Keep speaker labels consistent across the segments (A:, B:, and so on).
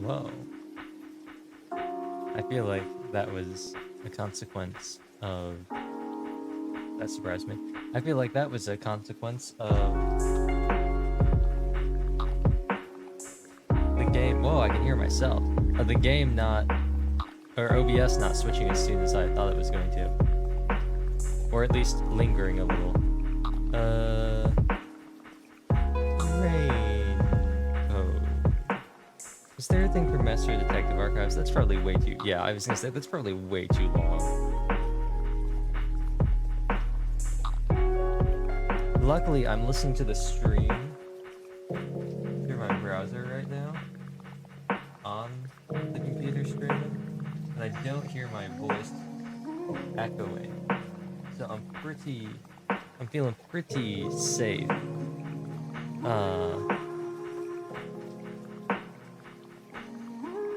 A: Whoa. I feel like that was a consequence of... That surprised me. I feel like that was a consequence of the game... Whoa, I can hear myself. Of the game not... Or OBS not switching as soon as I thought it was going to. Or at least lingering a little. Rain. Oh. Is there a thing for Master Detective Archives? That's probably way too... Yeah, I was gonna say, that's probably way too long. Luckily, I'm listening to the stream through my browser right now. On the computer streaming. And I don't hear my voice echoing. So I'm feeling pretty safe.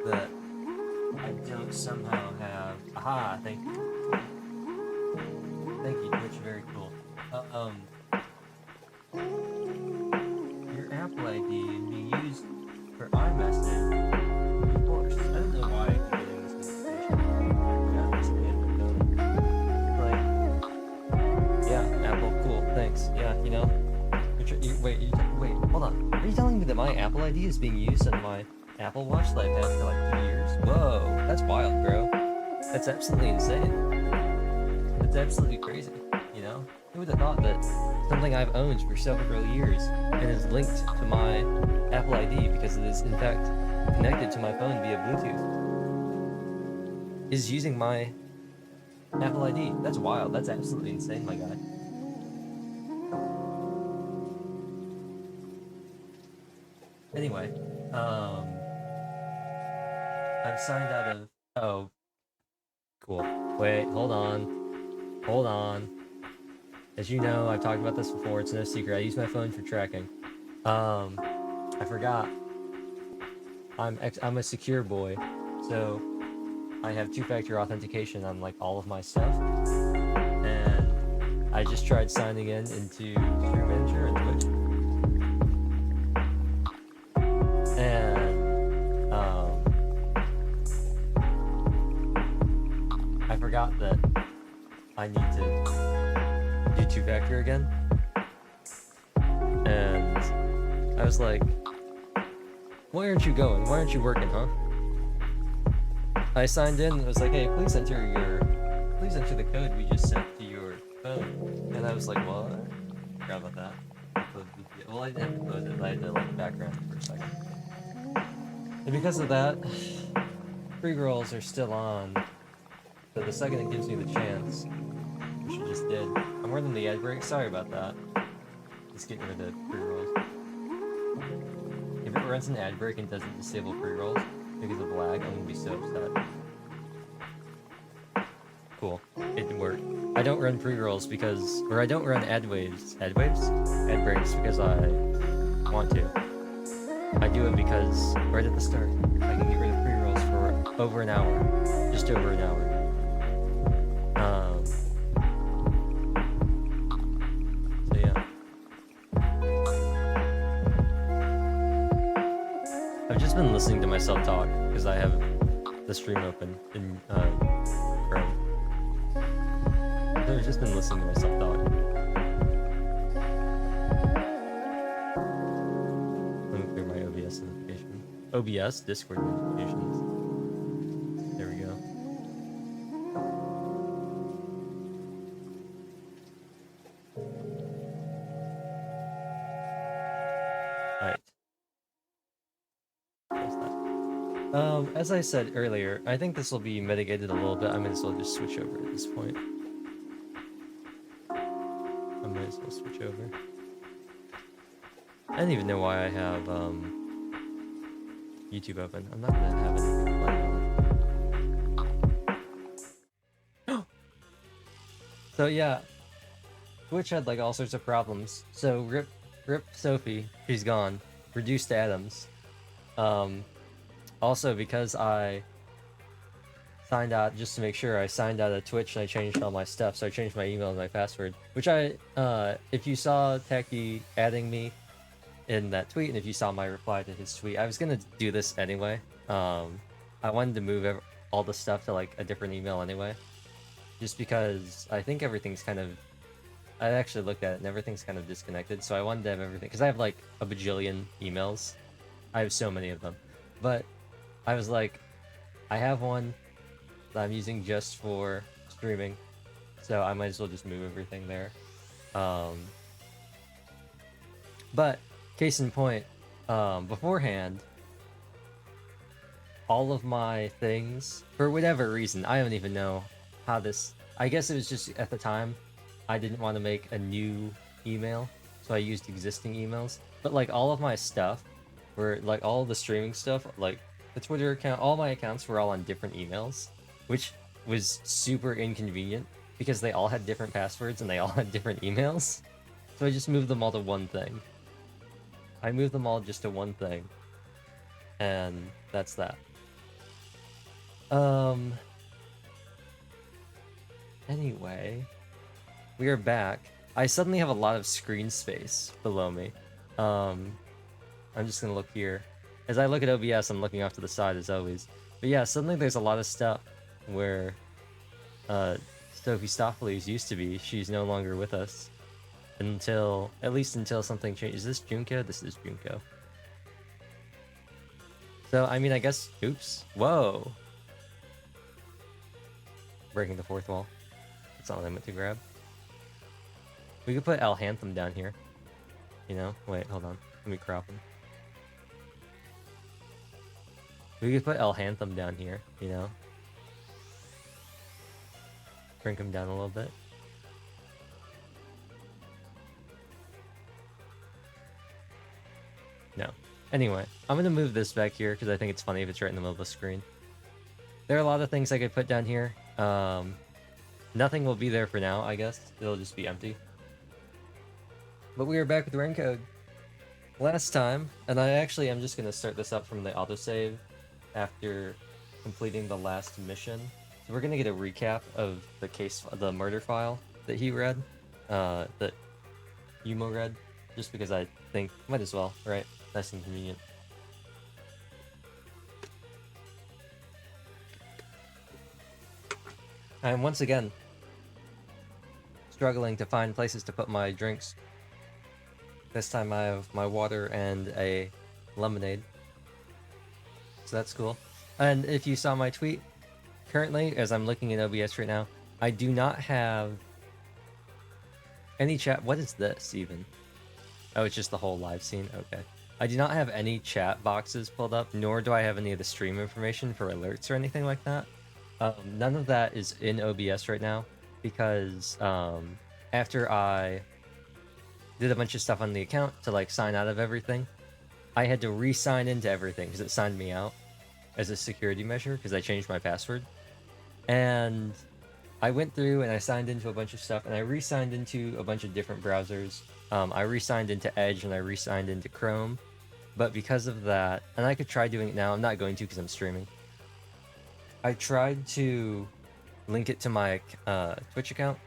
A: That I don't somehow have... Aha, thank you. Thank you, Twitch, very cool. Your Apple ID is being used for iMessage. Of course. I don't know why I keep getting this notification. Yeah, this thing in my phone. Like, yeah, Apple, cool, thanks. Yeah, you know. Wait, hold on. Are you telling me that my Apple ID is being used on my Apple Watch that I've had for like 2 years? Whoa, that's wild, bro. That's absolutely insane. That's absolutely crazy, you know? Who would have thought that something I've owned for several years and is linked to my Apple ID because it is in fact connected to my phone via Bluetooth is using my Apple ID. That's wild. That's absolutely insane, my guy. Anyway, I'm signed out of... Oh. Cool. Wait, hold on. Hold on. As you know, I've talked about this before, it's no secret. I use my phone for tracking. I forgot. I'm a secure boy, so I have two-factor authentication on like all of my stuff. And I just tried signing in into Stream Manager and Twitch. And I forgot that I need to do two-factor again. And I was like, why aren't you going? Why aren't you working, huh? I signed in and it was like, hey, please enter the code we just sent to your phone. And I was like, what? I forgot about that. Well, I didn't have to close it, but I had to like background it for a second. And because of that, pre-rolls are still on. So the second it gives me the chance, which it just did. I'm running the ad break, sorry about that. Just getting rid of pre-rolls. If it runs an ad break and doesn't disable pre-rolls because of lag, I'm gonna be so upset. Cool, it worked. I don't run pre-rolls because, or I don't run ad breaks because I want to. I do it because, right at the start, I can get rid of pre-rolls for over an hour. Just over an hour. So yeah. I've just been listening to myself talk, because I have the stream open in Chrome. So I've just been listening to myself talk. Notification. OBS, Discord notifications. There we go. Alright. As I said earlier, I think this will be mitigated a little bit. I might as well just switch over at this point. I might as well switch over. I don't even know why I have, YouTube open. I'm not gonna have anything playing on it. So yeah, Twitch had like all sorts of problems. So rip Sophie, she's gone. Reduced atoms. Also because I signed out, just to make sure, I signed out of Twitch and I changed all my stuff. So I changed my email and my password. Which if you saw Techie adding me in that tweet, and if you saw my reply to his tweet, I was gonna do this anyway. I wanted to move all the stuff to like a different email anyway, just because I think everything's kind of. I actually looked at it and everything's kind of disconnected, so I wanted to have everything because I have like a bajillion emails. I have so many of them, but I was like, I have one that I'm using just for streaming, so I might as well just move everything there. But case in point, beforehand, all of my things, for whatever reason, I don't even know how this. I guess it was just at the time, I didn't want to make a new email, so I used existing emails. But like all of my stuff, were like all the streaming stuff, like the Twitter account, all my accounts were all on different emails, which was super inconvenient because they all had different passwords and they all had different emails. So I just moved them all to one thing. I moved them all just to one thing. And that's that. Anyway, we are back. I suddenly have a lot of screen space below me. I'm just gonna look here. As I look at OBS, I'm looking off to the side as always. But yeah, suddenly there's a lot of stuff where Sophistopheles used to be. She's no longer with us. At least until something changes. Is this Junko? This is Junko. So, I mean, I guess, oops. Whoa. Breaking the fourth wall. That's not what I meant to grab. We could put Alhanthum down here. You know? Wait, hold on. Let me crop him. We could put Alhanthum down here, you know? Shrink him down a little bit. No. Anyway, I'm gonna move this back here because I think it's funny if it's right in the middle of the screen. There are a lot of things I could put down here. Nothing will be there for now, I guess. It'll just be empty. But we are back with Rain Code. Last time, and I actually am just gonna start this up from the autosave after completing the last mission. So we're gonna get a recap of the murder file that he read, that Yumo read, just because I think might as well, right? Nice and convenient. I'm once again struggling to find places to put my drinks. This time I have my water and a lemonade. So that's cool. And if you saw my tweet, currently, as I'm looking at OBS right now, I do not have any chat. What is this even? Oh, it's just the whole live scene? Okay. I do not have any chat boxes pulled up, nor do I have any of the stream information for alerts or anything like that. None of that is in OBS right now because after I did a bunch of stuff on the account to like sign out of everything, I had to re-sign into everything because it signed me out as a security measure because I changed my password. And I went through and I signed into a bunch of stuff and I re-signed into a bunch of different browsers. I re-signed into Edge and I re-signed into Chrome. But because of that, and I could try doing it now, I'm not going to because I'm streaming. I tried to link it to my Twitch account,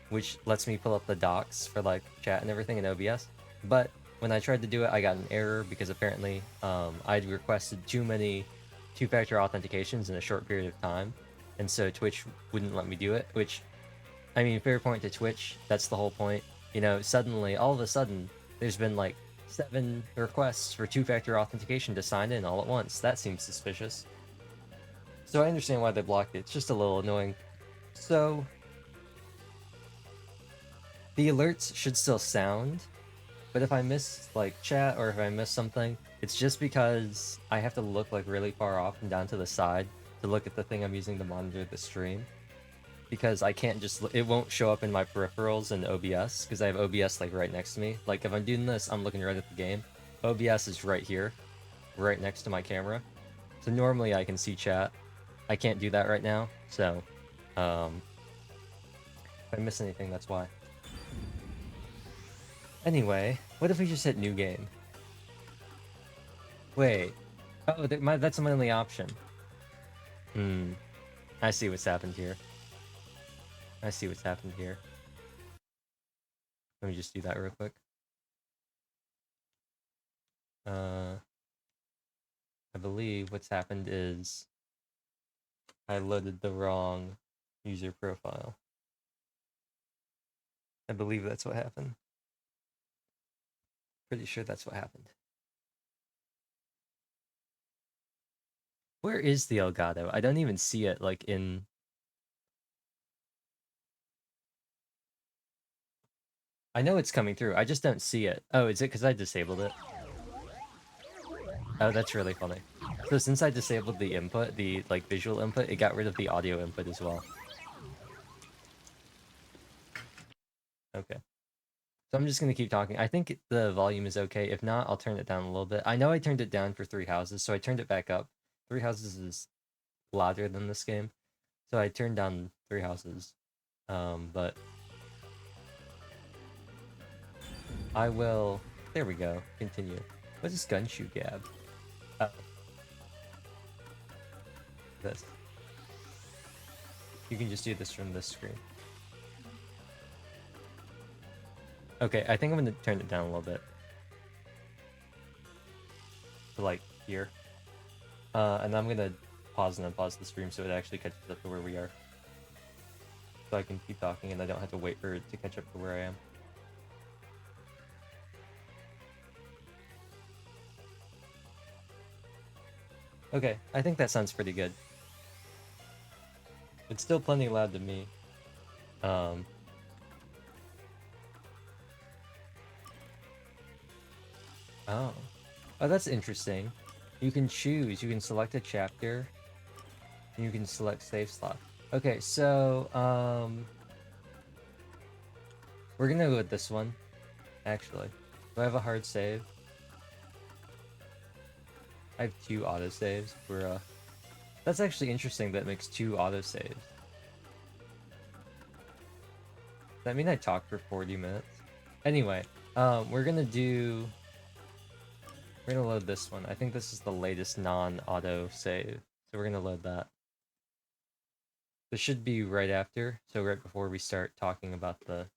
A: which lets me pull up the docs for like chat and everything in OBS. But when I tried to do it, I got an error because apparently I'd requested too many two-factor authentications in a short period of time. And so Twitch wouldn't let me do it, which, I mean, fair point to Twitch. That's the whole point. You know, suddenly, all of a sudden, there's been like 7 requests for two-factor authentication to sign in all at once. That seems suspicious. So I understand why they blocked it. It's just a little annoying. So the alerts should still sound, but if I miss like chat or if I miss something, it's just because I have to look like really far off and down to the side to look at the thing I'm using to monitor the stream. Because I can't just, it won't show up in my peripherals in OBS because I have OBS like right next to me. Like if I'm doing this, I'm looking right at the game. OBS is right here, right next to my camera. So normally I can see chat. I can't do that right now, so if I miss anything, that's why. Anyway, what if we just hit new game? Wait. Oh, that's my only option. I see what's happened here. I see what's happened here. Let me just do that real quick. I believe what's happened is I loaded the wrong user profile. I believe that's what happened. Pretty sure that's what happened. Where is the Elgato? I don't even see it, like, in... I know it's coming through, I just don't see it. Oh, is it because I disabled it? Oh, that's really funny. So since I disabled the input, the, like, visual input, it got rid of the audio input as well. Okay. So I'm just gonna keep talking. I think the volume is okay. If not, I'll turn it down a little bit. I know I turned it down for Three Houses, so I turned it back up. Three Houses is louder than this game, so I turned down Three Houses. But I will... There we go. Continue. What is Gunshoe Gab? Oh. This. You can just do this from this screen. Okay, I think I'm gonna turn it down a little bit. To, like, here. And I'm gonna pause and unpause the stream so it actually catches up to where we are. So I can keep talking and I don't have to wait for it to catch up to where I am. Okay, I think that sounds pretty good. It's still plenty loud to me. Oh, that's interesting. You can choose. You can select a chapter. And you can select save slot. Okay, so we're gonna go with this one. Actually, do I have a hard save? I have 2 autosaves. That's actually interesting. That makes 2 autosaves. Does that mean I talked for 40 minutes? Anyway, we're gonna load this one. I think this is the latest non-auto save, so we're gonna load that. This should be right after, so right before we start talking about the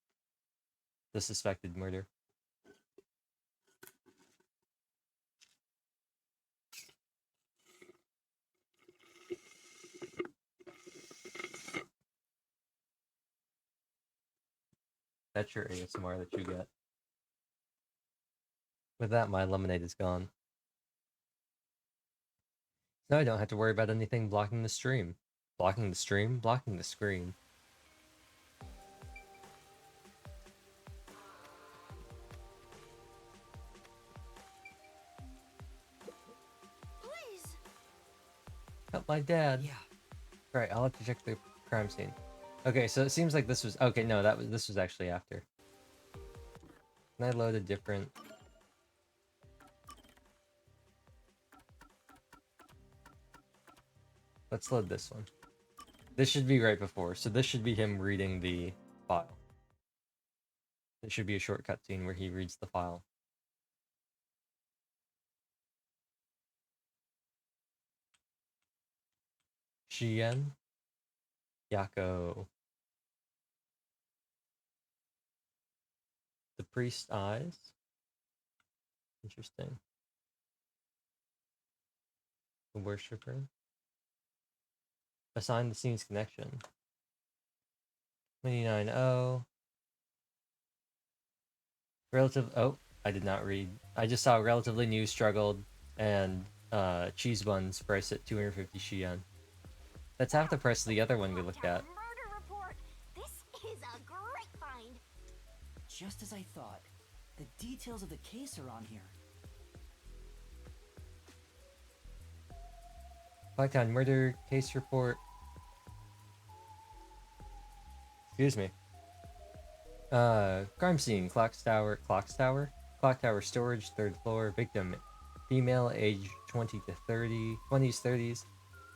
A: suspected murder. That's your ASMR that you get. With that, my lemonade is gone. Now I don't have to worry about anything blocking the stream. Blocking the stream? Blocking the screen.
B: Please.
A: Help my dad.
B: Yeah.
A: Right, I'll have to check the crime scene. Okay, so it seems like this was... Okay, no, this was actually after. Can I load a different... Let's load this one. This should be right before, so this should be him reading the file. It should be a short cutscene where he reads the file. Shien? Yako. The priest's eyes? Interesting. The worshipper? Assign the scene's connection. 29-0. Oh, I did not read. I just saw relatively new struggled and cheese buns priced at 250 Shien. That's half the price of the other one we looked at.
B: Murder report. This is a great find.
C: Just as I thought. The details of the case are on here.
A: Blacktown murder case report. Excuse me. Crime scene, clock tower storage, 3rd floor, victim, female, age 20 to 30, 20s, 30s,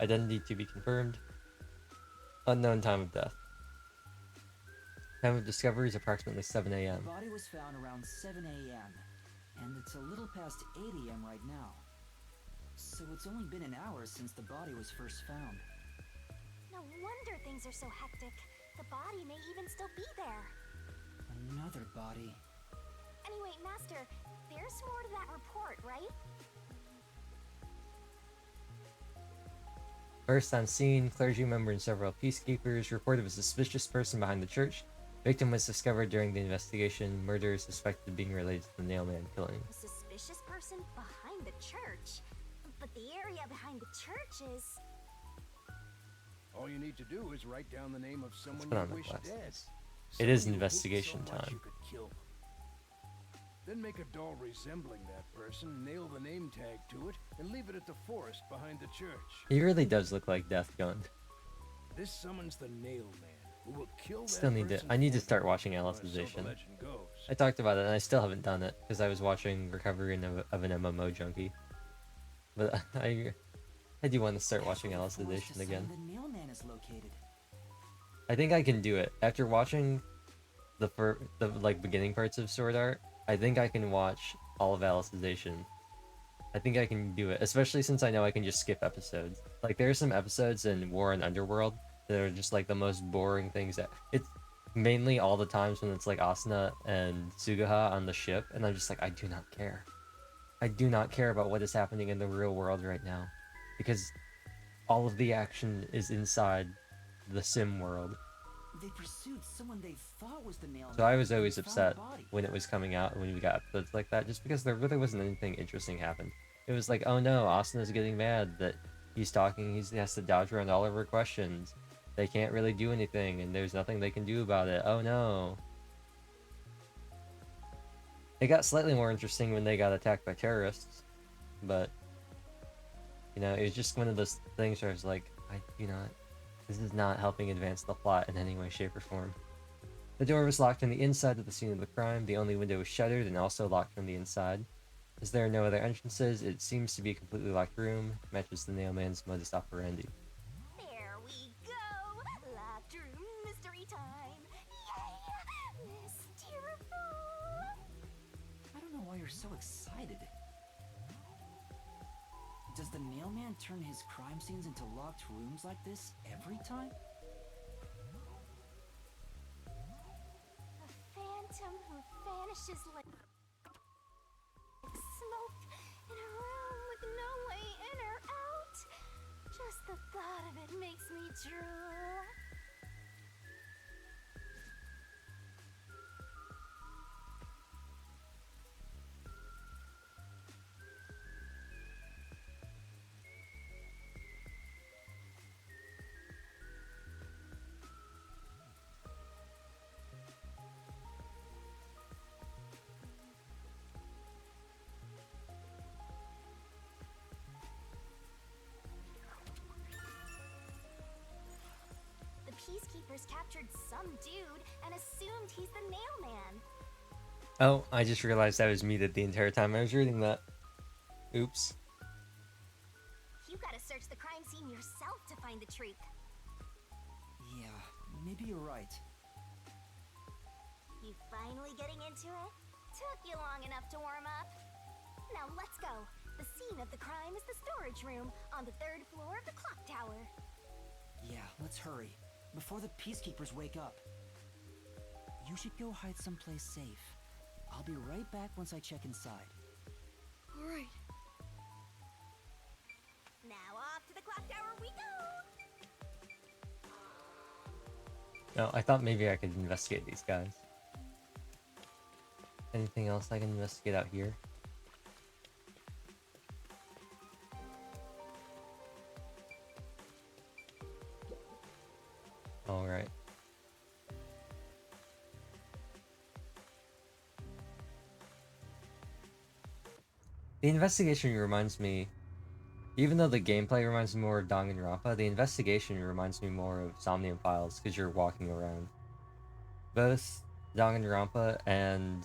A: identity to be confirmed, unknown time of death. Time of discovery is approximately 7 a.m.
C: The body was found around 7 a.m. and it's a little past 8 a.m. right now. So it's only been an hour since the body was first found.
B: No wonder things are so hectic. The body may even still be there.
C: Another body.
B: Anyway, Master, there's more to that report. right?
A: First on scene, clergy member and several peacekeepers reported a suspicious person behind the church. Victim was discovered during the investigation. Murder is suspected of being related to the Nailman killing.
B: A suspicious person behind the church? But the area behind the church is...
D: All you need to do is write down the name of someone
A: put on
D: you
A: the
D: wish
A: glasses.
D: dead.
A: It is
D: Someone you hate
A: investigation
D: so much
A: time.
D: you could kill them. Then make a doll resembling that person, nail the name tag to it, and leave it at the forest behind the church.
A: He really does look like Death Gun.
D: This summons the Nail Man, who will kill
A: Still
D: that
A: need to.
D: person
A: I need to
D: for
A: start
D: you,
A: watching
D: or so the
A: Alicization.
D: legend goes.
A: I talked about it and I still haven't done it because I was watching Recovery of an MMO Junkie. But I do want to start watching
C: That's where the forest
A: Alicization
C: is
A: again.
C: saying the Nailman is located.
A: I think I can do it after watching the like beginning parts of Sword Art. I think I can watch all of Alicization. I think I can do it, especially since I know I can just skip episodes. Like there are some episodes in War and Underworld that are just like the most boring things. That it's mainly all the times when it's like Asuna and Sugaha on the ship, and I'm just like, I do not care. I do not care about what is happening in the real world right now, because all of the action is inside the sim world.
C: They pursued someone they thought was the Nailman.
A: So I was
C: and
A: always
C: found the
A: upset
C: body.
A: when it was coming out and when we got episodes like that, just because there really wasn't anything interesting happened. It was like, oh no, Asuna's getting mad that he's talking, he has to dodge around all of her questions. They can't really do anything, and there's nothing they can do about it. Oh no. It got slightly more interesting when they got attacked by terrorists, but you know, it was just one of those things where I was like, this is not helping advance the plot in any way, shape, or form. The door was locked from the inside of the scene of the crime. The only window was shuttered and also locked from the inside. As there are no other entrances, it seems to be a completely locked room. Matches the Nailman's modus operandi.
B: There we go! Locked room mystery time! Yay! Mysteriful!
C: I don't know why you're so excited. Does the Nailman turn his crime scenes into locked rooms like this every time?
B: A phantom who vanishes like smoke in a room with no way in or out. Just the thought of it makes me drool. Peacekeepers captured some dude and assumed he's the Nailman.
A: Oh, I just realized I was muted the entire time I was reading that. Oops.
B: You gotta search the crime scene yourself to find the truth.
C: Yeah, maybe you're right.
B: You finally getting into it? Took you long enough to warm up. Now let's go. The scene of the crime is the storage room on the 3rd floor of the clock tower.
C: Yeah, let's hurry. Before the peacekeepers wake up. You should go hide someplace safe. I'll be right back once I check inside.
B: Alright. Now off to the clock tower we go!
A: No, I thought maybe I could investigate these guys. Anything else I can investigate out here? Alright. The investigation reminds me, even though the gameplay reminds me more of Danganronpa, the investigation reminds me more of Somnium Files because you're walking around. Both Danganronpa and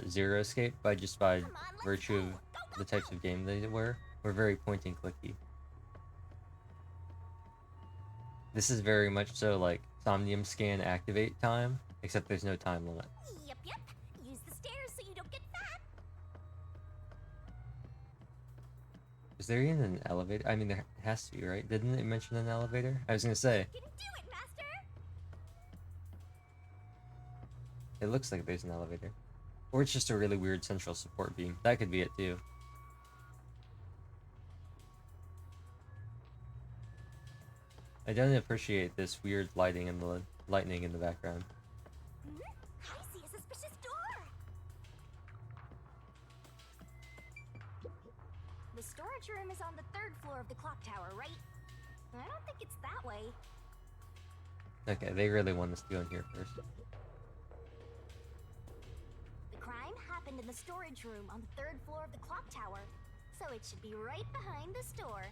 A: Zero Escape, by virtue of the types of game they were very point and clicky. This is very much so like Somnium Scan activate time, except there's no time limit.
B: Yep. Use the stairs so you don't get fat.
A: Is there even an elevator? I mean, there has to be, right? Didn't it mention an elevator? I was gonna say,
B: You can do it, Master!
A: it looks like there's an elevator. Or it's just a really weird central support beam. That could be it too. I don't appreciate this weird lighting in the lightning in the background.
B: I see a suspicious door. The storage room is on the 3rd floor of the clock tower, right? I don't think it's that way.
A: Okay, they really want us to go in here first.
B: The crime happened in the storage room on the 3rd floor of the clock tower, so it should be right behind the store.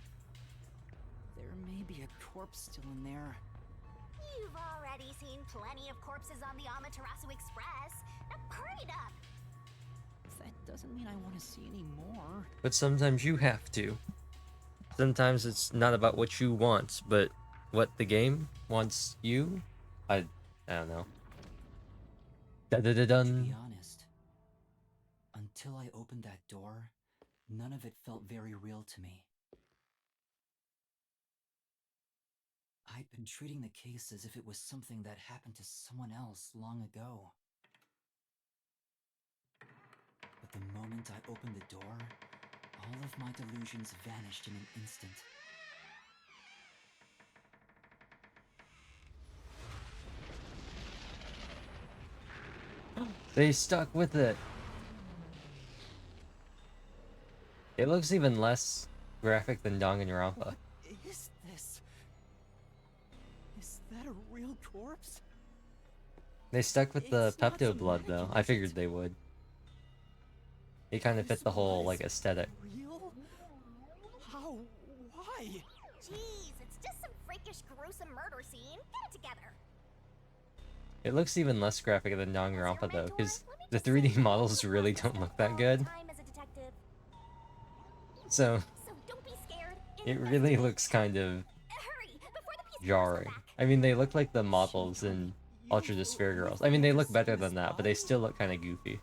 C: There may be a corpse still in there.
B: You've already seen plenty of corpses on the Amaterasu Express. Now hurry it up.
C: That doesn't mean I want to see any more.
A: But sometimes you have to. Sometimes it's not about what you want, but what the game wants you. I don't know. Da da da
C: To
A: dun.
C: be honest, until I opened that door, none of it felt very real to me. I'd been treating the case as if it was something that happened to someone else long ago. But the moment I opened the door, all of my delusions vanished in an instant.
A: They stuck with it. It looks even less graphic than Danganronpa.
C: What is this? Is that a real corpse?
A: They stuck with the
C: It's not
A: Pepto
C: some
A: blood though. I
C: mannequin, is
A: figured
C: it?
A: they would. It kind of fit
C: This
A: the whole
C: was
A: like aesthetic.
C: Real? How? Why?
B: Jeez, it's just some freakish, gruesome murder scene. Get it together.
A: It looks even less graphic than Danganronpa though,
B: Mentor,
A: because
B: let me
A: the
B: just say
A: 3D
B: that
A: models
B: you
A: really
B: have to
A: don't look
B: spend
A: that
B: all
A: good.
B: your time as a detective.
A: So
B: So don't be scared.
A: it really
B: Investigate.
A: looks kind of
B: Hurry before the peacekeepers
A: jarring.
B: come back.
A: I mean, they look like the models
C: Shinigami,
A: in
C: you
A: Ultra the Sphere
C: really
A: Girls. I mean, they
C: think
A: look
C: this
A: better
C: scene
A: than
C: is
A: that, but they
C: fine?
A: still look kind of goofy.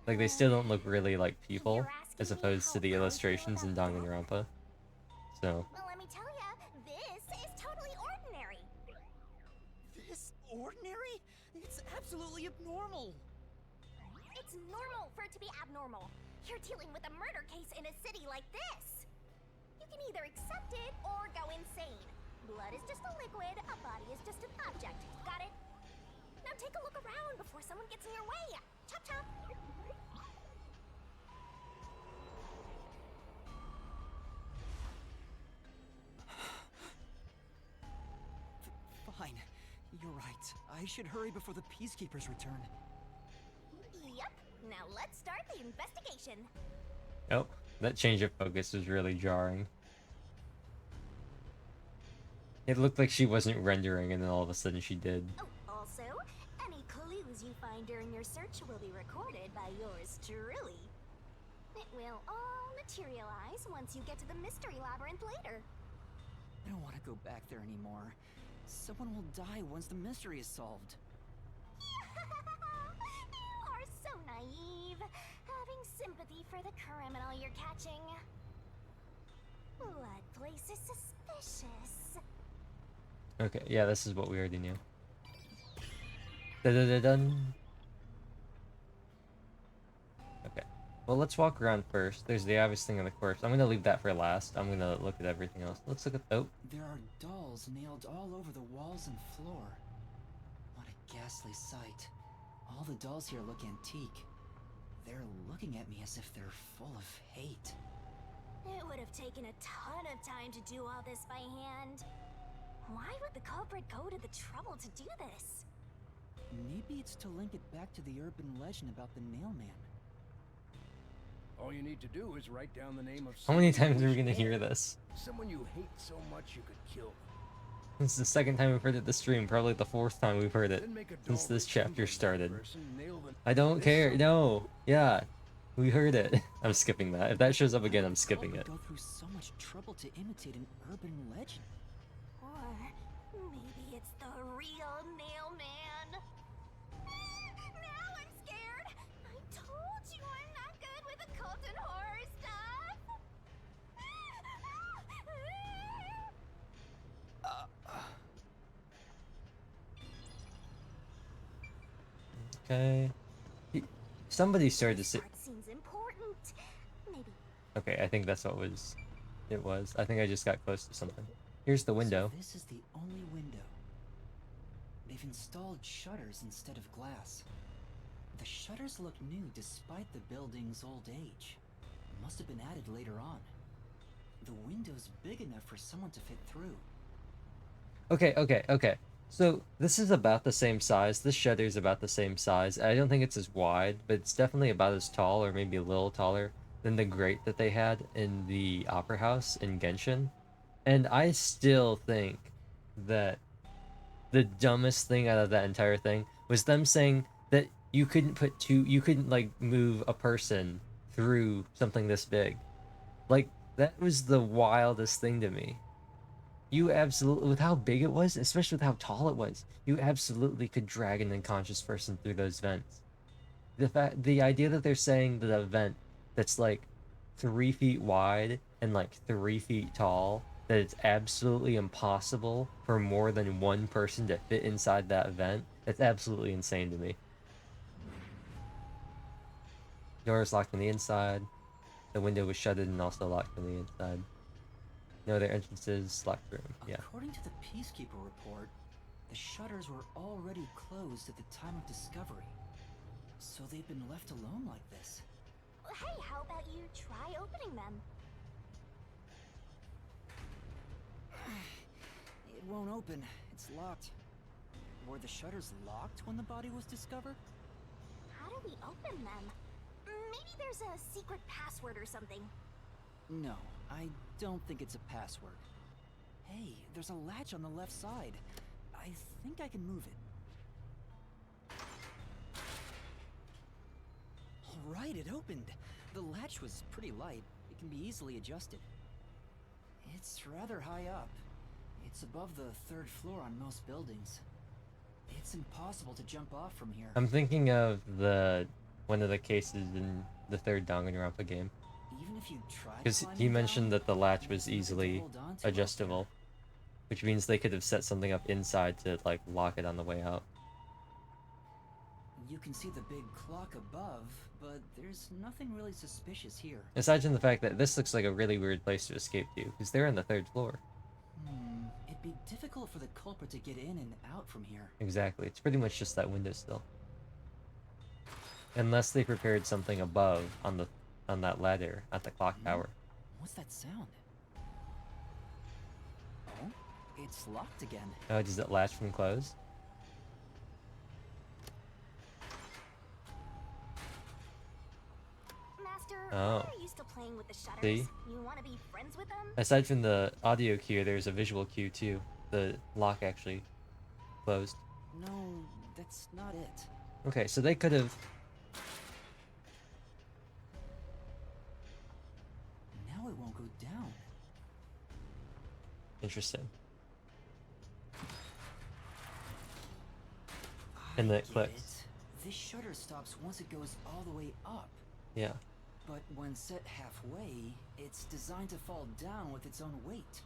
A: Like, they still don't look really like people,
B: You're
A: as
B: asking me
A: opposed to
B: how
A: the
B: I feel
A: illustrations in
B: about that?
A: Danganronpa. So,
B: Well, let me tell ya, this is totally ordinary.
C: This ordinary? It's absolutely abnormal.
B: It's normal for it to be abnormal. You're dealing with a murder case in a city like this. You can either accept it or go insane. Blood is just a liquid, a body is just an object. Got it? Now take a look around before someone gets in your way. Chop chop.
C: Fine. You're right. I should hurry before the peacekeepers return.
B: Yep. Now let's start the investigation.
A: oh, that change of focus was really jarring. It looked like she wasn't rendering, and then all of a sudden she did.
B: Oh, also, any clues you find during your search will be recorded by yours truly. It will all materialize once you get to the mystery labyrinth later.
C: I don't want to go back there anymore. Someone will die once the mystery is solved.
B: You are so naive, having sympathy for the criminal you're catching. Blood place is suspicious.
A: Okay, yeah, this is what we already knew. Da-da-da-dun. Okay. Well, let's walk around first. There's the obvious thing on the corpse. I'm gonna leave that for last. I'm gonna look at everything else. Let's look at... oh,
C: There are dolls nailed all over the walls and floor. What a ghastly sight. All the dolls here look antique. They're looking at me as if they're full of hate.
B: It would have taken a ton of time to do all this by hand. Why would the culprit go to the trouble to do this?
C: Maybe it's to link it back to the urban legend about the Nailman.
D: All you need to do is write down the name of
A: how many
D: someone you
A: times are we
D: wish
A: gonna
D: dead.
A: hear this?
D: Someone you hate so much you could kill.
A: This is the second time we've heard it this stream, probably the fourth time we've heard it
D: Then make a
A: since
D: doll
A: this chapter
D: resembling that
A: started.
D: person, nail the...
A: I don't
D: This
A: care.
D: some-
A: No. Yeah. We heard it. I'm skipping that. If that shows up again, I'm skipping it.
C: Go through so much trouble to imitate an urban legend.
B: Or maybe it's the real Nailman. Now I'm scared. I told you I'm not good with occult and horror stuff.
A: Okay. Somebody started to
B: This
A: say...
B: part seems important. Maybe.
A: okay, I think that's what was... it was. I think I just got close to something. Here's the window.
C: So this is the only window. They've installed shutters instead of glass. The shutters look new despite the building's old age. Must have been added later on. The window's big enough for someone to fit through.
A: Okay. So this is about the same size. This shutter's about the same size. I don't think it's as wide, but it's definitely about as tall, or maybe a little taller, than the grate that they had in the Opera House in Genshin. And I still think that the dumbest thing out of that entire thing was them saying that you couldn't like move a person through something this big. Like, that was the wildest thing to me. You absolutely, with how big it was, especially with how tall it was, you absolutely could drag an unconscious person through those vents. The idea that they're saying that a vent that's like 3 feet wide and like 3 feet tall, that it's absolutely impossible for more than one person to fit inside that vent, that's absolutely insane to me. Door is locked on the inside. The window was shuttered and also locked on the inside. No other entrances, locked room. Yeah.
C: According to the Peacekeeper report, the shutters were already closed at the time of discovery. So they've been left alone like this.
B: Hey, how about you try opening them?
C: It won't open. It's locked. Were the shutters locked when the body was discovered?
B: How do we open them? Maybe there's a secret password or something.
C: No, I don't think it's a password. Hey, there's a latch on the left side. I think I can move it. Alright, it opened. The latch was pretty light. It can be easily adjusted. It's rather high up. It's above the 3rd floor on most buildings. It's impossible to jump off from here.
A: I'm thinking of one of the cases in the 3rd Danganronpa game.
C: Even if you try,
A: Because he mentioned that the latch was easily adjustable, which means they could have set something up inside to like lock it on the way out.
C: You can see the big clock above, but there's nothing really suspicious here.
A: Aside from the fact that this looks like a really weird place to escape to, because they're on the 3rd floor.
C: It'd be difficult for the culprit to get in and out from here.
A: Exactly. It's pretty much just that window still. Unless they prepared something above on that ladder at the clock tower.
C: What's that sound? Oh, it's locked again.
A: Oh, does it latch from close?
B: Master,
A: Oh.
B: why are you still playing with the shutters?
A: See?
B: You want to be friends with them?
A: Aside from the audio cue, there's a visual cue too. The lock actually closed.
C: No, that's not it.
A: Okay, so they could have...
C: Now it won't go down.
A: Interesting. And then it
C: I get
A: clicks.
C: it. This shutter stops once it goes all the way up.
A: Yeah.
C: But when set halfway, it's designed to fall down with its own weight.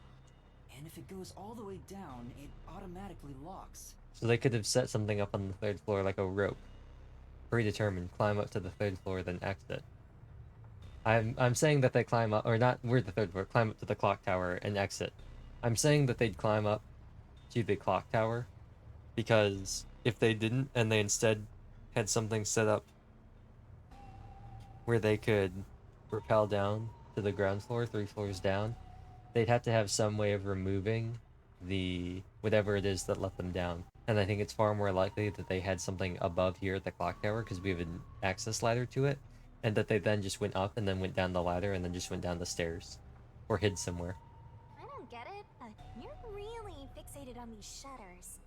C: And if it goes all the way down, it automatically locks.
A: So they could have set something up on the 3rd floor like a rope. Predetermined. Climb up to the 3rd floor, then exit. I'm saying that they climb up, or not, we're the 3rd floor, climb up to the clock tower and exit. I'm saying that they'd climb up to the clock tower, because if they didn't, and they instead had something set up where they could rappel down to the ground floor, 3 floors down, they'd have to have some way of removing the whatever it is that let them down. And I think it's far more likely that they had something above here at the clock tower, because we have an access ladder to it, and that they then just went up and then went down the ladder and then just went down the stairs. Or hid somewhere.
B: I don't get it, but you're really fixated on these shutters.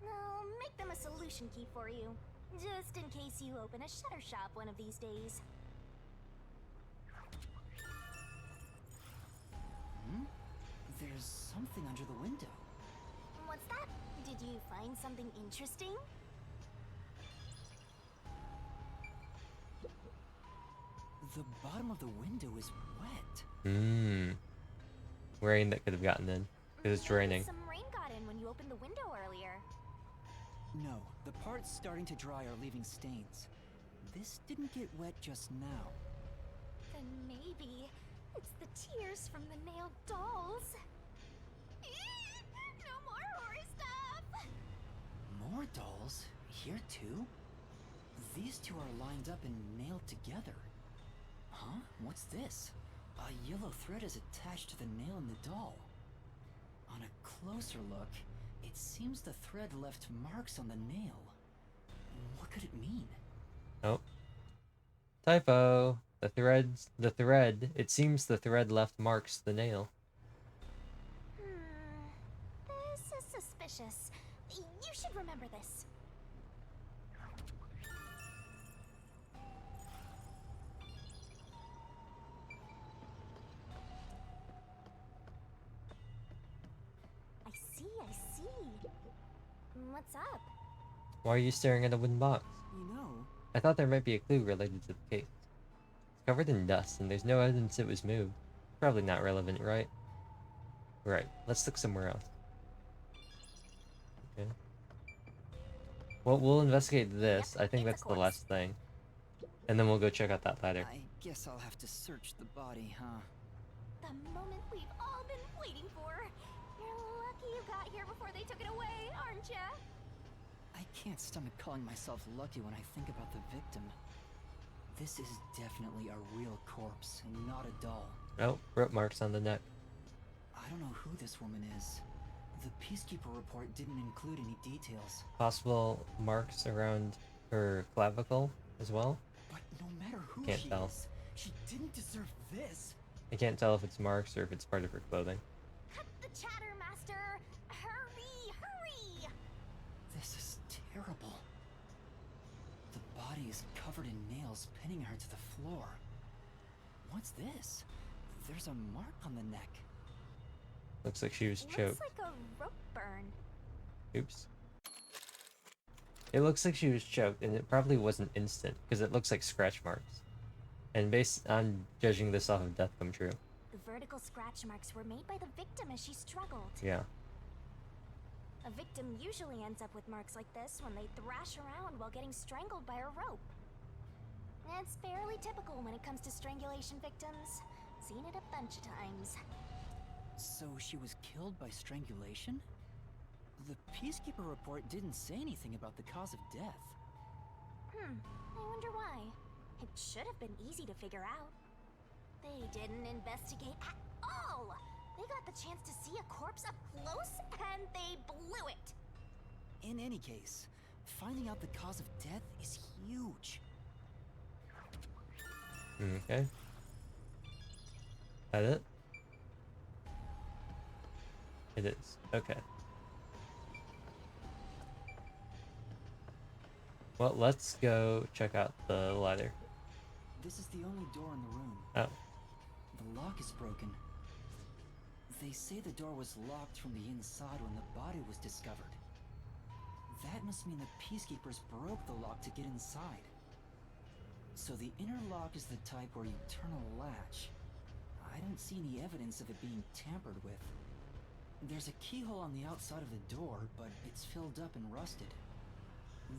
B: I'll make them a solution key for you, just in case you open a shutter shop one of these days.
C: There's something under the window.
B: What's that? Did you find something interesting?
C: The bottom of the window is wet.
A: Rain that could have gotten in, because it's
B: Maybe
A: raining.
B: Some rain got in when you opened the window earlier.
C: No, the parts starting to dry are leaving stains. This didn't get wet just now.
B: Then maybe it's the tears from the nailed dolls.
C: More dolls? Here too? These two are lined up and nailed together. Huh? What's this? A yellow thread is attached to the nail in the doll. On a closer look, it seems the thread left marks on the nail. What could it mean?
A: Oh. Typo. It seems the thread left marks the nail.
B: This is suspicious. You should remember this. I see. What's up?
A: Why are you staring at a wooden box?
C: You know,
A: I thought there might be a clue related to the case. It's covered in dust, and there's no evidence it was moved. Probably not relevant, right? Right, let's look somewhere else. Okay. Well, we'll investigate this. I think
B: it's a
A: that's the
B: corpse.
A: last thing. And then we'll go check out that ladder.
C: I guess I'll have to search the body, huh?
B: The moment we've all been waiting for. You're lucky you got here before they took it away, aren't ya?
C: I can't stomach calling myself lucky when I think about the victim. This is definitely a real corpse, and not a doll.
A: Oh, rope marks on the neck.
C: I don't know who this woman is. The Peacekeeper report didn't include any details.
A: Possible marks around her clavicle as well.
C: But no matter who
A: Can't
C: she
A: tell.
C: is, she didn't deserve this.
A: I can't tell if it's marks or if it's part of her clothing.
B: Cut the chatter, Master! Hurry, hurry!
C: This is terrible. The body is covered in nails pinning her to the floor. What's this? There's a mark on the neck.
A: Looks like she was
B: Looks
A: choked.
B: like a rope burn.
A: Oops. It looks like she was choked, and it probably wasn't instant, because it looks like scratch marks. And based on judging this off of death come true.
B: The vertical scratch marks were made by the victim as she struggled.
A: Yeah.
B: A victim usually ends up with marks like this when they thrash around while getting strangled by a rope. It's fairly typical when it comes to strangulation victims. Seen it a bunch of times.
C: So she was killed by strangulation? The Peacekeeper report didn't say anything about the cause of death.
B: I wonder why. It should have been easy to figure out. They didn't investigate at all! They got the chance to see a corpse up close, and they blew it!
C: In any case, finding out the cause of death is huge.
A: Okay. That it? It is. Okay. Well, let's go check out the ladder.
C: This is the only door in the room.
A: Oh.
C: The lock is broken. They say the door was locked from the inside when the body was discovered. That must mean the Peacekeepers broke the lock to get inside. So the inner lock is the type where you turn a latch. I don't see any evidence of it being tampered with. There's a keyhole on the outside of the door, but it's filled up and rusted.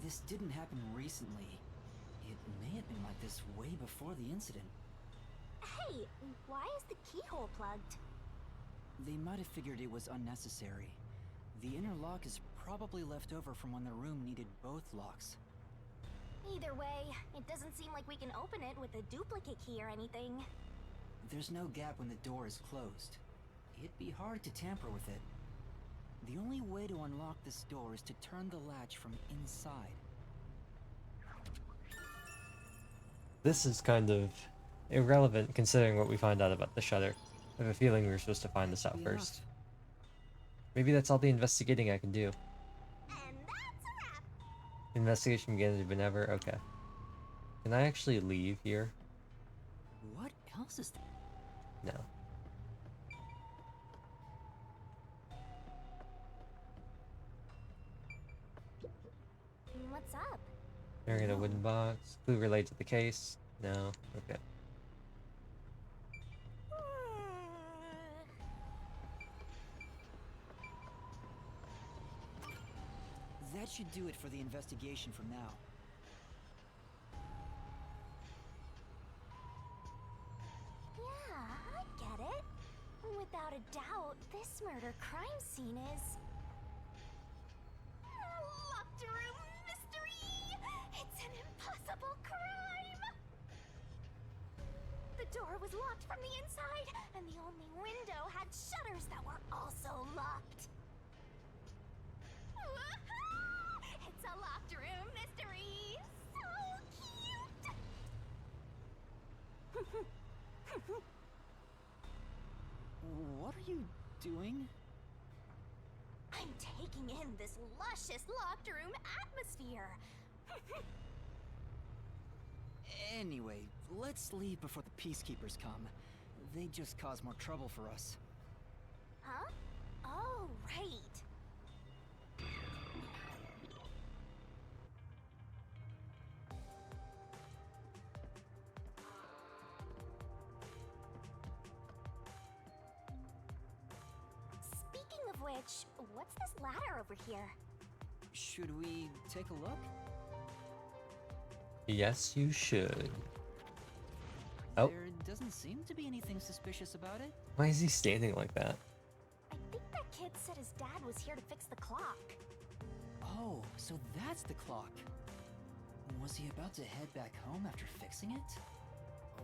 C: This didn't happen recently. It may have been like this way before the incident.
B: Hey, why is the keyhole plugged?
C: They might have figured it was unnecessary. The inner lock is probably left over from when the room needed both locks.
B: Either way, it doesn't seem like we can open it with a duplicate key or anything.
C: There's no gap when the door is closed. It'd be hard to tamper with it. The only way to unlock this door is to turn the latch from inside.
A: This is kind of irrelevant considering what we find out about the shutter. I have a feeling we were supposed to find this out
C: Be
A: first.
C: enough.
A: Maybe that's all the investigating I can do.
B: And that's a wrap!
A: Investigation begins whenever. Okay. Can I actually leave here?
C: What else is there?
A: No.
B: What's up?
A: Staring at a wooden box. Clue related to the case? No. Okay.
C: That should do it for the investigation for now.
B: Yeah, I get it. Without a doubt, this murder crime scene is locked door was locked from the inside, and the only window had shutters that were also locked. Woohoo! It's a locked room mystery! So cute!
C: What are you doing?
B: I'm taking in this luscious locked room atmosphere.
C: Anyway, let's leave before the peacekeepers come. They just cause more trouble for us.
B: Huh? Oh, right. Speaking of which, what's this ladder over here?
C: Should we take a look?
A: Yes, you should. Oh.
C: There doesn't seem to be anything suspicious about it.
A: Why is he standing like that?
B: I think that kid said his dad was here to fix the clock.
C: Oh, so that's the clock. Was he about to head back home after fixing it?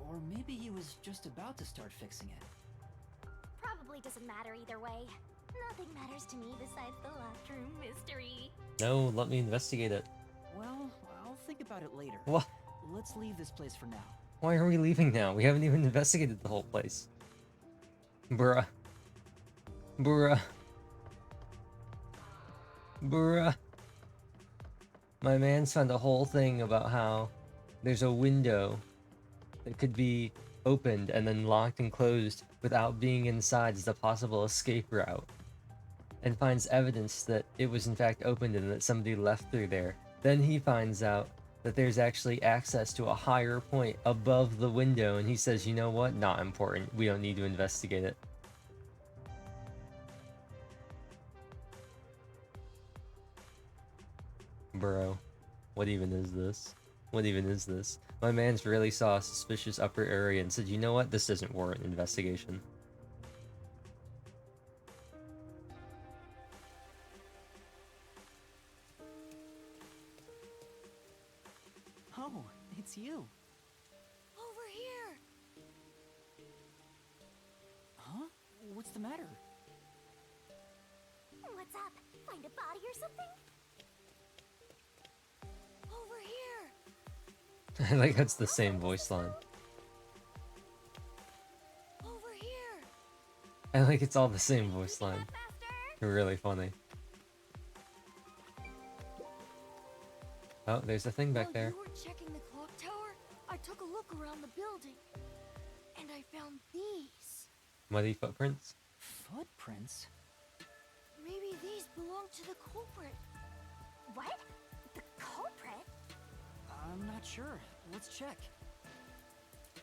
C: Or maybe he was just about to start fixing it.
B: Probably doesn't matter either way. Nothing matters to me besides the locked room mystery.
A: No, let me investigate it.
C: Well, I'll think about it later.
A: What?
C: Let's leave this place for now.
A: Why are we leaving now? We haven't even investigated the whole place. Bruh. Bruh. Bruh. My man's found a whole thing about how there's a window that could be opened and then locked and closed without being inside as a possible escape route. And finds evidence that it was in fact opened and that somebody left through there. Then he finds out that there's actually access to a higher point above the window, and he says, you know what? Not important. We don't need to investigate it. Bro, what even is this? What even is this? My man's really saw a suspicious upper area and said, you know what? This doesn't warrant investigation.
C: Oh, it's you.
B: Over here!
C: Huh? What's the matter?
B: What's up? Find a body or something? Over here!
A: I like it's the same voice line.
B: Over here!
A: I like it's all the same voice line.
B: Faster!
A: Really funny. Oh, there's a thing back there.
E: While you were checking the clock tower, I took a look around the building, and I found these.
A: Muddy footprints?
C: Footprints?
E: Maybe these belong to the culprit.
B: What? The culprit?
C: I'm not sure. Let's check.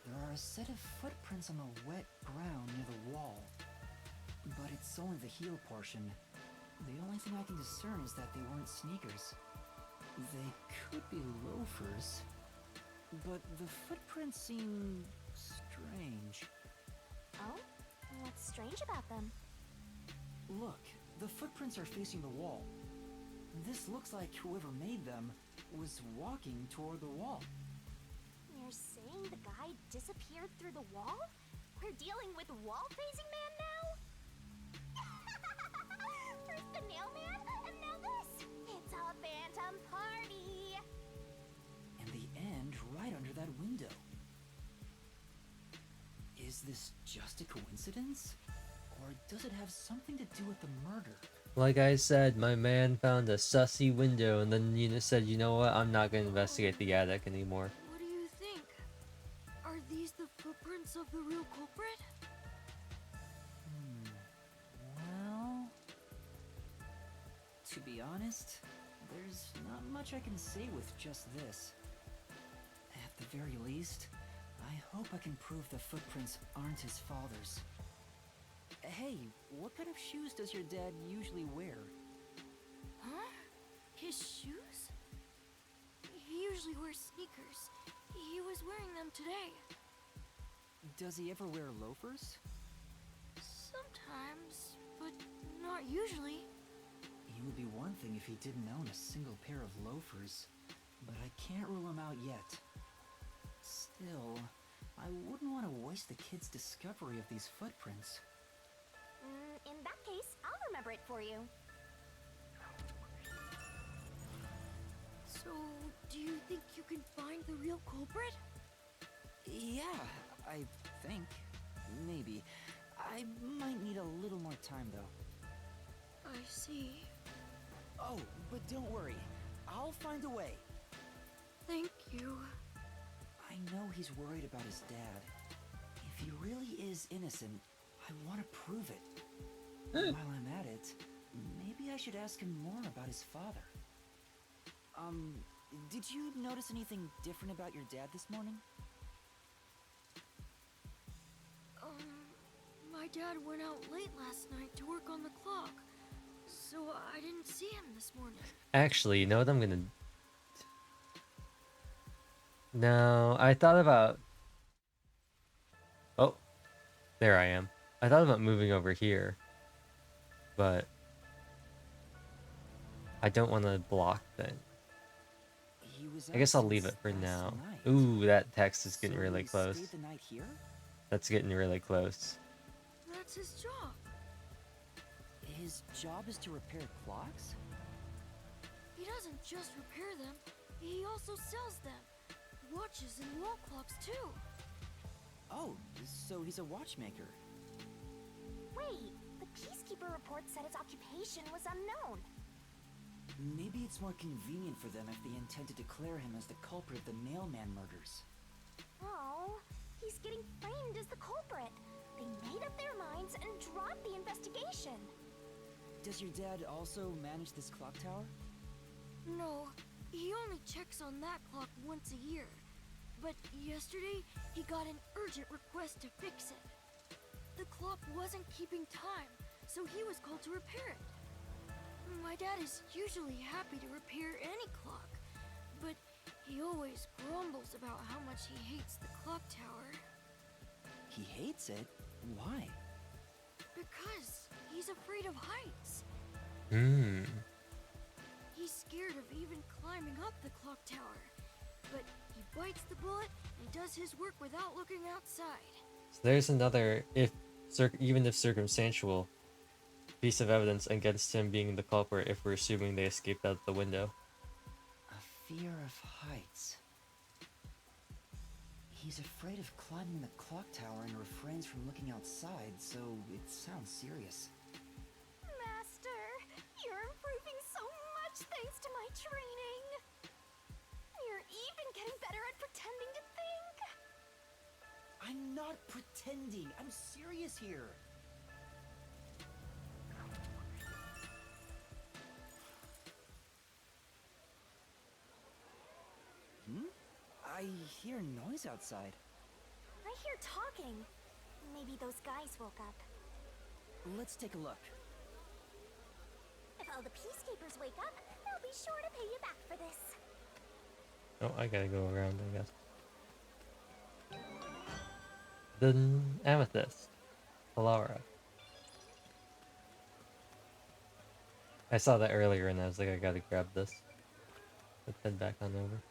C: There are a set of footprints on the wet ground near the wall. But it's only the heel portion. The only thing I can discern is that they weren't sneakers. They could be loafers. But the footprints seem strange.
B: Oh? What's strange about them?
C: Look, the footprints are facing the wall. This looks like whoever made them was walking toward the wall.
B: You're saying the guy disappeared through the wall? We're dealing with wall-facing man now? First the nail man, and now this! It's a phantom party!
C: And the end right under that window. Is this just a coincidence? Or does it have something to do with the murder?
A: Like I said, my man found a sussy window and then said, you know what? I'm not going to investigate the attic anymore.
E: What do you think? Are these the footprints of the real culprit?
C: Well... To be honest, there's not much I can say with just this. At the very least, I hope I can prove the footprints aren't his father's. Hey, what kind of shoes does your dad usually wear?
E: Huh? His shoes? He usually wears sneakers. He was wearing them today.
C: Does he ever wear loafers?
E: Sometimes, but not usually.
C: It would be one thing if he didn't own a single pair of loafers, but I can't rule him out yet. Still, I wouldn't want to waste the kid's discovery of these footprints.
B: In that case, I'll remember it for you.
E: So, do you think you can find the real culprit?
C: Yeah, I think. Maybe. I might need a little more time, though.
E: I see.
C: Oh, but don't worry. I'll find a way.
E: Thank you.
C: I know he's worried about his dad. If he really is innocent, I want to prove it. While I'm at it, maybe I should ask him more about his father. Did you notice anything different about your dad this morning?
E: My dad went out late last night to work on the clock, so I didn't see him this morning.
A: Actually, you know what I'm gonna... No, I thought about... Oh, there I am. I thought about moving over here, but I don't want to block things. I guess I'll leave it for now. Ooh, that text is getting really close.
C: Stayed the night here?
A: That's getting really close.
E: That's his job.
C: His job is to repair clocks?
E: He doesn't just repair them, he also sells them. Watches and wall clocks too.
C: Oh, so he's a watchmaker.
B: Wait, the Peacekeeper report said his occupation was unknown.
C: Maybe it's more convenient for them if they intend to declare him as the culprit of the mailman murders.
B: Oh, he's getting framed as the culprit. They made up their minds and dropped the investigation.
C: Does your dad also manage this clock tower?
E: No, he only checks on that clock once a year. But yesterday, he got an urgent request to fix it. The clock wasn't keeping time, so he was called to repair it. My dad is usually happy to repair any clock, but he always grumbles about how much he hates the clock tower.
C: He hates it? Why?
E: Because he's afraid of heights. He's scared of even climbing up the clock tower. But he bites the bullet and does his work without looking outside.
A: So there's another, even if circumstantial, piece of evidence against him being the culprit if we're assuming they escaped out the window.
C: A fear of heights. He's afraid of climbing the clock tower and refrains from looking outside, so it sounds serious.
B: Master, you're improving so much thanks to my training. You're even getting better at pretending to think.
C: I'm not pretending. I'm serious here. I hear noise outside.
B: I hear talking. Maybe those guys woke up.
C: Let's take a look.
B: If all the Peacekeepers wake up, they'll be sure to pay you back for this.
A: Oh, I gotta go around, I guess. The amethyst. Palara. I saw that earlier and I was like, I gotta grab this. Let's head back on over.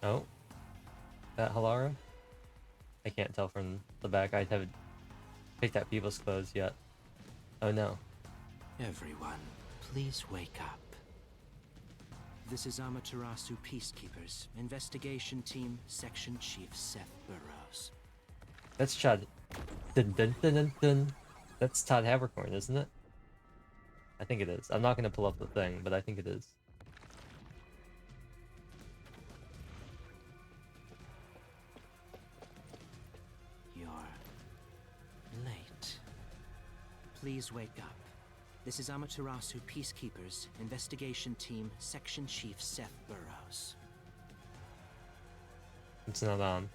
A: Oh, that Halara? I can't tell from the back. I haven't picked out people's clothes yet. Oh no.
F: Everyone, please wake up. This is Amaterasu Peacekeepers, Investigation Team, Section Chief Seth Burrows.
A: That's Chad. Dun, dun, dun, dun, dun. That's Todd Habercorn, isn't it? I think it is. I'm not gonna pull up the thing, but I think it is.
F: You're late. Please wake up. This is Amaterasu Peacekeepers, Investigation Team, Section Chief Seth Burrows.
A: It's not on.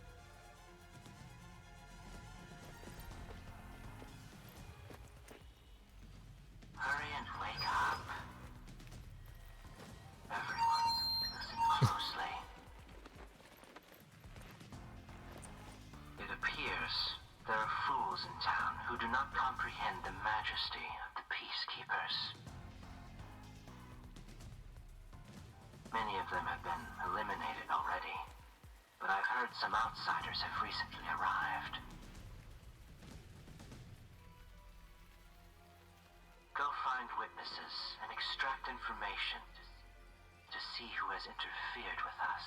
F: Hurry and wake up. Everyone, listen closely. It appears there are fools in town and the majesty of the Peacekeepers. Many of them have been eliminated already, but I've heard some outsiders have recently arrived. Go find witnesses and extract information to see who has interfered with us.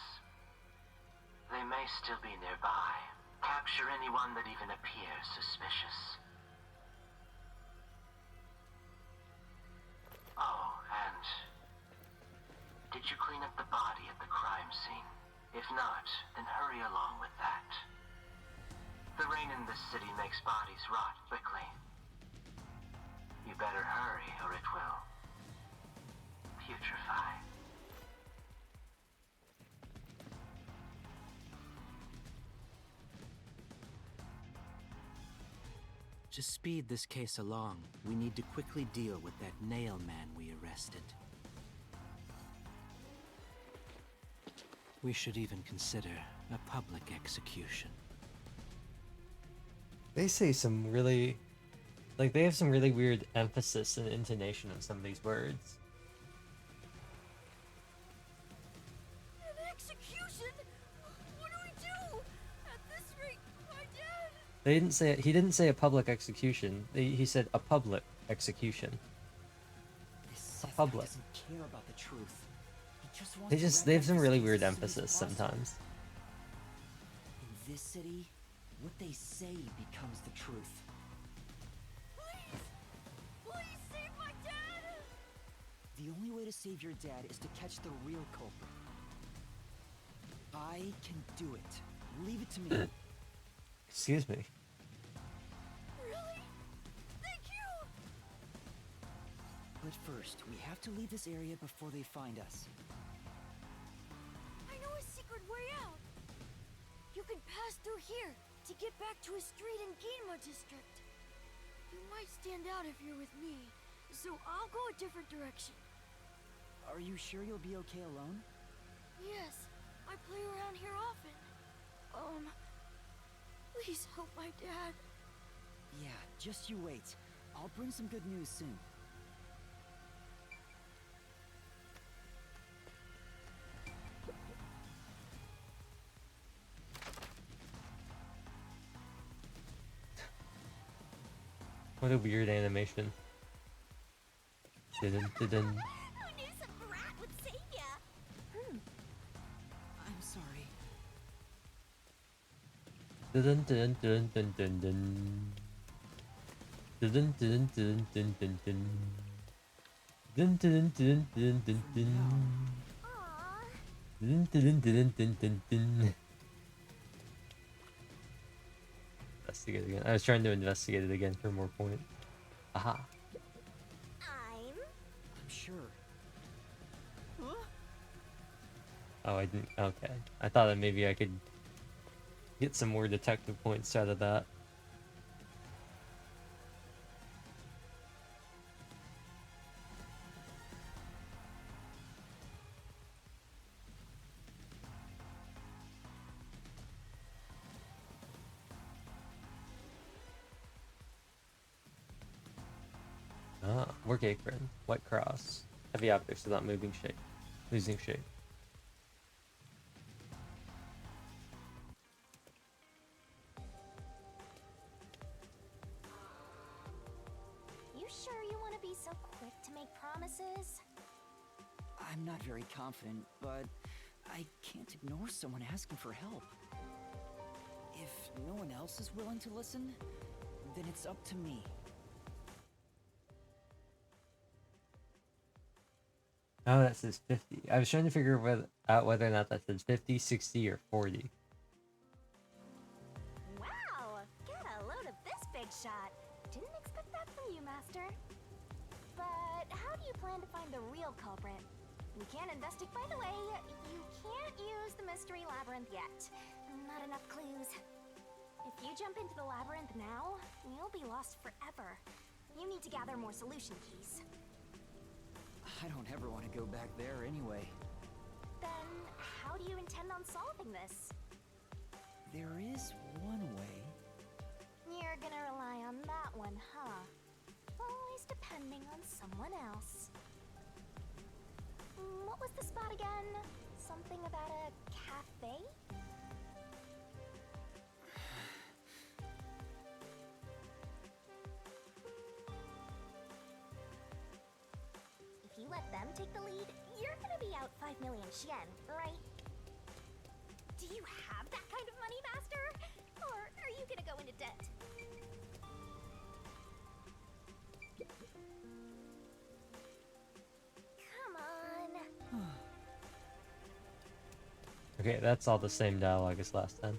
F: They may still be nearby. Capture anyone that even appears suspicious. Oh, and did you clean up the body at the crime scene? If not, then hurry along with that. The rain in this city makes bodies rot quickly. You better hurry or it will putrefy. To speed this case along, we need to quickly deal with that nail man we arrested. We should even consider a public execution.
A: They say some really... Like, they have some really weird emphasis and intonation on some of these words.
E: An execution? What do we do? At this rate, my dad...
A: They didn't say... He didn't say a public execution. He said a public execution.
C: This Sith
A: public.
C: doesn't care about the truth. He just wants
A: They
C: to
A: just...
C: wrap
A: They have
C: up
A: some
C: this
A: really
C: case
A: weird
C: as soon as
A: emphasis
C: possible.
A: sometimes.
C: In this city, what they say becomes the truth.
E: Please! Please save my dad!
C: The only way to save your dad is to catch the real culprit. I can do it. Leave it to me.
A: Excuse me.
E: Really? Thank you!
C: But first, we have to leave this area before they find us.
E: I know a secret way out. You can pass through here to get back to a street in Ginma district. You might stand out if you're with me, so I'll go a different direction.
C: Are you sure you'll be okay alone?
E: Yes, I play around here often. Please help my dad.
C: Yeah, just you wait. I'll bring some good news soon.
A: What a weird animation. Didn't.
B: Who knew some brat would save ya?
C: I'm sorry.
A: Dun dun dun dun dun dun. Dun dun dun dun dun dun dun. Dun dun dun dun dun dun.
B: Aww.
A: Dun dun dun dun dun dun. Investigate again. I was trying to investigate it again for more points. Aha.
B: I'm
C: sure.
A: Oh, I didn't. Okay. I thought that maybe I could get some more detective points out of that. Ah, work apron, white cross, heavy objects without moving shape, losing shape.
B: You sure you want to be so quick to make promises?
C: I'm not very confident, but I can't ignore someone asking for help. If no one else is willing to listen, then it's up to me.
A: Oh, that says 50. I was trying to figure out whether or not that says 50, 60, or 40.
B: Wow, get a load of this big shot. Didn't expect that from you, Master. But how do you plan to find the real culprit? We can't investigate. By the way, you can't use the mystery labyrinth yet. Not enough clues. If you jump into the labyrinth now, you'll be lost forever. You need to gather more solution keys.
C: I don't ever want to go back there anyway.
B: Then, how do you intend on solving this?
C: There is one way.
B: You're gonna rely on that one, huh? someone else. What was the spot again? Something about a cafe? If you let them take the lead, you're gonna be out 5 million yen, right? Do you have that kind of money, Master? Or are you gonna go into debt? Come on.
A: Okay, that's all the same dialogue as last time.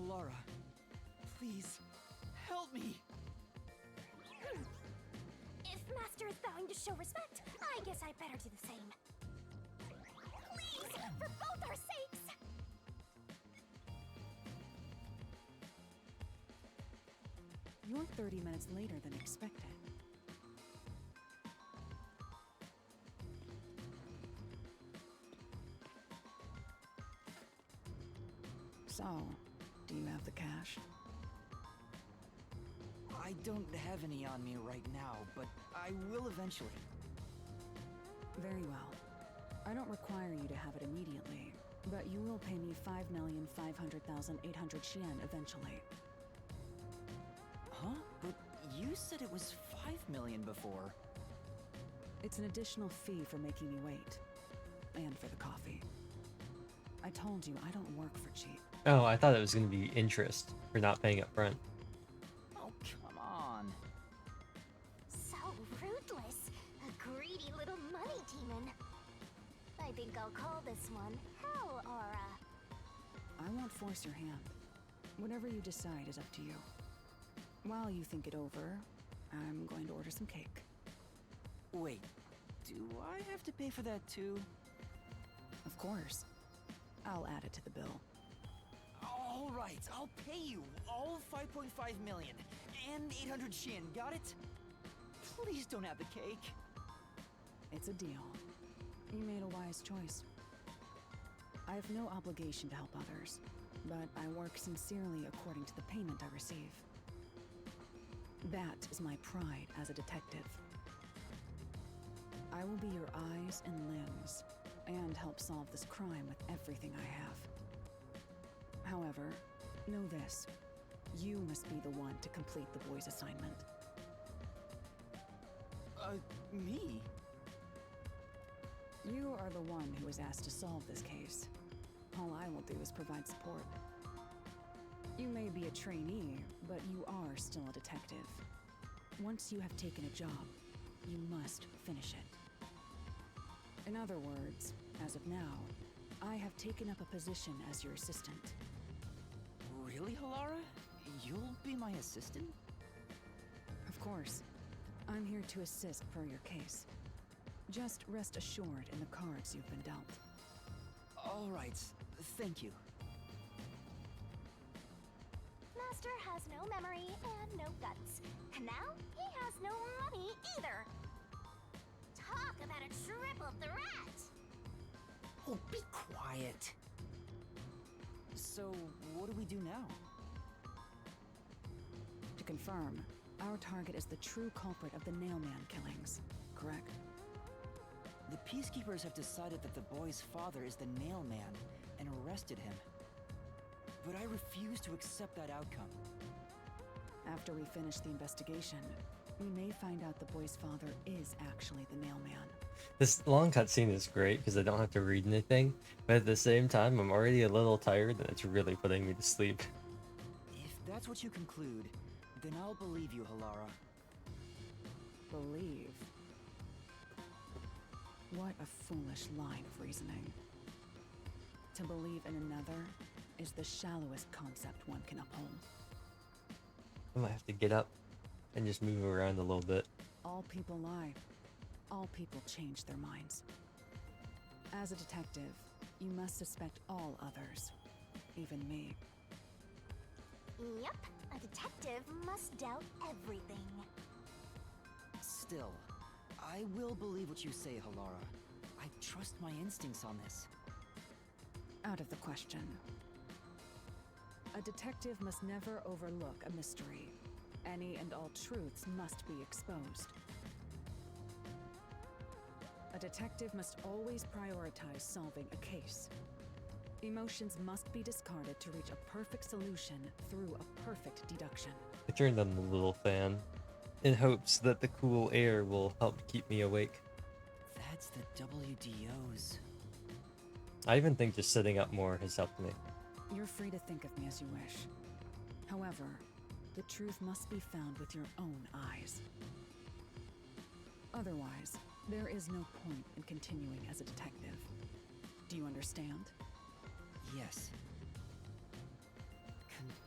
C: Laura, please, help me!
B: If Master is vowing to show respect, I guess I better do the same. Please, for both our sakes!
G: You're 30 minutes later than expected. So, do you have the cash?
C: I don't have any on me right now, but I will eventually.
G: Very well. I don't require you to have it immediately, but you will pay me 5,500,800 yen eventually.
C: Huh? But you said it was 5 million before.
G: It's an additional fee for making me wait. And for the coffee. I told you I don't work for cheap.
A: Oh, I thought it was gonna be interest for not paying up front.
C: Oh, come on.
B: So ruthless. A greedy little money demon. I think I'll call this one Hell Aura.
G: I won't force your hand. Whatever you decide is up to you. While you think it over, I'm going to order some cake.
C: Wait, do I have to pay for that too?
G: Of course. I'll add it to the bill.
C: All right, I'll pay you all 5.5 million and 800 yen, got it? Please don't have the cake.
G: It's a deal. You made a wise choice. I have no obligation to help others, but I work sincerely according to the payment I receive. That is my pride as a detective. I will be your eyes and limbs, and help solve this crime with everything I have. However, know this. You must be the one to complete the boy's assignment.
C: Me?
G: You are the one who was asked to solve this case. All I will do is provide support. You may be a trainee, but you are still a detective. Once you have taken a job, you must finish it. In other words, as of now, I have taken up a position as your assistant.
C: Really, Halara? You'll be my assistant?
G: Of course. I'm here to assist per your case. Just rest assured in the cards you've been dealt.
C: All right, thank you.
B: Master has no memory and no guts. And now he has no money either. Talk about a triple threat!
C: Oh, be quiet. So, what do we do now?
G: To confirm, our target is the true culprit of the Nailman killings, correct?
C: The Peacekeepers have decided that the boy's father is the Nailman and arrested him. But I refuse to accept that outcome.
G: After we finish the investigation, we may find out the boy's father is actually the Nailman.
A: This long cutscene is great because I don't have to read anything, but at the same time, I'm already a little tired and it's really putting me to sleep.
C: If that's what you conclude, then I'll believe you, Halara.
G: Believe? What a foolish line of reasoning. To believe in another is the shallowest concept one can uphold.
A: I might have to get up and just move around a little bit.
G: All people lie. All people change their minds. As a detective, you must suspect all others, even me.
B: Yep, a detective must doubt everything.
C: Still, I will believe what you say, Halara. I trust my instincts on this.
G: Out of the question. A detective must never overlook a mystery. Any and all truths must be exposed. A detective must always prioritize solving a case. Emotions must be discarded to reach a perfect solution through a perfect deduction.
A: I turned on the little fan in hopes that the cool air will help keep me awake.
C: That's the WDO's.
A: I even think just sitting up more has helped me.
G: You're free to think of me as you wish. However, the truth must be found with your own eyes. Otherwise, there is no point in continuing as a detective. Do you understand?
C: Yes.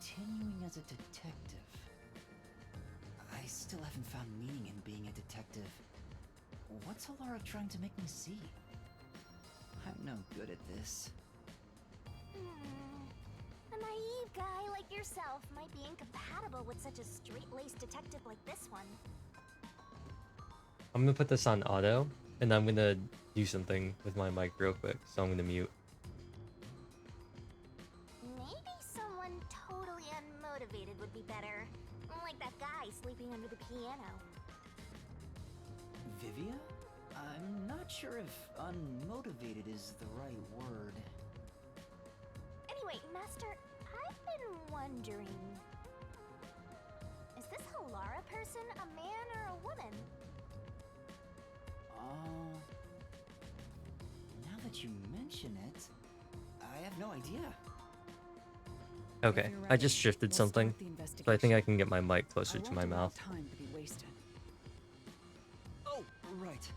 C: Continuing as a detective. I still haven't found meaning in being a detective. What's Alara trying to make me see? I'm no good at this.
B: A naive guy like yourself might be incompatible with such a straight-laced detective like this one.
A: I'm gonna put this on auto, and I'm gonna do something with my mic real quick, so I'm gonna mute.
B: Maybe someone totally unmotivated would be better. Like that guy sleeping under the piano.
C: Vivia? I'm not sure if unmotivated is the right word.
B: Anyway, Master, I've been wondering... Is this Alara person a man or a woman?
C: Now that you mention it, I have no idea.
A: Okay, I just shifted something, so I think I can get my mic closer to my mouth.
G: Time to be wasted.
C: Oh, right.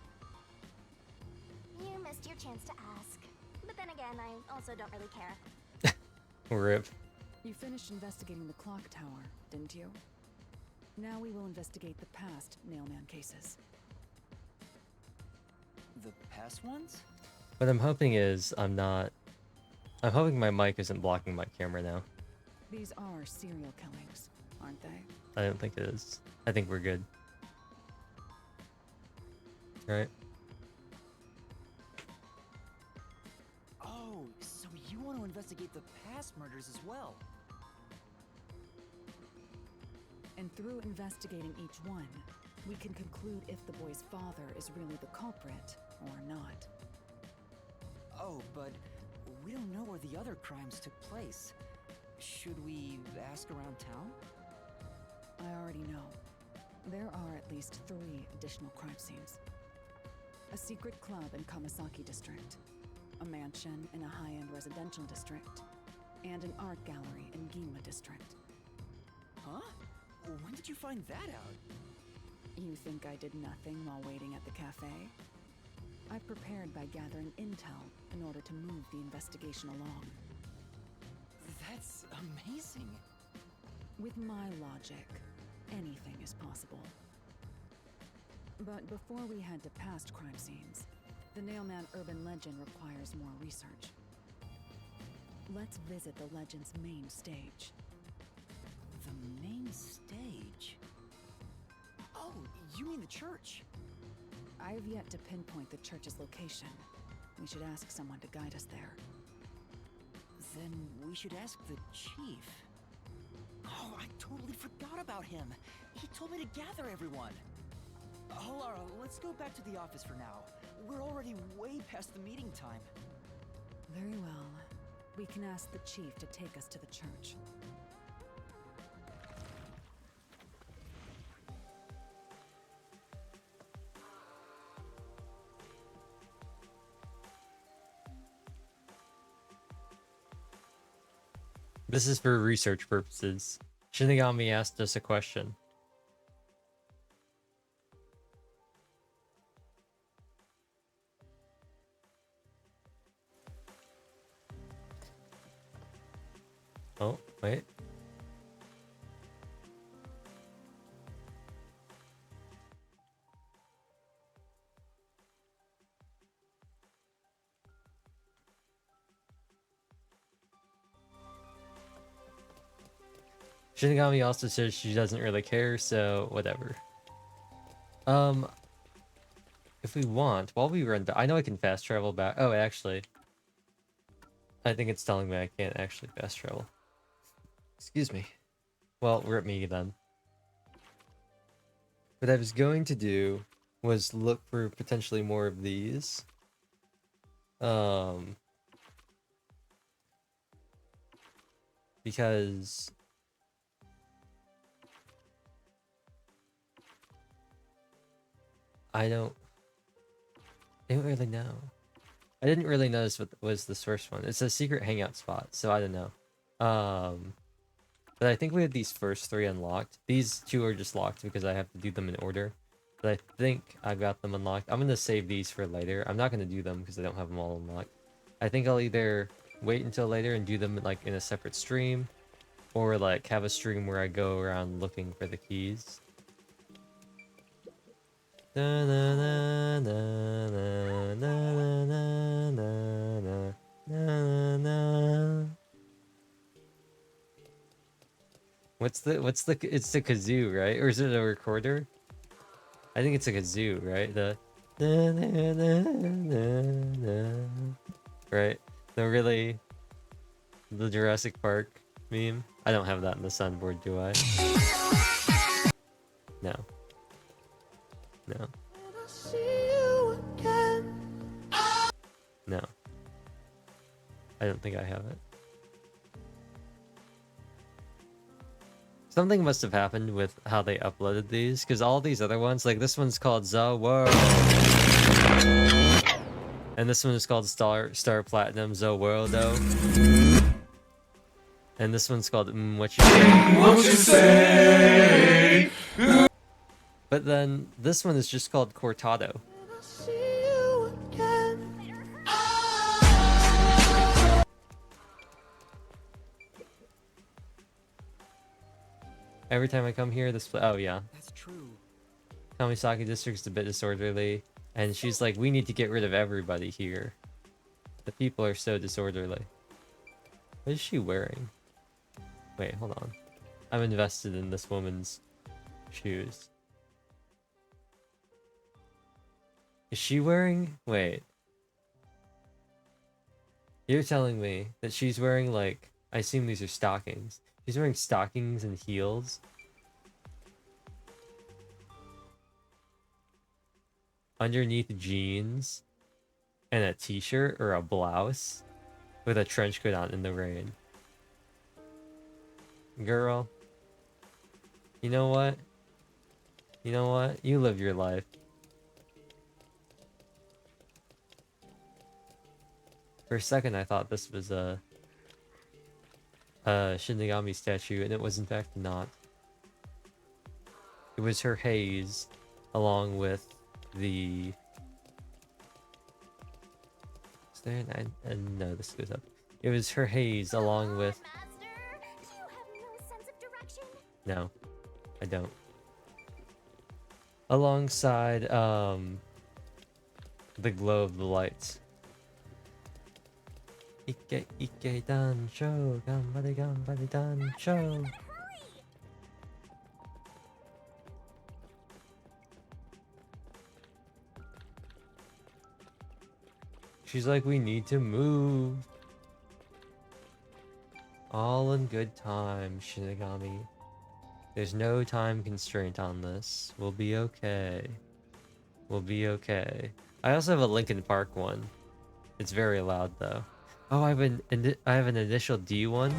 B: You missed your chance to ask. But then again, I also don't really care.
A: RIP.
G: You finished investigating the clock tower, didn't you? Now we will investigate the past Nailman cases.
C: The past ones?
A: What I'm hoping is I'm hoping my mic isn't blocking my camera now.
G: These are serial killings, aren't they?
A: I don't think it is. I think we're good. Right?
C: Oh, so you want to investigate the past murders as well?
G: And through investigating each one, we can conclude if the boy's father is really the culprit or not.
C: Oh, but we don't know where the other crimes took place. Should we ask around town?
G: I already know. There are at least 3 additional crime scenes. A secret club in Kamasaki district, a mansion in a high-end residential district, and an art gallery in Ginma district.
C: Huh? When did you find that out?
G: You think I did nothing while waiting at the cafe? I prepared by gathering intel in order to move the investigation along.
C: That's amazing.
G: With my logic, anything is possible. But before we head to past crime scenes, the Nailman urban legend requires more research. Let's visit the legend's main stage.
C: The main stage? Oh, you mean the church?
G: I've yet to pinpoint the church's location. We should ask someone to guide us there.
C: Then we should ask the chief. Oh, I totally forgot about him. He told me to gather everyone. Alara, let's go back to the office for now. We're already way past the meeting time.
G: Very well. We can ask the chief to take us to the church.
A: This is for research purposes. Shinigami asked us a question. Oh, wait. Shinigami also says she doesn't really care, so whatever. If if we want, while we run, I know I can fast travel back. Oh, actually, I think it's telling me I can't actually fast travel. Excuse me. Well, rip me then. What I was going to do was look for potentially more of these. Because I don't really know. I didn't really notice what was this first one. It's a secret hangout spot, so I don't know. But I think we have these first 3 unlocked. These 2 are just locked because I have to do them in order. But I think I got them unlocked. I'm gonna save these for later. I'm not gonna do them because I don't have them all unlocked. I think I'll either wait until later and do them like in a separate stream, or like have a stream where I go around looking for the keys. Na na na na na na na na na na. What's the it's the kazoo, right? Or is it a recorder? I think it's a kazoo, right? The na na na na na. Right? The really the Jurassic Park meme. I don't have that in the soundboard, do I? No. No. No. I don't think I have it. Something must have happened with how they uploaded these, because all these other ones, like this one's called The World. And this one is called Star Platinum The Worldo. And this one's called What You Say. What You Say. But then this one is just called Cortado. Every time I come here, this oh yeah.
C: That's true.
A: Kamisaki District's a bit disorderly, and she's like, we need to get rid of everybody here. The people are so disorderly. What is she wearing? Wait, hold on. I'm invested in this woman's shoes. Is she wearing? Wait. You're telling me that she's wearing, like, I assume these are stockings. She's wearing stockings and heels. Underneath jeans and a t-shirt or a blouse with a trench coat on in the rain. Girl, you know what? You know what? You live your life. For a second, I thought this was a Shinigami statue, and it was in fact not. It was her haze, along with the... Is there an... no, this goes up. It was her haze, along with...
B: Master, do you have no sense of direction?
A: No, I don't. Alongside, the glow of the lights. Ike Ike Dansho, Gambare Gambare Dansho.
B: Hurry!
A: She's like, we need to move. All in good time, Shinigami. There's no time constraint on this. We'll be okay. We'll be okay. I also have a Linkin Park one. It's very loud though. Oh, I have an initial D one.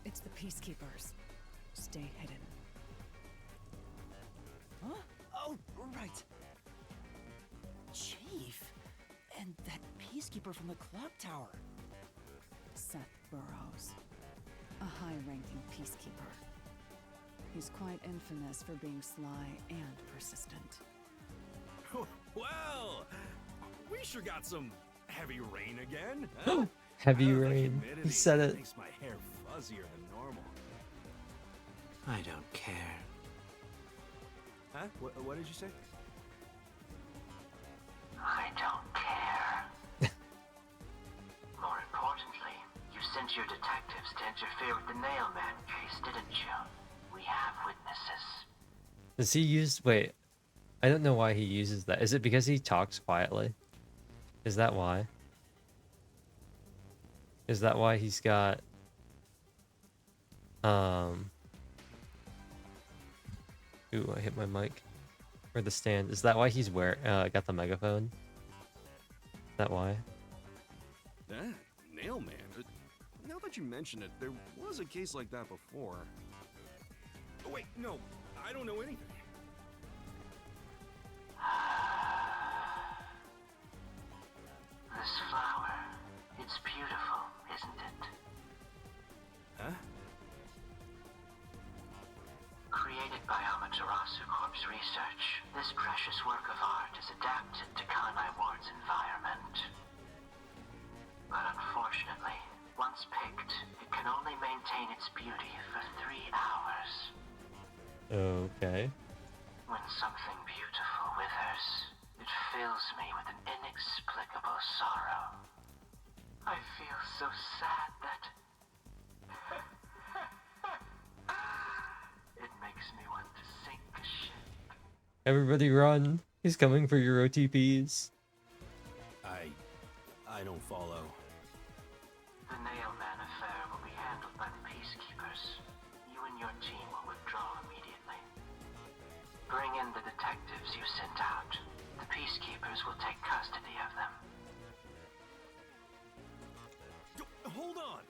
G: It's the peacekeepers. Stay hidden.
C: Huh? Oh, right. Chief. And that peacekeeper from the clock tower.
G: Seth Burroughs. A high-ranking peacekeeper. He's quite infamous for being sly and persistent.
H: Well, we sure got some heavy rain again. Huh?
A: Heavy
H: The
A: rain.
H: humidity
A: He said it.
H: Makes my hair fuzzier than normal.
F: I don't care.
H: Huh? What did you say?
F: I don't care. More important. sent your detectives to interfere with the Nailman case, didn't you? We have witnesses.
A: Does he use... Wait. I don't know why he uses that. Is it because he talks quietly? Is that why? Is that why he's got... Ooh, I hit my mic. Or the stand. Is that why he's got the megaphone? Is that why?
H: That Nailman. Now that you mention it, there was a case like that before. Oh, wait, no, I don't know anything.
F: This flower, it's beautiful, isn't it?
H: Huh?
F: Created by Amaterasu Corp's research, this precious work of art is adapted to Kanai Ward's environment. But unfortunately, once picked, it can only maintain its beauty for 3 hours.
A: Okay.
F: When something beautiful withers, it fills me with an inexplicable sorrow. I feel so sad that... it makes me want to sink a ship.
A: Everybody run. He's coming for your OTPs.
H: I don't follow.
F: The Nailman affair will be handled by the Peacekeepers. You and your team will withdraw immediately. Bring in the detectives you sent out. The Peacekeepers will take custody of them.
H: Hold on!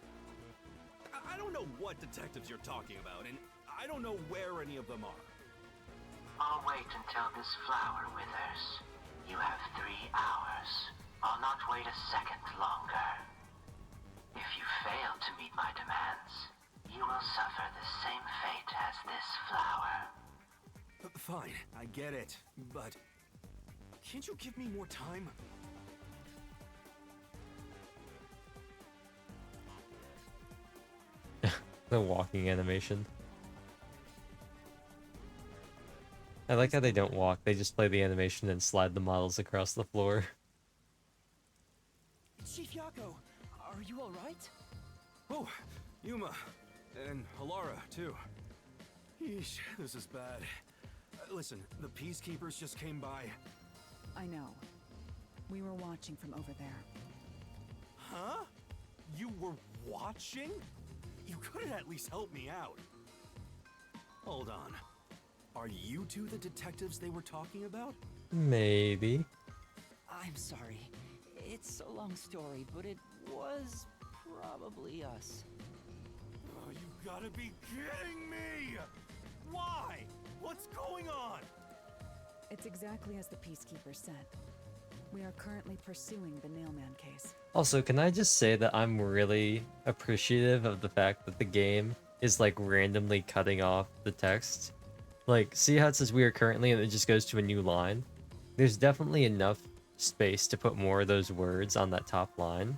H: I don't know what detectives you're talking about, and I don't know where any of them are.
F: I'll wait until this flower withers. You have 3 hours. I'll not wait a second longer. If you fail to meet my demands, you will suffer the same fate as this flower.
H: Fine, I get it, but can't you give me more time?
A: The walking animation. I like how they don't walk, they just play the animation and slide the models across the floor.
C: Chief Yako, are you alright?
H: Oh, Yuma, and Halara, too. Yeesh, this is bad. Listen, the Peacekeepers just came by.
G: I know. We were watching from over there.
H: Huh? You were watching? You couldn't at least help me out. Hold on. Are you two the detectives they were talking about?
A: Maybe.
C: I'm sorry. It's a long story, but it was probably us.
H: Oh, you gotta be kidding me! Why? What's going on?
G: It's exactly as the Peacekeeper said. We are currently pursuing the Nailman case.
A: Also, can I just say that I'm really appreciative of the fact that the game is like randomly cutting off the text. Like, see how it says we are currently and it just goes to a new line? There's definitely enough space to put more of those words on that top line.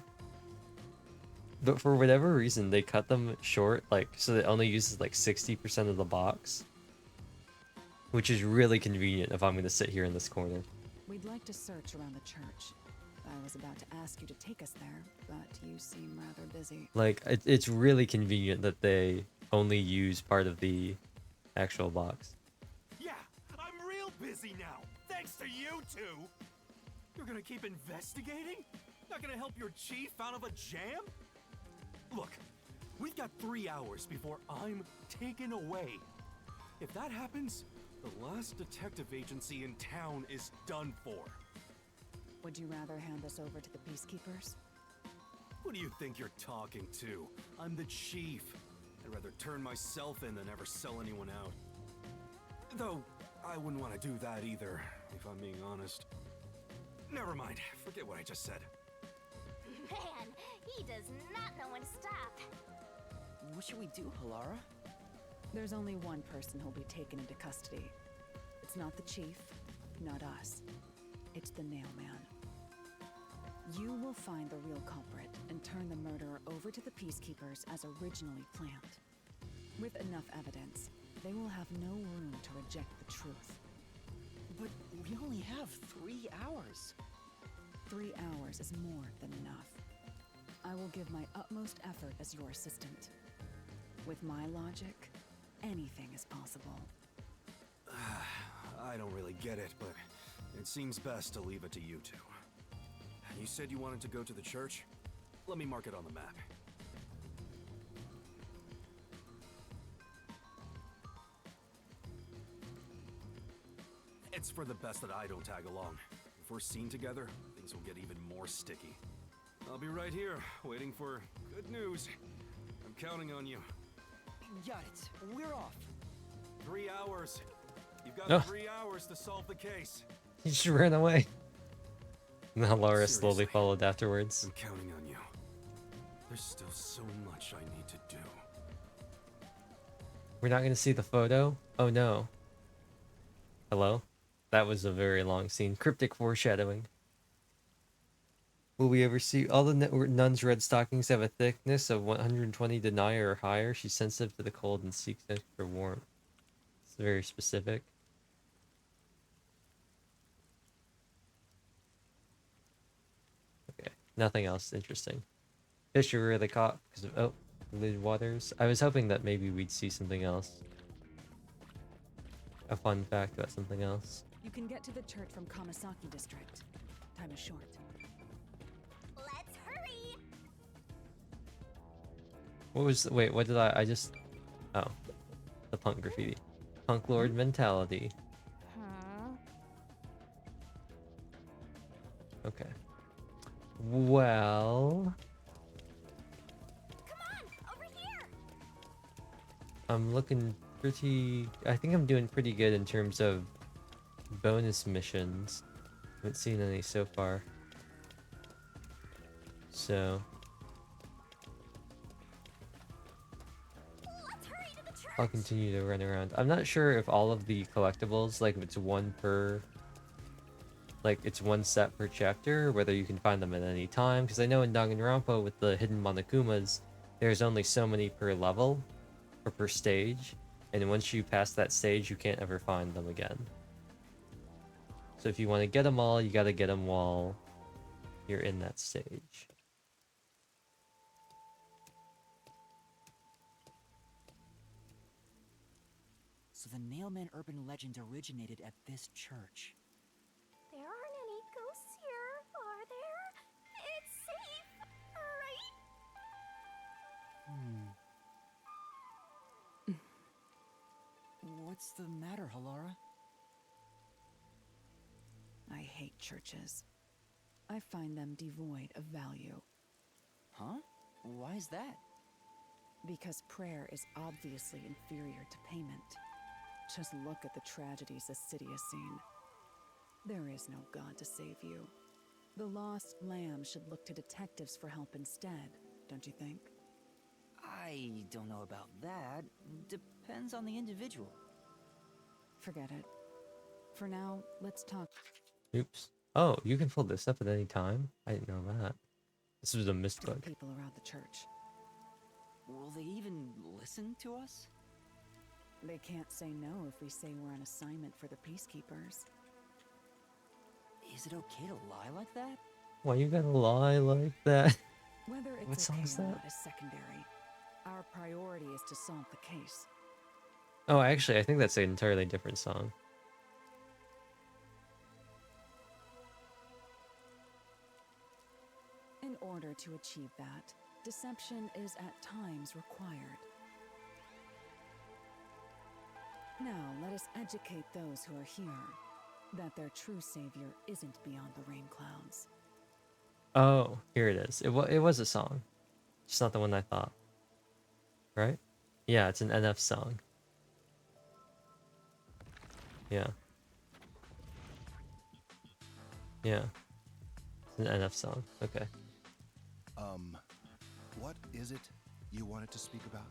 A: But for whatever reason, they cut them short, like, so that it only uses like 60% of the box. Which is really convenient if I'm going to sit here in this corner.
G: We'd like to search around the church. I was about to ask you to take us there, but you seem rather busy.
A: Like, it's really convenient that they only use part of the actual box.
H: Yeah, I'm real busy now, thanks to you two! You're gonna keep investigating? Not gonna help your chief out of a jam? Look, we've got 3 hours before I'm taken away. If that happens, the last detective agency in town is done for.
G: Would you rather hand us over to the Peacekeepers?
H: Who do you think you're talking to? I'm the chief. I'd rather turn myself in than ever sell anyone out. Though, I wouldn't want to do that either, if I'm being honest. Never mind, forget what I just said.
B: Man, he does not know when to stop.
C: What should we do, Halara?
G: There's only one person who'll be taken into custody. It's not the chief, not us. It's the Nailman. You will find the real culprit and turn the murderer over to the Peacekeepers as originally planned. With enough evidence, they will have no room to reject the truth.
C: But we only have 3 hours.
G: 3 hours is more than enough. I will give my utmost effort as your assistant. With my logic, anything is possible.
H: I don't really get it, but it seems best to leave it to you two. You said you wanted to go to the church? Let me mark it on the map. It's for the best that I don't tag along. If we're seen together, things will get even more sticky. I'll be right here, waiting for good news. I'm counting on you.
C: Got it. We're off.
H: 3 hours. You've got
A: Oh.
H: 3 hours to solve the case.
A: He just ran away. And then Laura slowly
H: Seriously.
A: followed afterwards.
H: I'm counting on you. There's still so much I need to do.
A: We're not gonna see the photo? Oh no. Hello? That was a very long scene. Cryptic foreshadowing. Will we ever see all the nuns' red stockings have a thickness of 120 denarii or higher? She's sensitive to the cold and seeks extra warmth. It's very specific. Okay, nothing else interesting. Fish are really caught because of polluted waters. I was hoping that maybe we'd see something else. A fun fact about something else.
G: You can get to the church from Kamasaki district. Time is short.
B: Let's hurry!
A: What was wait, what did I just oh. The punk graffiti. Punk lord mentality.
B: Huh?
A: Okay. Well,
B: Come on, over here!
A: I'm looking pretty I think I'm doing pretty good in terms of bonus missions. Haven't seen any so far. So
B: Let's hurry to the church!
A: I'll continue to run around. I'm not sure if all of the collectibles, like if it's one per, like it's one set per chapter, or whether you can find them at any time. Because I know in Danganronpa with the hidden Monokumas, there's only so many per level, or per stage. And once you pass that stage, you can't ever find them again. So if you want to get them all, you gotta get them while you're in that stage.
C: So the Nailman urban legend originated at this church.
B: There aren't any ghosts here, are there? It's safe, right?
C: What's the matter, Halara?
G: I hate churches. I find them devoid of value.
C: Huh? Why is that?
G: Because prayer is obviously inferior to payment. Just look at the tragedies this city has seen. There is no God to save you. The lost lamb should look to detectives for help instead, don't you think?
C: I don't know about that. Depends on the individual.
G: Forget it. For now, let's talk.
A: Oops. Oh, you can pull this up at any time? I didn't know that. This was a
G: to the
A: misbook.
G: people around the church.
C: Will they even listen to us?
G: They can't say no if we say we're on assignment for the peacekeepers.
C: Is it okay to lie like that?
A: Why you gotta lie like that?
G: Whether
A: What
G: it's
A: song
G: okay
A: is
G: or
A: that?
G: not is secondary. Our priority is to solve the case.
A: Oh, actually, I think that's an entirely different song.
G: In order to achieve that, deception is at times required. Now, let us educate those who are here that their true savior isn't beyond the rain clouds.
A: Oh, here it is. It was a song. Just not the one I thought. Right? Yeah, it's an NF song. Yeah. Yeah. It's an NF song. Okay.
I: What is it you wanted to speak about?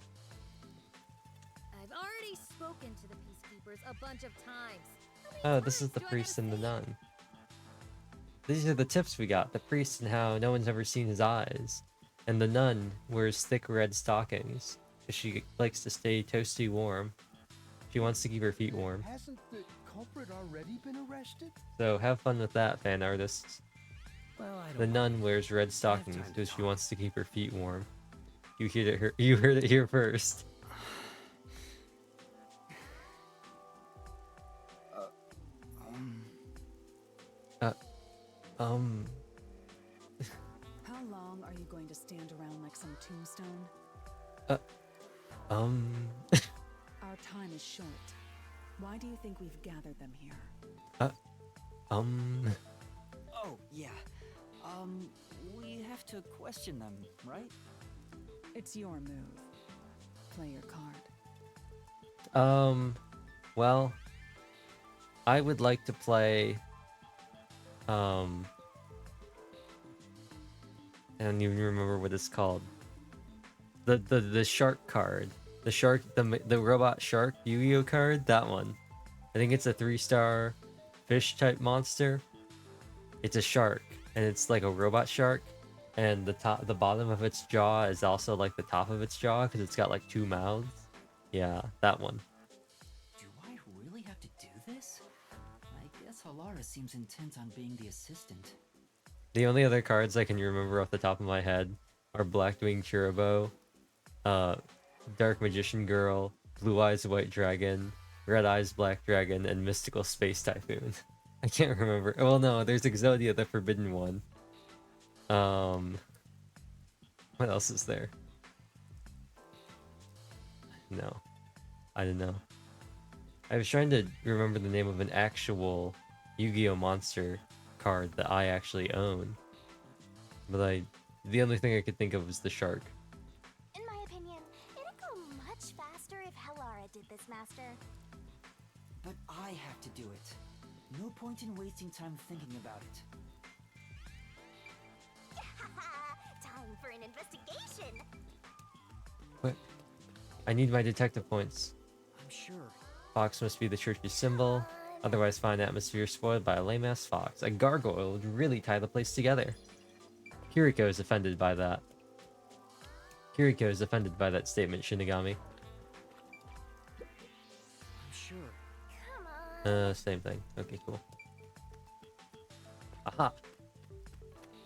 J: I've already spoken to the peacekeepers a bunch of times. How many
A: Oh, this is
J: times
A: the
J: do I
A: priest
J: gotta
A: and the
J: say it?
A: nun. These are the tips we got. The priest and how no one's ever seen his eyes. And the nun wears thick red stockings. Because she likes to stay toasty warm. She wants to keep her feet warm.
D: Hasn't the culprit already been arrested?
A: So have fun with that, fan artists.
C: Well, I don't
A: The nun
C: mind.
A: wears red
C: I have
A: stockings
C: time to
A: because she
C: talk.
A: wants to keep her feet warm. You heard it here first.
C: Um,
A: Uh, um,
G: How long are you going to stand around like some tombstone?
A: um,
G: Our time is short. Why do you think we've gathered them here?
A: um,
C: oh, yeah. We have to question them, right?
G: It's your move. Play your card.
A: well, I would like to play, I don't even remember what it's called. The shark card. The robot shark Yu-Gi-Oh card, that one. I think it's a 3-star fish type monster. It's a shark, and it's like a robot shark, and the bottom of its jaw is also like the top of its jaw because it's got like 2 mouths. Yeah, that one.
C: Do I really have to do this? I guess Halara seems intent on being the assistant.
A: The only other cards I can remember off the top of my head are Blackwing Chiribo, Dark Magician Girl, Blue Eyes White Dragon, Red Eyes Black Dragon, and Mystical Space Typhoon. I can't remember. Well, no, there's Exodia, the Forbidden One. What else is there? No, I don't know. I was trying to remember the name of an actual Yu-Gi-Oh monster card that I actually own, but the only thing I could think of was the shark.
B: In my opinion, it'd go much faster if Helara did this, Master.
C: But I have to do it. No point in wasting time thinking about it.
B: Time for an investigation.
A: What? I need my detective points.
C: I'm sure.
A: Fox must be the church's symbol. Otherwise, fine atmosphere spoiled by a lame-ass fox. A gargoyle would really tie the place together. Kiriko is offended by that. Kiriko is offended by that statement, Shinigami.
C: I'm sure.
B: Come on.
A: Same thing. Okay, cool. Aha!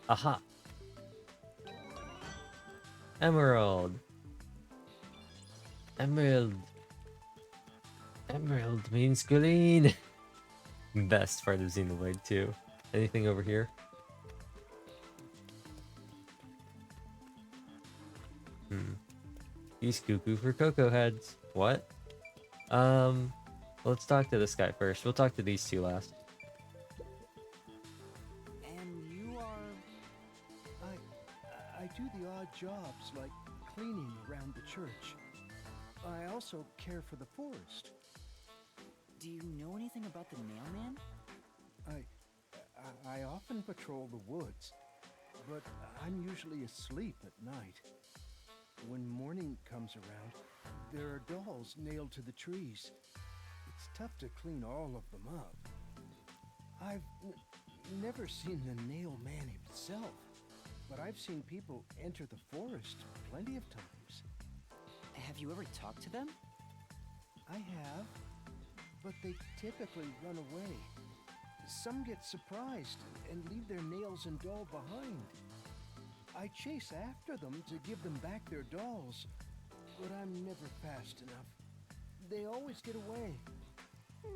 A: Aha! Emerald! Emerald! Emerald means green! Best part of Xenoblade 2. Anything over here? He's cuckoo for cocoa heads. What? Let's talk to this guy first. We'll talk to these two last.
C: And you are...
D: I do the odd jobs like cleaning around the church. I also care for the forest.
C: Do you know anything about the mailman?
D: I often patrol the woods, but I'm usually asleep at night. When morning comes around, there are dolls nailed to the trees. It's tough to clean all of them up. I've never seen the nail man himself, but I've seen people enter the forest plenty of times.
C: Have you ever talked to them?
D: I have, but they typically run away. Some get surprised and leave their nails and doll behind. I chase after them to give them back their dolls, but I'm never fast enough. They always get away.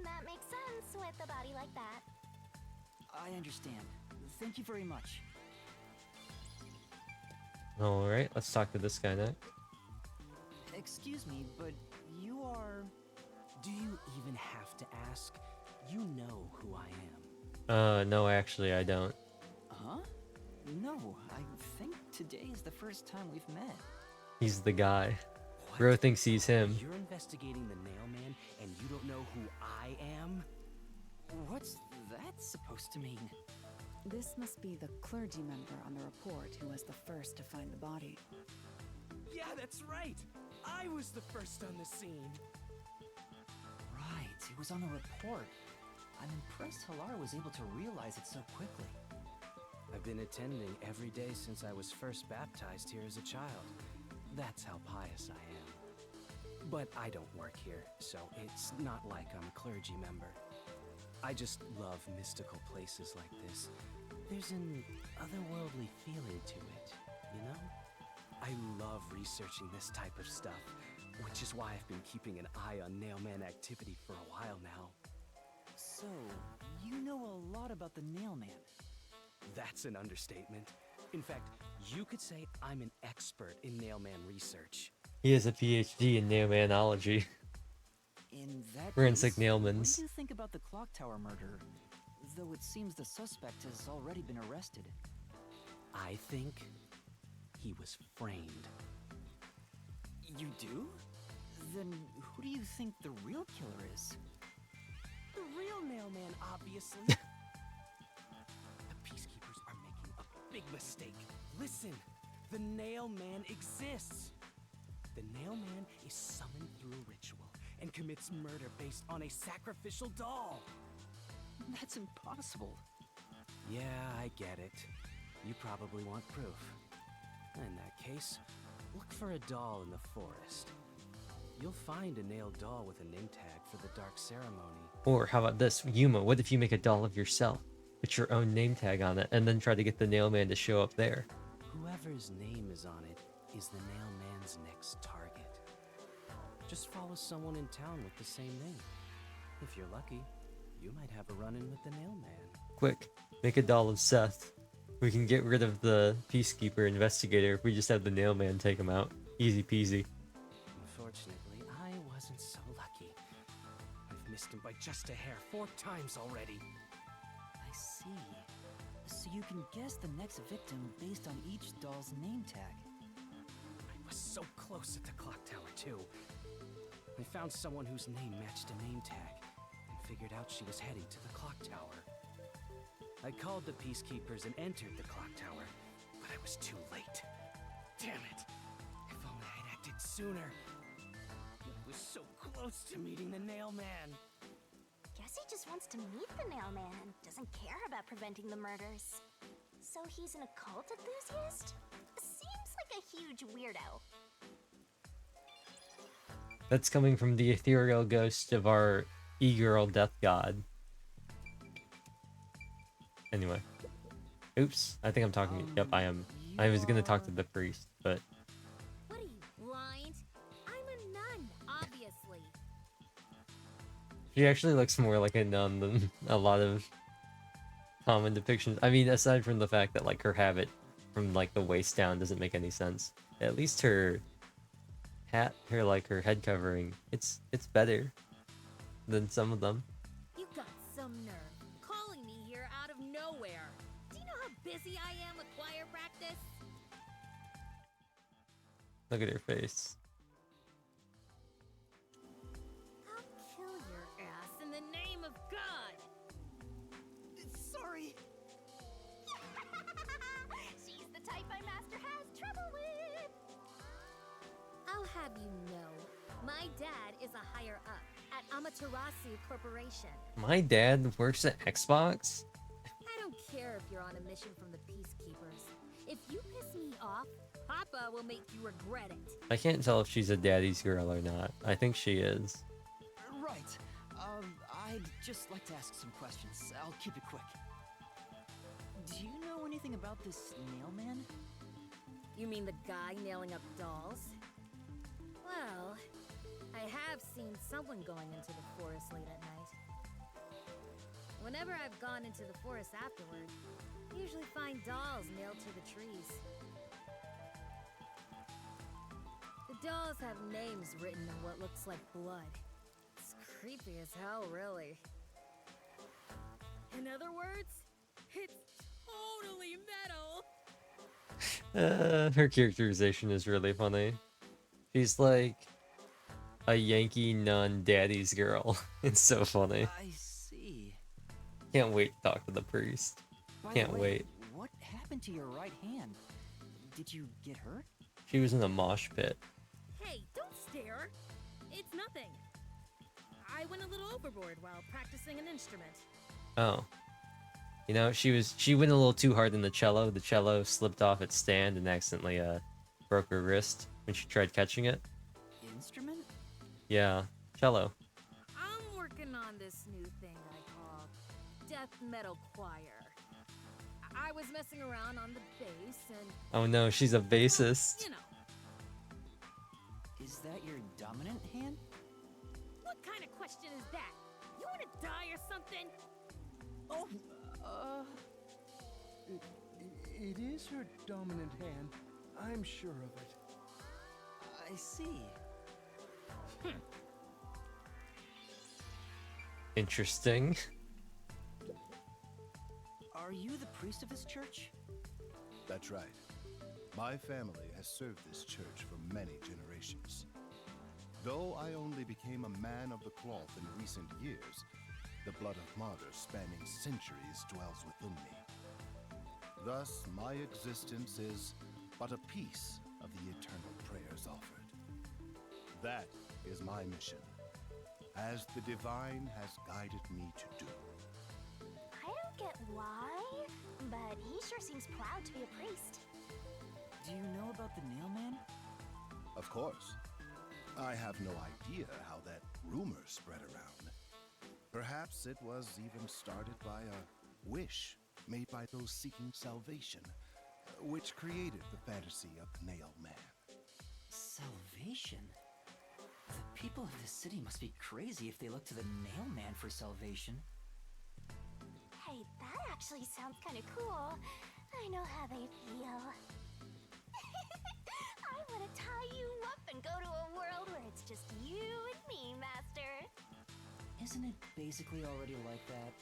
B: That makes sense with a body like that.
C: I understand. Thank you very much.
A: Alright, let's talk to this guy next.
C: Excuse me, but you are...
K: Do you even have to ask? You know who I am.
A: No, actually, I don't.
C: Huh? No, I think today is the first time we've met.
A: He's the guy.
K: What?
A: Bro thinks he's him.
K: You're investigating the Nailman, and you don't know who I am?
C: What's that supposed to mean?
G: This must be the clergy member on the report who was the first to find the body.
K: Yeah, that's right! I was the first on the scene!
C: Right, it was on the report. I'm impressed Halara was able to realize it so quickly.
K: I've been attending every day since I was first baptized here as a child. That's how pious I am. But I don't work here, so it's not like I'm a clergy member. I just love mystical places like this. There's an otherworldly feeling to it, you know? I love researching this type of stuff, which is why I've been keeping an eye on Nailman activity for a while now.
C: So, you know a lot about the Nailman.
K: That's an understatement. In fact, you could say I'm an expert in Nailman research.
A: He has a PhD in nailmanology.
C: In that
A: Forensic
C: case, what
A: nailmans.
C: do you think about the clock tower murder? Though it seems the suspect has already been arrested.
K: I think he was framed.
C: You do? Then who do you think the real killer is?
K: The real Nailman, obviously. The Peacekeepers are making a big mistake. Listen, the Nailman exists. The Nailman is summoned through a ritual and commits murder based on a sacrificial doll.
C: That's impossible.
K: Yeah, I get it. You probably want proof. In that case, look for a doll in the forest. You'll find a nailed doll with a name tag for the Dark Ceremony.
A: Or how about this, Yuma? What if you make a doll of yourself, put your own name tag on it, and then try to get the Nailman to show up there?
K: Whoever's name is on it is the Nailman's next target. Just follow someone in town with the same name. If you're lucky, you might have a run-in with the Nailman.
A: Quick, make a doll of Seth. We can get rid of the Peacekeeper investigator if we just have the Nailman take him out. Easy peasy.
K: Unfortunately, I wasn't so lucky. I've missed him by just a hair 4 times already.
C: I see. So you can guess the next victim based on each doll's name tag.
K: I was so close at the clock tower, too. I found someone whose name matched a name tag and figured out she was heading to the clock tower. I called the Peacekeepers and entered the clock tower, but I was too late. Damn it! If only I'd acted sooner. I was so close to meeting the Nailman.
B: Guess he just wants to meet the Nailman and doesn't care about preventing the murders. So he's an occult enthusiast? Seems like a huge weirdo.
A: That's coming from the ethereal ghost of our e-girl death god. Anyway. Oops, I think I'm talking. Yep, I am. I was gonna talk to the priest, but
J: What are you, blind? I'm a nun, obviously.
A: she actually looks more like a nun than a lot of common depictions. I mean, aside from the fact that like her habit from like the waist down doesn't make any sense. At least her hat, her head covering, it's better than some of them.
J: You got some nerve calling me here out of nowhere. Do you know how busy I am with choir practice?
A: Look at her face.
J: I'll kill your ass in the name of God.
C: Sorry.
B: She's the type my master has trouble with.
J: I'll have you know, my dad is a higher up at Amaterasu Corporation.
A: My dad works at Xbox?
J: I don't care if you're on a mission from the Peacekeepers. If you piss me off, Papa will make you regret it.
A: I can't tell if she's a daddy's girl or not. I think she is.
C: Right. I'd just like to ask some questions. I'll keep it quick. Do you know anything about this Nailman?
J: You mean the guy nailing up dolls? Well, I have seen someone going into the forest late at night. Whenever I've gone into the forest afterward, I usually find dolls nailed to the trees. The dolls have names written in what looks like blood. It's creepy as hell, really. In other words, it's totally metal.
A: Her characterization is really funny. She's like a Yankee nun daddy's girl. It's so funny.
C: I see.
A: Can't wait to talk to the priest.
C: By
A: Can't
C: the way,
A: wait.
C: What happened to your right hand? Did you get hurt?
A: She was in a mosh pit.
J: Hey, don't stare. It's nothing. I went a little overboard while practicing an instrument.
A: Oh. You know, she went a little too hard in the cello. The cello slipped off its stand and accidentally broke her wrist when she tried catching it.
C: Instrument?
A: Yeah, cello.
J: I'm working on this new thing I call death metal choir. I was messing around on the bass and,
A: Oh no, she's a bassist.
J: you know,
C: Is that your dominant hand?
J: what kind of question is that? You wanna die or something?
C: Oh,
D: It is her dominant hand. I'm sure of it.
C: I see.
A: Interesting.
C: Are you the priest of this church?
I: That's right. My family has served this church for many generations. Though I only became a man of the cloth in recent years, the blood of martyrs spanning centuries dwells within me. Thus, my existence is but a piece of the eternal prayers offered. That is my mission, as the divine has guided me to do.
B: I don't get why, but he sure seems proud to be a priest.
C: Do you know about the nailman?
I: Of course. I have no idea how that rumor spread around. Perhaps it was even started by a wish made by those seeking salvation, which created the fantasy of the Nail Man.
C: Salvation? The people of this city must be crazy if they look to the nailman for salvation.
B: Hey, that actually sounds kind of cool. I know how they feel. I want to tie you up and go to a world where it's just you and me, Master.
C: Isn't it basically already like that?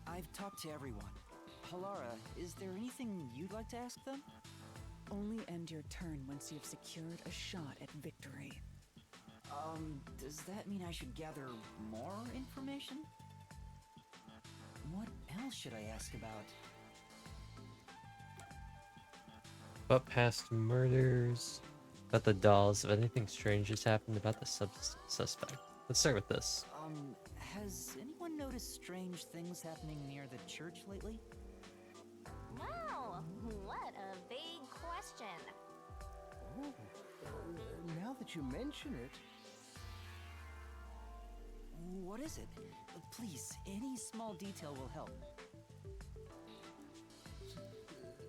C: I've talked to everyone. Halara, is there anything you'd like to ask them?
G: Only end your turn once you've secured a shot at victory.
C: Does that mean I should gather more information? What else should I ask about?
A: About past murders, about the dolls, if anything strange has happened about the suspect. Let's start with this.
C: Has anyone noticed strange things happening near the church lately?
B: Wow, what a big question.
D: Oh, now that you mention it,
C: What is it? Please, any small detail will help.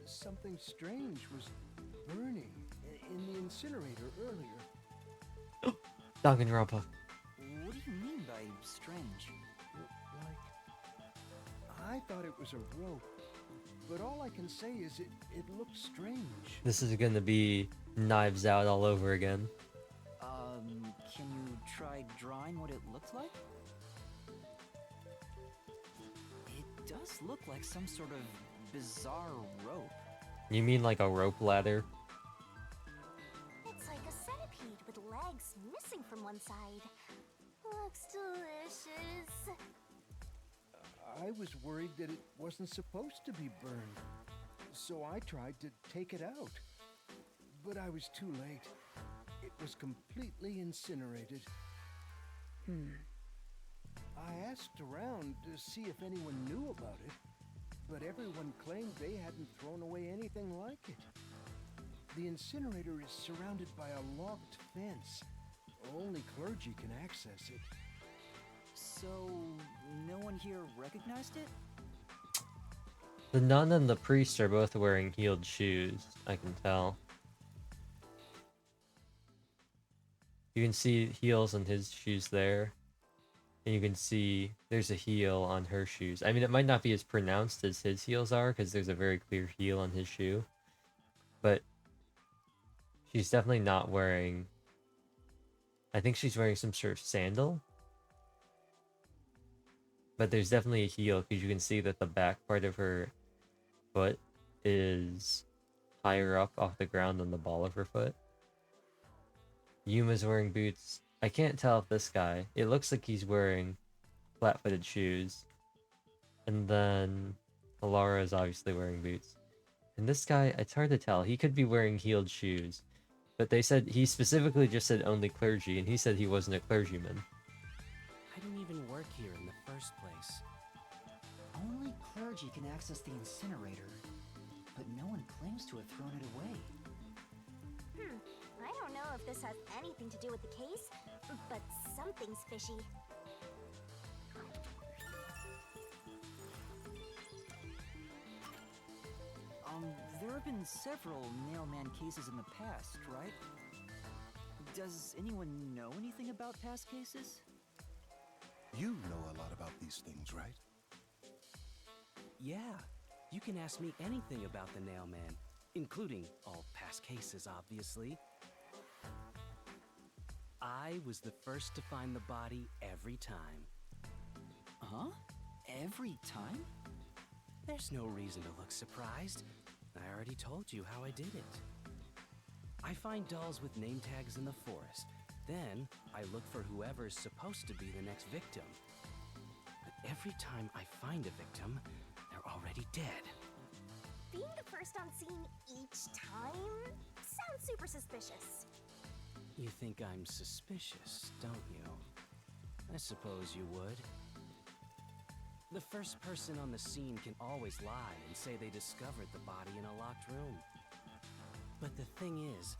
D: something strange was burning in the incinerator earlier.
A: Danganronpa.
C: What do you mean by strange?
D: Like, I thought it was a rope, but all I can say is it looked strange.
A: This is gonna be Knives Out all over again.
C: Can you try drawing what it looks like? It does look like some sort of bizarre rope.
A: You mean like a rope ladder?
B: It's like a centipede with legs missing from one side. Looks delicious.
D: I was worried that it wasn't supposed to be burned, so I tried to take it out. But I was too late. It was completely incinerated. I asked around to see if anyone knew about it, but everyone claimed they hadn't thrown away anything like it. The incinerator is surrounded by a locked fence. Only clergy can access it.
C: So, no one here recognized it?
A: The nun and the priest are both wearing heeled shoes, I can tell. You can see heels on his shoes there. And you can see there's a heel on her shoes. I mean, it might not be as pronounced as his heels are, because there's a very clear heel on his shoe. But she's definitely not wearing... I think she's wearing some sort of sandal. But there's definitely a heel, because you can see that the back part of her foot is higher up off the ground than the ball of her foot. Yuma's wearing boots. I can't tell if this guy... It looks like he's wearing flat-footed shoes. And then Alara is obviously wearing boots. And this guy, it's hard to tell. He could be wearing heeled shoes. But they said... He specifically just said only clergy, and he said he wasn't a clergyman.
K: I didn't even work here in the first place.
C: Only clergy can access the incinerator, but no one claims to have thrown it away.
B: I don't know if this has anything to do with the case, but something's fishy.
C: There have been several Nailman cases in the past, right? Does anyone know anything about past cases?
I: You know a lot about these things, right?
K: Yeah, you can ask me anything about the Nailman, including all past cases, obviously. I was the first to find the body every time.
C: Huh? Every time?
K: There's no reason to look surprised. I already told you how I did it. I find dolls with name tags in the forest. Then, I look for whoever's supposed to be the next victim. But every time I find a victim, they're already dead.
B: Being the first on scene each time sounds super suspicious.
K: You think I'm suspicious, don't you? I suppose you would. The first person on the scene can always lie and say they discovered the body in a locked room. But the thing is,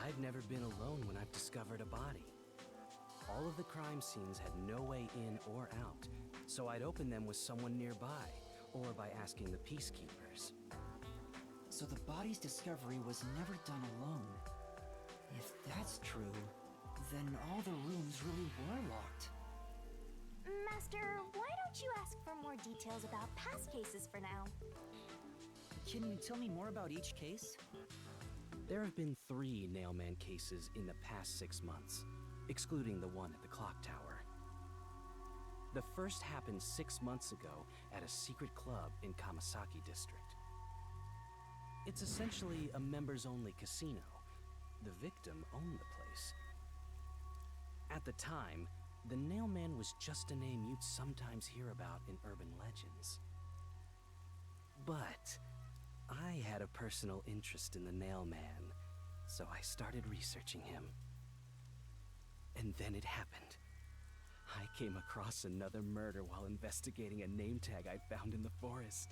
K: I've never been alone when I've discovered a body. All of the crime scenes had no way in or out, so I'd open them with someone nearby, or by asking the peacekeepers.
C: So the body's discovery was never done alone. If that's true, then all the rooms really were locked.
B: Master, why don't you ask for more details about past cases for now?
C: Can you tell me more about each case?
K: There have been 3 Nailman cases in the past 6 months, excluding the one at the clock tower. The first happened 6 months ago at a secret club in Kamasaki district. It's essentially a members-only casino. The victim owned the place. At the time, the Nailman was just a name you'd sometimes hear about in urban legends. But I had a personal interest in the Nailman, so I started researching him. And then it happened. I came across another murder while investigating a name tag I found in the forest.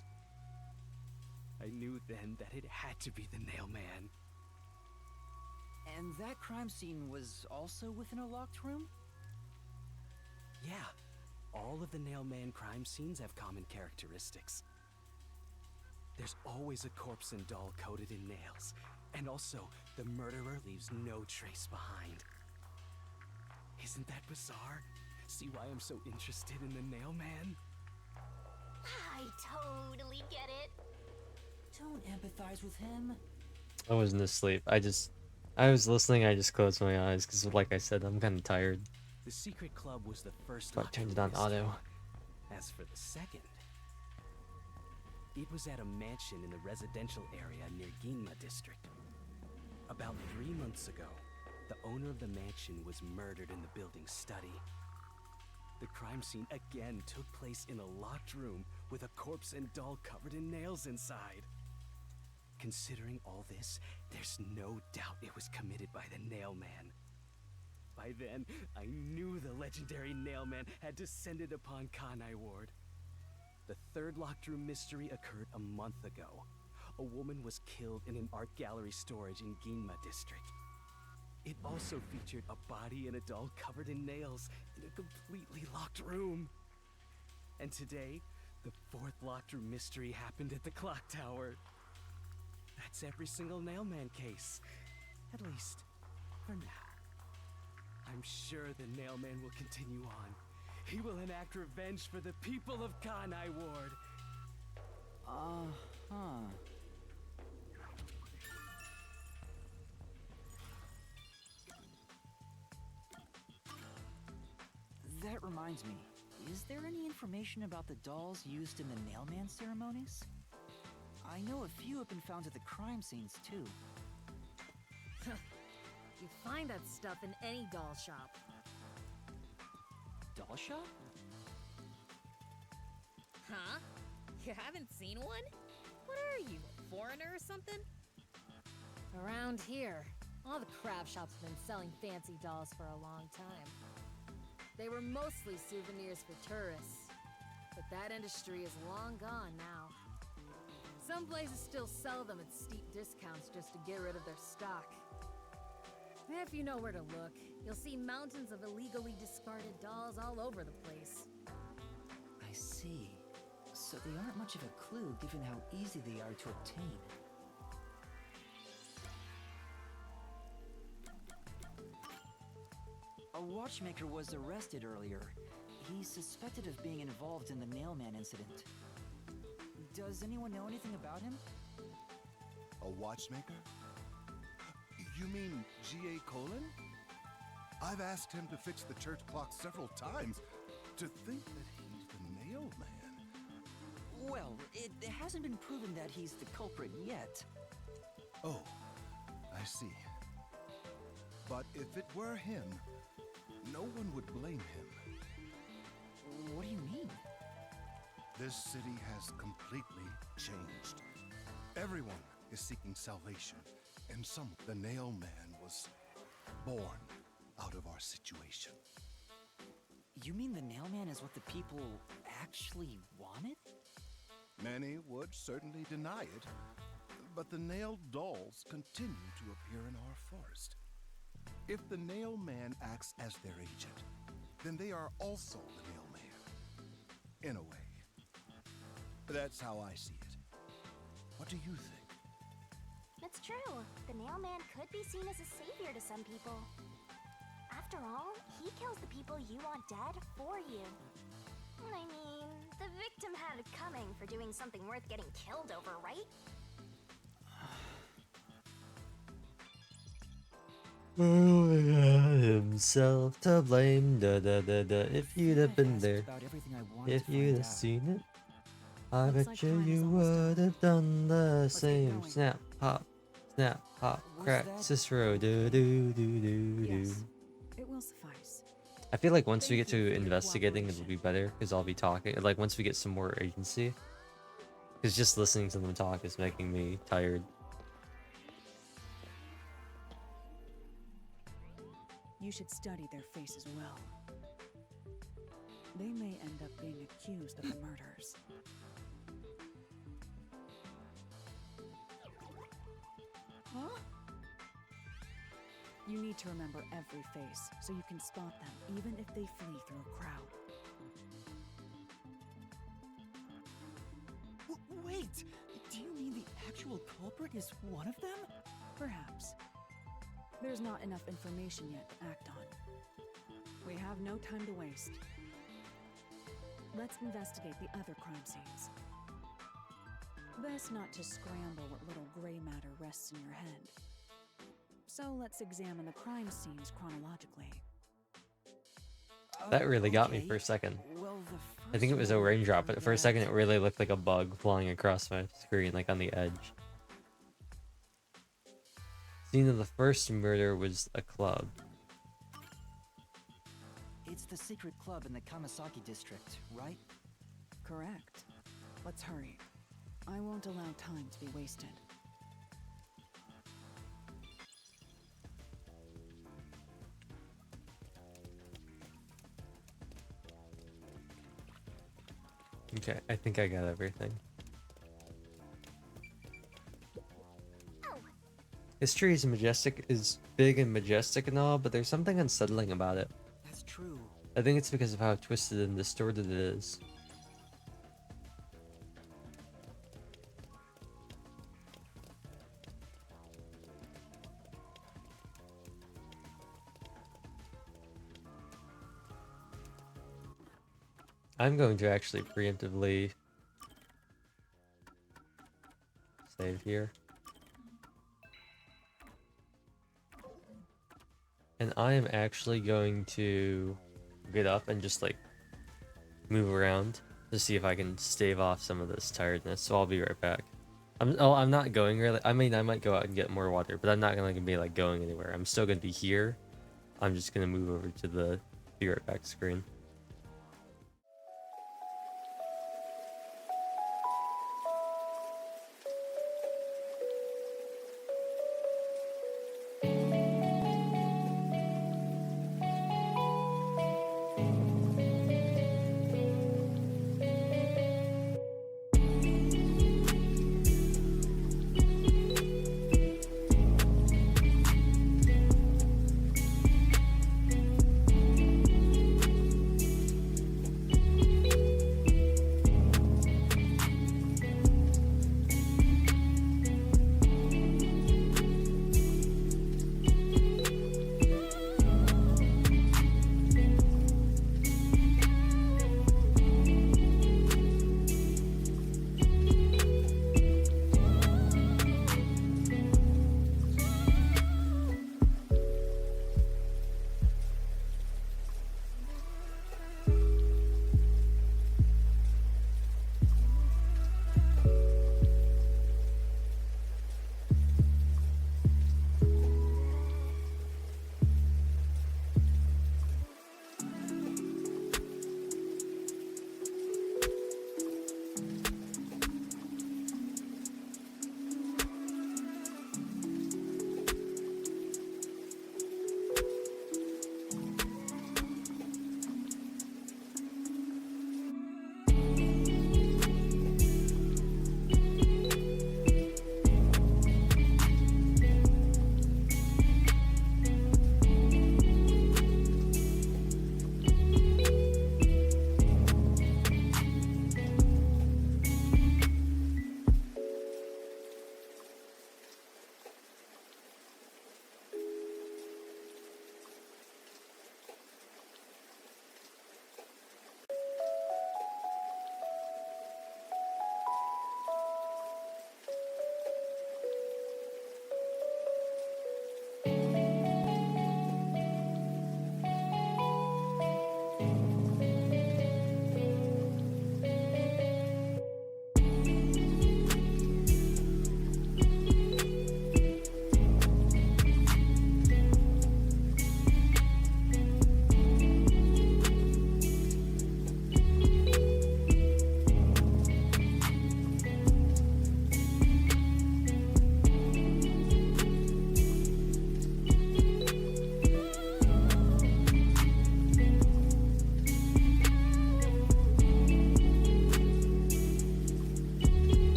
K: I knew then that it had to be the Nailman.
C: And that crime scene was also within a locked room?
K: Yeah, all of the Nailman crime scenes have common characteristics. There's always a corpse and doll coated in nails, and also the murderer leaves no trace behind. Isn't that bizarre? See why I'm so interested in the Nailman?
B: I totally get it.
C: Don't empathize with him.
A: I wasn't asleep. I was listening. I just closed my eyes because, like I said, I'm kind of tired.
K: The secret club was the first.
A: So I turned it on auto.
K: As for the second, it was at a mansion in the residential area near Ginma district. About 3 months ago, the owner of the mansion was murdered in the building's study. The crime scene again took place in a locked room with a corpse and doll covered in nails inside. Considering all this, there's no doubt it was committed by the Nailman. By then, I knew the legendary Nailman had descended upon Kanai Ward. The third locked room mystery occurred a month ago. A woman was killed in an art gallery storage in Ginma district. It also featured a body and a doll covered in nails in a completely locked room. And today, the 4th locked room mystery happened at the clock tower. That's every single Nailman case. At least, for now. I'm sure the Nailman will continue on. He will enact revenge for the people of Kanai Ward.
C: Uh-huh. That reminds me, is there any information about the dolls used in the Nailman ceremonies? I know a few have been found at the crime scenes, too.
J: You find that stuff in any doll shop.
C: Doll shop?
J: Huh? You haven't seen one? What are you, a foreigner or something? Around here, all the craft shops have been selling fancy dolls for a long time. They were mostly souvenirs for tourists, but that industry is long gone now. Some places still sell them at steep discounts just to get rid of their stock. If you know where to look, you'll see mountains of illegally discarded dolls all over the place.
C: I see. So they aren't much of a clue given how easy they are to obtain. watchmaker was arrested earlier. He's suspected of being involved in the Nailman incident. Does anyone know anything about him?
I: A watchmaker? You mean G.A. Colin? I've asked him to fix the church clock several times. To think that he's the Nail Man.
C: Well, it hasn't been proven that he's the culprit yet.
I: Oh, I see. But if it were him, no one would blame him.
C: What do you mean?
I: This city has completely changed. Everyone is seeking salvation, and the Nail Man was born out of our situation.
C: You mean the Nailman is what the people actually wanted?
I: Many would certainly deny it, but the nailed dolls continue to appear in our forest. If the Nail Man acts as their agent, then they are also the Nail Man. In a way. That's how I see it. What do you think?
B: It's true. The Nail Man could be seen as a savior to some people. After all, he kills the people you want dead for you. I mean, the victim had it coming for doing something worth getting killed over, right?
A: Himself to blame, da da da da. If you'd have been there,
C: About everything I wanted
A: if
C: to
A: you'd
C: find
A: have
C: out.
A: seen it, I
G: Looks
A: bet
G: like
A: you
G: time is
A: you
G: almost up.
A: would have done the
G: get
A: same.
G: going.
A: Snap, pop,
C: Was
A: crack,
C: that-
A: Cicero, do do do do do.
G: Yes, it will suffice.
A: I feel like once we
G: Thank
A: get
G: you
A: to
G: for your
A: investigating, it'll
G: cooperation.
A: be better because I'll be talking. Like once we get some more agency, because just listening to them talk is making me tired.
G: You should study their faces well. They may end up being accused of the murders. Huh? You need to remember every face so you can spot them even if they flee through a crowd.
C: Wait! Do you mean the actual culprit is one of them?
G: Perhaps. There's not enough information yet to act on. We have no time to waste. Let's investigate the other crime scenes. Best not to scramble what little gray matter rests in your head. So let's examine the crime scenes chronologically.
A: That really got me
C: Okay.
A: for a second.
C: Well,
A: I think it was a raindrop, but for a second it really looked like a bug flying across my screen, like on the edge. Scene of the first murder was a club.
C: It's the secret club in the Kamasaki district, right?
G: Correct. Let's hurry. I won't allow time to be wasted.
A: Okay, I think I got everything.
B: Oh,
A: History is big and majestic and all, but there's something unsettling about it.
C: That's true.
A: I think it's because of how twisted and distorted it is. I'm going to actually preemptively save here. And I am actually going to get up and just like move around to see if I can stave off some of this tiredness. So I'll be right back. I'm not going really. I mean, I might go out and get more water, but I'm not gonna be like going anywhere. I'm still gonna be here. I'm just gonna move over to the be right back screen.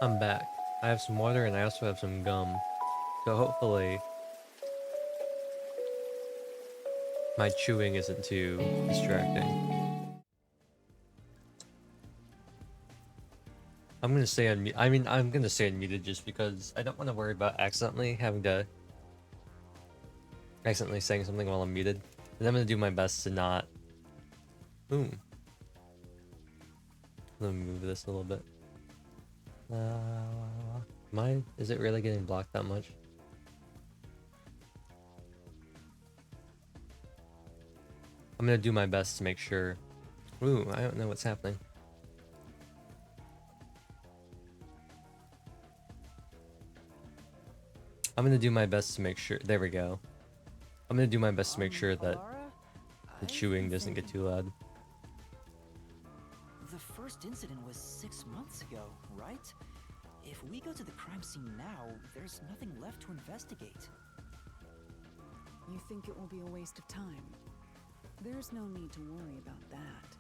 A: I'm back. I have some water and I also have some gum. So hopefully my chewing isn't too distracting. I'm gonna stay on mute. I mean, I'm gonna stay unmuted just because I don't want to worry about accidentally saying something while I'm muted. And I'm gonna do my best to not. Boom. Let me move this a little bit. Is it really getting blocked that much? I'm gonna do my best to make sure. Ooh, I don't know what's happening. I'm gonna do my best to make sure. There we go. I'm gonna do my best to make sure that the chewing doesn't get too loud.
C: The first incident was 6 months ago, right? If we go to the crime scene now, there's nothing left to investigate.
G: You think it will be a waste of time? There's no need to worry about that.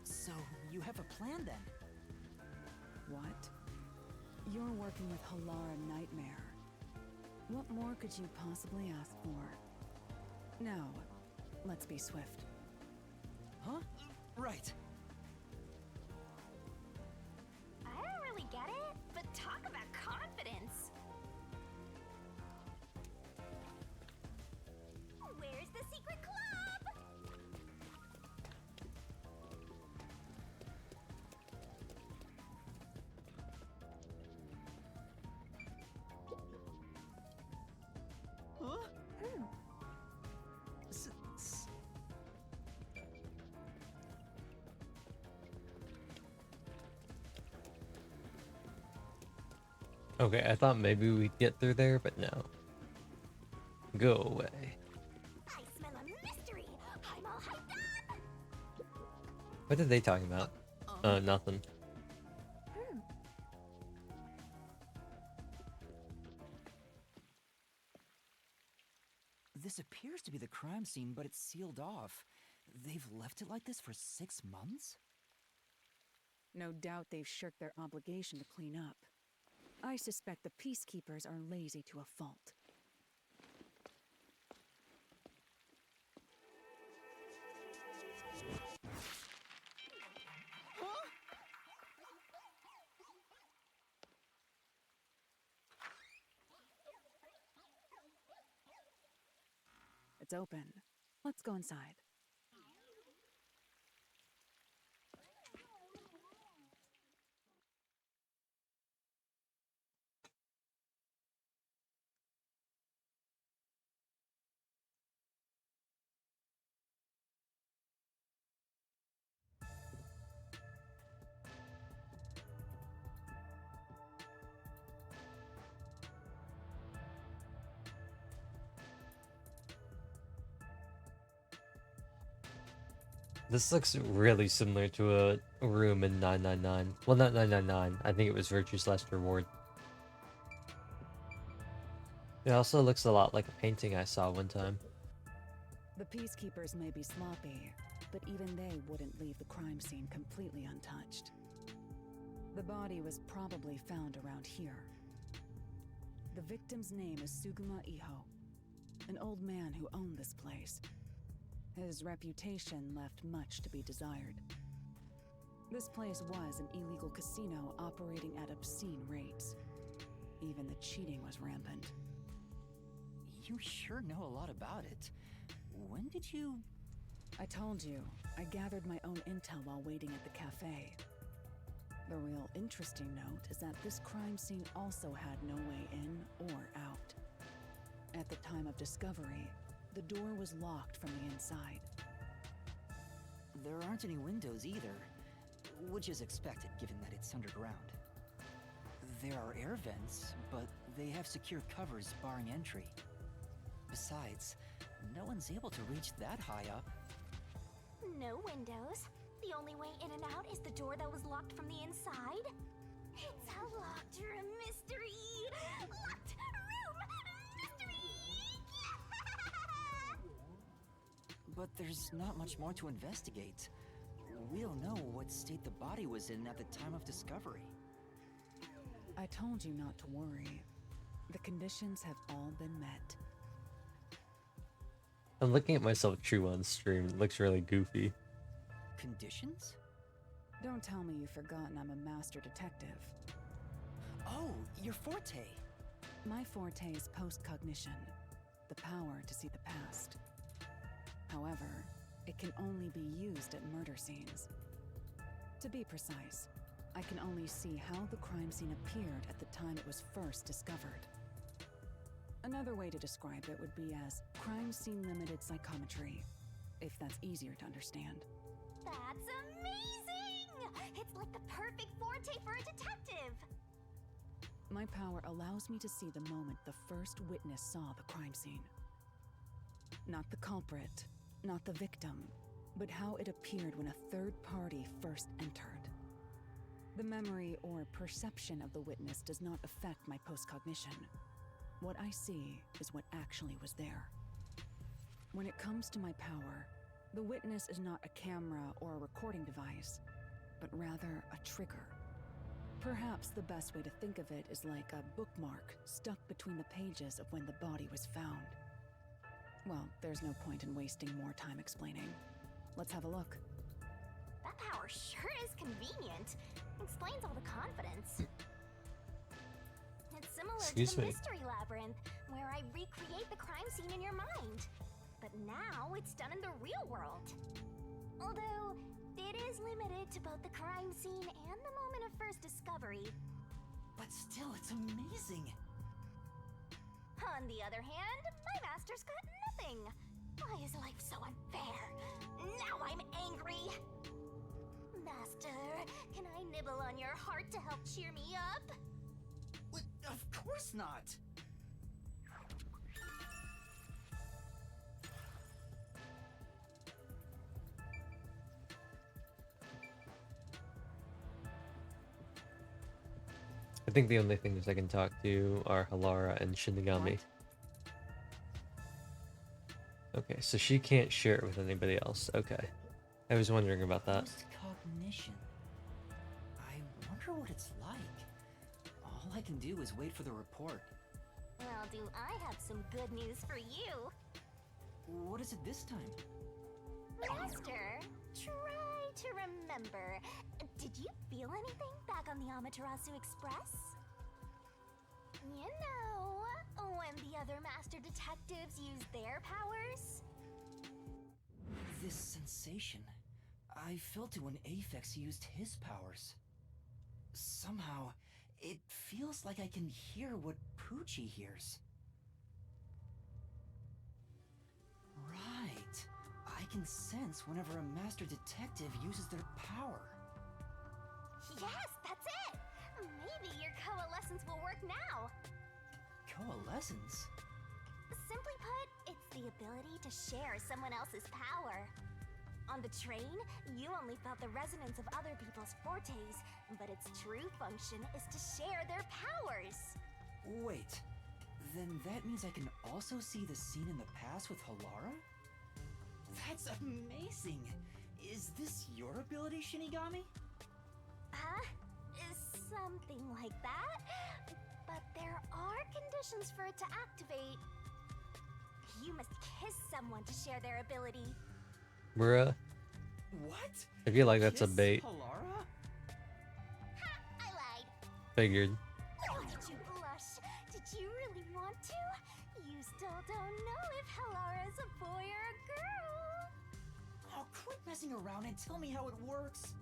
C: So, you have a plan then?
G: What? You're working with Halara Nightmare. What more could you possibly ask for? Now, let's be swift.
C: Huh? Right.
B: I don't really get it, but talk about confidence. Where's the secret club?
C: Huh?
A: Okay, I thought maybe we'd get through there, but no. Go away.
B: I smell a mystery. I'm all hyped up.
A: What are they talking about? Nothing.
C: This appears to be the crime scene, but it's sealed off. They've left it like this for 6 months?
G: No doubt they've shirked their obligation to clean up. I suspect the peacekeepers are lazy to a fault. It's open. Let's go inside.
A: This looks really similar to a room in 999. Well, not 999. I think it was Virtue's Last Reward. It also looks a lot like a painting I saw one time.
G: The peacekeepers may be sloppy, but even they wouldn't leave the crime scene completely untouched. The body was probably found around here. The victim's name is Suguma Iho, an old man who owned this place. His reputation left much to be desired. This place was an illegal casino operating at obscene rates. Even the cheating was rampant.
C: You sure know a lot about it. When did you...
G: I told you, I gathered my own intel while waiting at the cafe. The real interesting note is that this crime scene also had no way in or out. At the time of discovery, the door was locked from the inside.
C: There aren't any windows either, which is expected given that it's underground. There are air vents, but they have secure covers barring entry. Besides, no one's able to reach that high up.
B: No windows. The only way in and out is the door that was locked from the inside. It's a locked room mystery. Locked room mystery.
C: But there's not much more to investigate. We don't know what state the body was in at the time of discovery.
G: I told you not to worry. The conditions have all been met.
A: I'm looking at myself true on stream. It looks really goofy.
C: Conditions?
G: Don't tell me you've forgotten I'm a master detective.
C: Oh, your forte.
G: My forte is post-cognition, the power to see the past. However, it can only be used at murder scenes. To be precise, I can only see how the crime scene appeared at the time it was first discovered. Another way to describe it would be as crime scene limited psychometry, if that's easier to understand.
B: That's amazing! It's like the perfect forte for a detective!
G: My power allows me to see the moment the first witness saw the crime scene. Not the culprit, not the victim, but how it appeared when a third party first entered. The memory or perception of the witness does not affect my post-cognition. What I see is what actually was there. When it comes to my power, the witness is not a camera or a recording device, but rather a trigger. Perhaps the best way to think of it is like a bookmark stuck between the pages of when the body was found. Well, there's no point in wasting more time explaining. Let's have a look.
B: That power sure is convenient. Explains all the confidence. It's similar
A: Excuse
B: to the
A: me.
B: mystery labyrinth, where I recreate the crime scene in your mind. But now it's done in the real world. Although, it is limited to both the crime scene and the moment of first discovery.
C: But still, it's amazing.
B: On the other hand, my master's got nothing. Why is life so unfair? Now I'm angry. Master, can I nibble on your heart to help cheer me up?
C: Of course not.
A: I think the only things I can talk to are Halara and Shinigami.
C: What?
A: Okay, so she can't share it with anybody else. Okay. I was wondering about that.
C: Post-cognition. I wonder what it's like. All I can do is wait for the report.
B: Well, do I have some good news for you?
C: What is it this time?
B: Master, try to remember. Did you feel anything back on the Amaterasu Express? You know, when the other master detectives use their powers?
C: This sensation. I felt it when Aphex used his powers. Somehow, it feels like I can hear what Poochie hears. Right. I can sense whenever a master detective uses their power.
B: Yes, that's it! Maybe your coalescence will work now.
C: Coalescence?
B: Simply put, it's the ability to share someone else's power. On the train, you only felt the resonance of other people's fortes, but its true function is to share their powers.
C: Wait, then that means I can also see the scene in the past with Halara? That's amazing! Is this your ability, Shinigami?
B: Huh? Something like that. But there are conditions for it to activate. You must kiss someone to share their ability.
A: Bruh.
C: What?
A: I feel like that's a
C: Kiss
A: bait.
C: Halara?
B: Ha! I lied.
A: Figured.
B: Why did you blush? Did you really want to? You still don't know if Halara's a boy or a girl.
C: Oh, quit messing around and tell me how it works.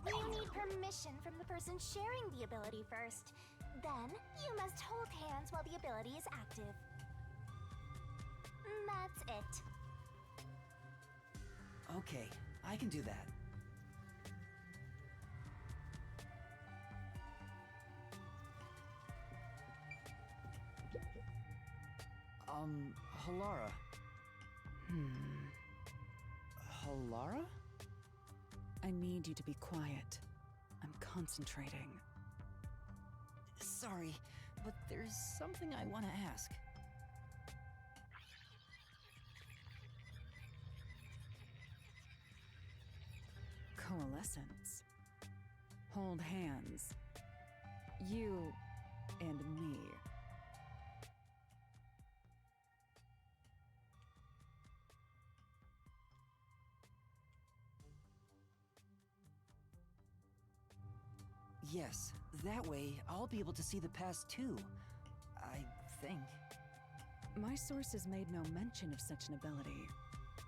B: You need permission from the person sharing the ability first. Then, you must hold hands while the ability is active. That's it.
C: Okay, I can do that. Halara. Halara?
G: I need you to be quiet. I'm concentrating.
C: Sorry, but there's something I want to ask.
G: Coalescence. Hold hands. You and me.
C: Yes, that way I'll be able to see the past too. I think.
G: My sources made no mention of such an ability.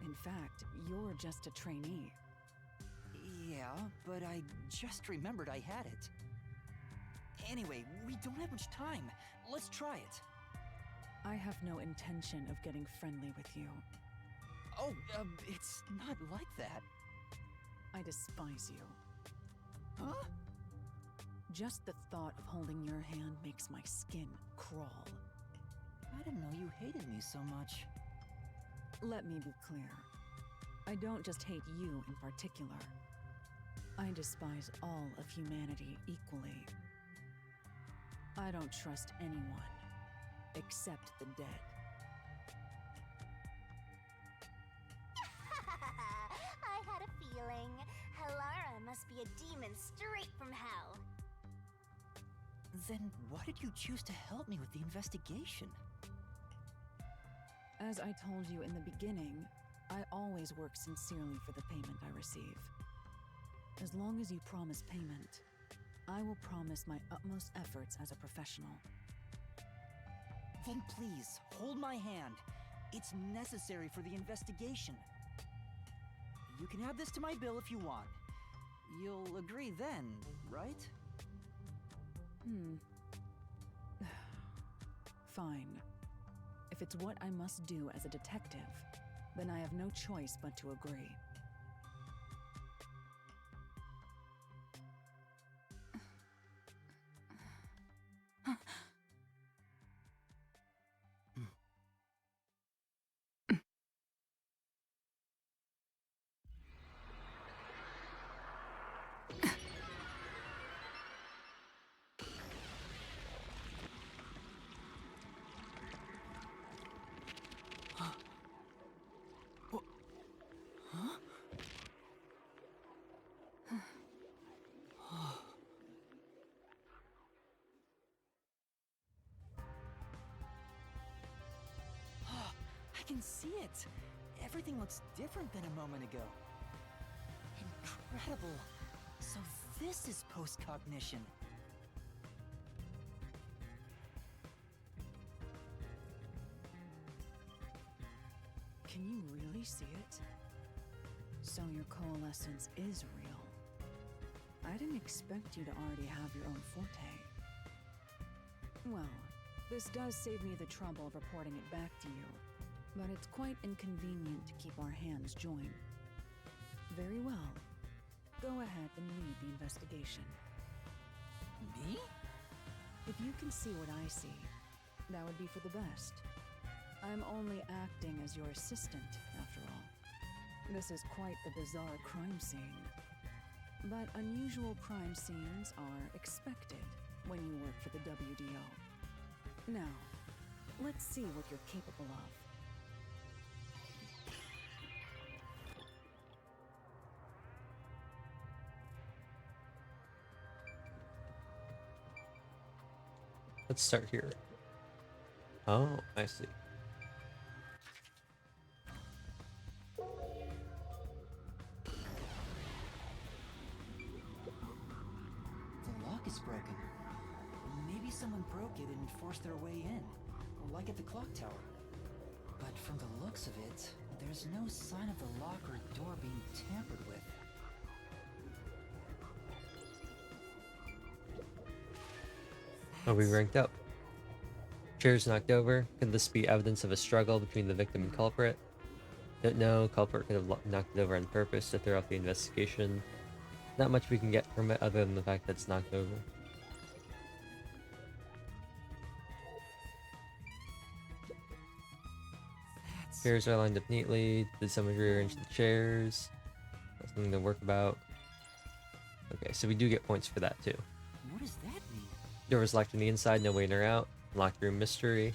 G: In fact, you're just a trainee.
C: Yeah, but I just remembered I had it. Anyway, we don't have much time. Let's try it.
G: I have no intention of getting friendly with you.
C: Oh, it's not like that.
G: I despise you.
C: Huh?
G: Just the thought of holding your hand makes my skin crawl.
C: I didn't know you hated me so much.
G: Let me be clear. I don't just hate you in particular. I despise all of humanity equally. I don't trust anyone, except the dead.
B: I had a feeling. Halara must be a demon straight from hell.
C: Then why did you choose to help me with the investigation?
G: As I told you in the beginning, I always work sincerely for the payment I receive. As long as you promise payment, I will promise my utmost efforts as a professional.
C: Then please, hold my hand. It's necessary for the investigation. You can add this to my bill if you want. You'll agree then, right?
G: Fine. If it's what I must do as a detective, then I have no choice but to agree.
C: I can see it. Everything looks different than a moment ago. Incredible. So this is post-cognition.
G: Can you really see it? So your coalescence is real. I didn't expect you to already have your own forte. Well, this does save me the trouble of reporting it back to you, but it's quite inconvenient to keep our hands joined. Very well. Go ahead and lead the investigation.
C: Me?
G: If you can see what I see, that would be for the best. I'm only acting as your assistant, after all. This is quite the bizarre crime scene. But unusual crime scenes are expected when you work for the WDO. Now, let's see what you're capable of.
A: Let's start here. Oh, I see.
C: The lock is broken. Maybe someone broke it and forced their way in, like at the clock tower. But from the looks of it, there's no sign of the lock or door being tampered with.
A: Oh, we ranked up. Chairs knocked over. Could this be evidence of a struggle between the victim and culprit? Don't know. Culprit could have knocked it over on purpose to throw off the investigation. Not much we can get from it other than the fact that it's knocked over. Chairs are lined up neatly. Did someone rearrange the chairs? That's something to work about. Okay, so we do get points for that too.
C: What does that mean?
A: Door was locked on the inside, no way in or out. Locked room mystery.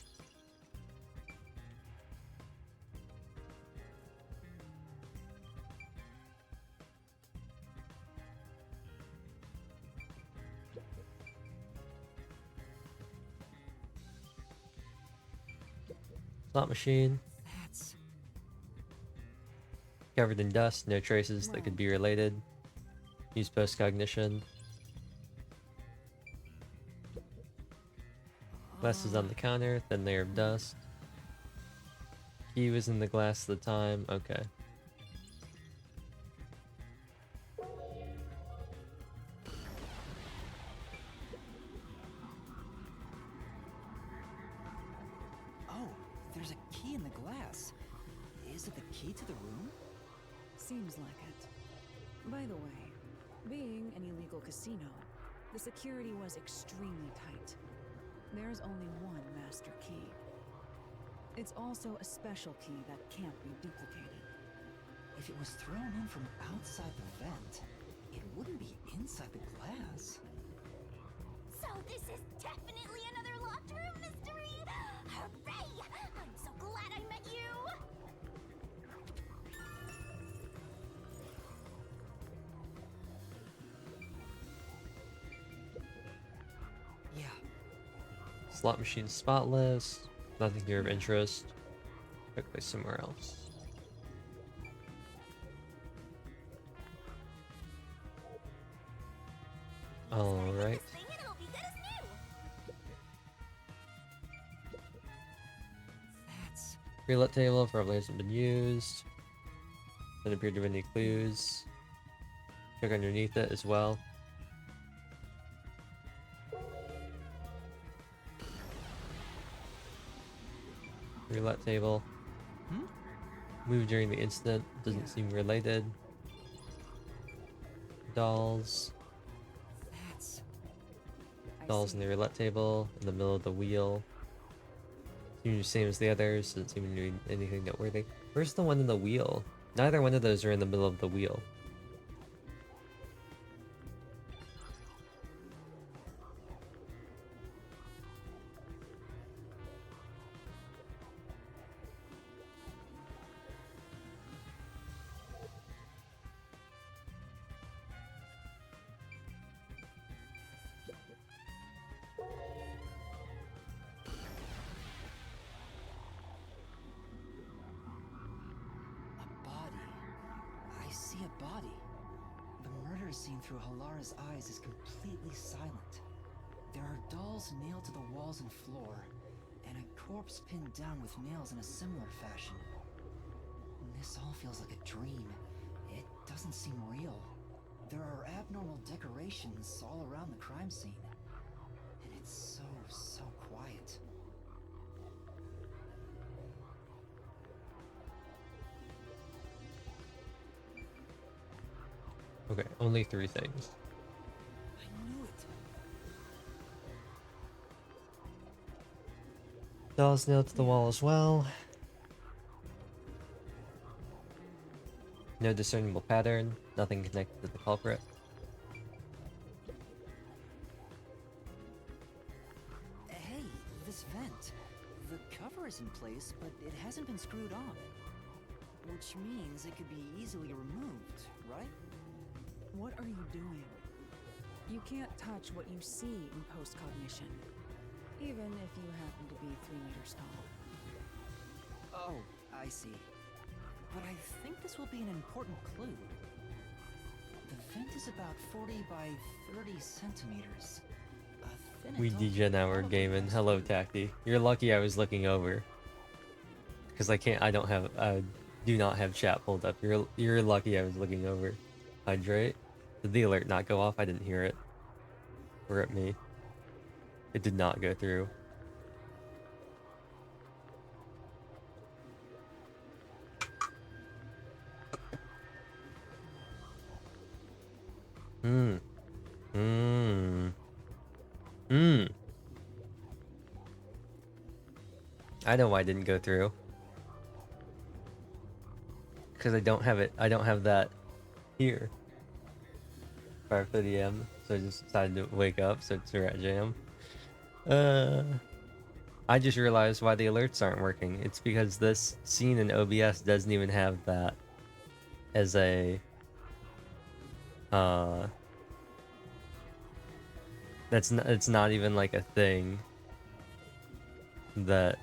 A: Slot machine.
C: That's...
A: Covered in dust, no traces that could be related. Use post-cognition. Glass is on the counter, thin layer of dust. Key was in the glass at the time, okay.
C: Oh, there's a key in the glass. Is it the key to the room?
G: Seems like it. By the way, being an illegal casino, the security was extremely tight. There's only one master key. It's also a special key that can't be duplicated.
C: If it was thrown in from outside the vent, it wouldn't be inside the glass.
B: So this is definitely another locked room mystery! Hooray! I'm so glad I met you!
C: Yeah,
A: Slot machine spotless. Nothing here of interest. Took place somewhere else. Alright.
B: This thing and it'll be good as new!
C: that's...
A: Roulette table probably hasn't been used. Doesn't appear to have any clues. Check underneath it as well. Roulette table. Moved during the incident. Doesn't seem related. Dolls.
C: that's...
A: Dolls in the roulette table. In the middle of the wheel. Seems the same as the others. Doesn't seem to be anything noteworthy. Where's the one in the wheel? Neither one of those are in the middle of the wheel.
C: A body. I see a body. The murder scene through Halara's eyes is completely silent. There are dolls nailed to the walls and floor, and a corpse pinned down with nails in a similar fashion. This all feels like a dream. It doesn't seem real. There are abnormal decorations all around the crime scene. And it's so quiet.
A: Okay, only 3 things.
C: I knew it.
A: Dolls nailed to the wall as well. No discernible pattern. Nothing connected to the culprit.
C: Hey, this vent. The cover is in place, but it hasn't been screwed on. Which means it could be easily removed, right?
G: What are you doing? You can't touch what you see in post-cognition, even if you happen to be 3 meters tall.
C: Oh, I see. But I think this will be an important clue. The vent is about 40 by 30 centimeters. A thin
A: We
C: adult
A: DJ now we're
C: probably
A: gaming.
C: has
A: Hello,
C: to be-
A: Tacti. You're lucky I was looking over. Because I do not have chat pulled up. You're lucky I was looking over. Hydrate. Did the alert not go off? I didn't hear it. Or at me. It did not go through. I know why it didn't go through. Because I don't have it. I don't have that here. 5:30 a.m. So I just decided to wake up. So it's a rat jam. I just realized why the alerts aren't working. It's because this scene in OBS doesn't even have that as a it's not even like a thing that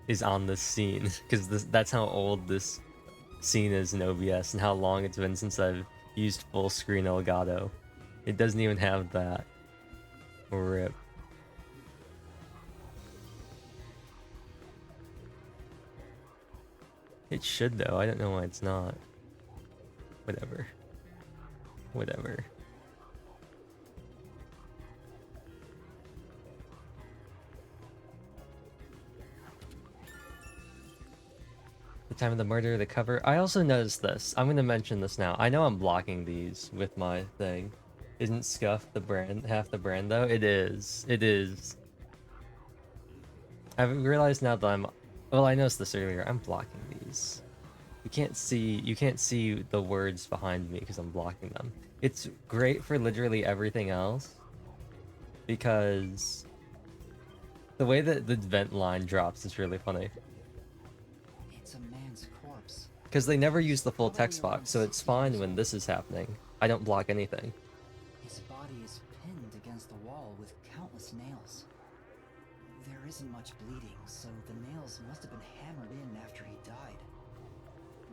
A: is on this scene, because that's how old this scene is in OBS and how long it's been since I've used full screen Elgato. It doesn't even have that. RIP. It should though, I don't know why it's not. Whatever. Whatever. The time of the murder, the cover. I also noticed this. I'm gonna mention this now. I know I'm blocking these with my thing. Isn't Scuff the brand, half the brand though? It is. It is. I've realized now that I'm, well, I noticed this earlier. I'm blocking these. You can't see the words behind me because I'm blocking them. It's great for literally everything else because the way that the vent line drops is really funny.
C: It's a man's corpse.
A: Because they never use the full text box, so it's fine when this is happening. I don't block anything.
C: His body is pinned against the wall with countless nails. There isn't much bleeding, so the nails must have been hammered in after he died.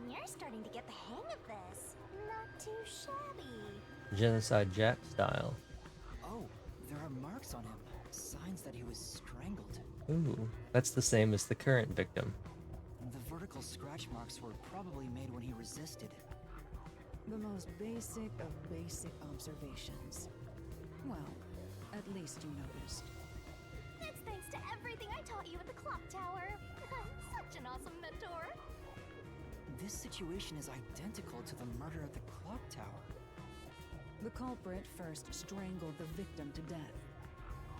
B: You're starting to get the hang of this. Not too shabby.
A: Genocide Jack style.
C: Oh, there are marks on him. Signs that he was strangled.
A: Ooh, that's the same as the current victim.
C: The vertical scratch marks were probably made when he resisted.
G: The most basic of basic observations. Well, at least you noticed.
B: It's thanks to everything I taught you at the clock tower. I'm such an awesome mentor.
C: This situation is identical to the murder at the clock tower.
G: The culprit first strangled the victim to death,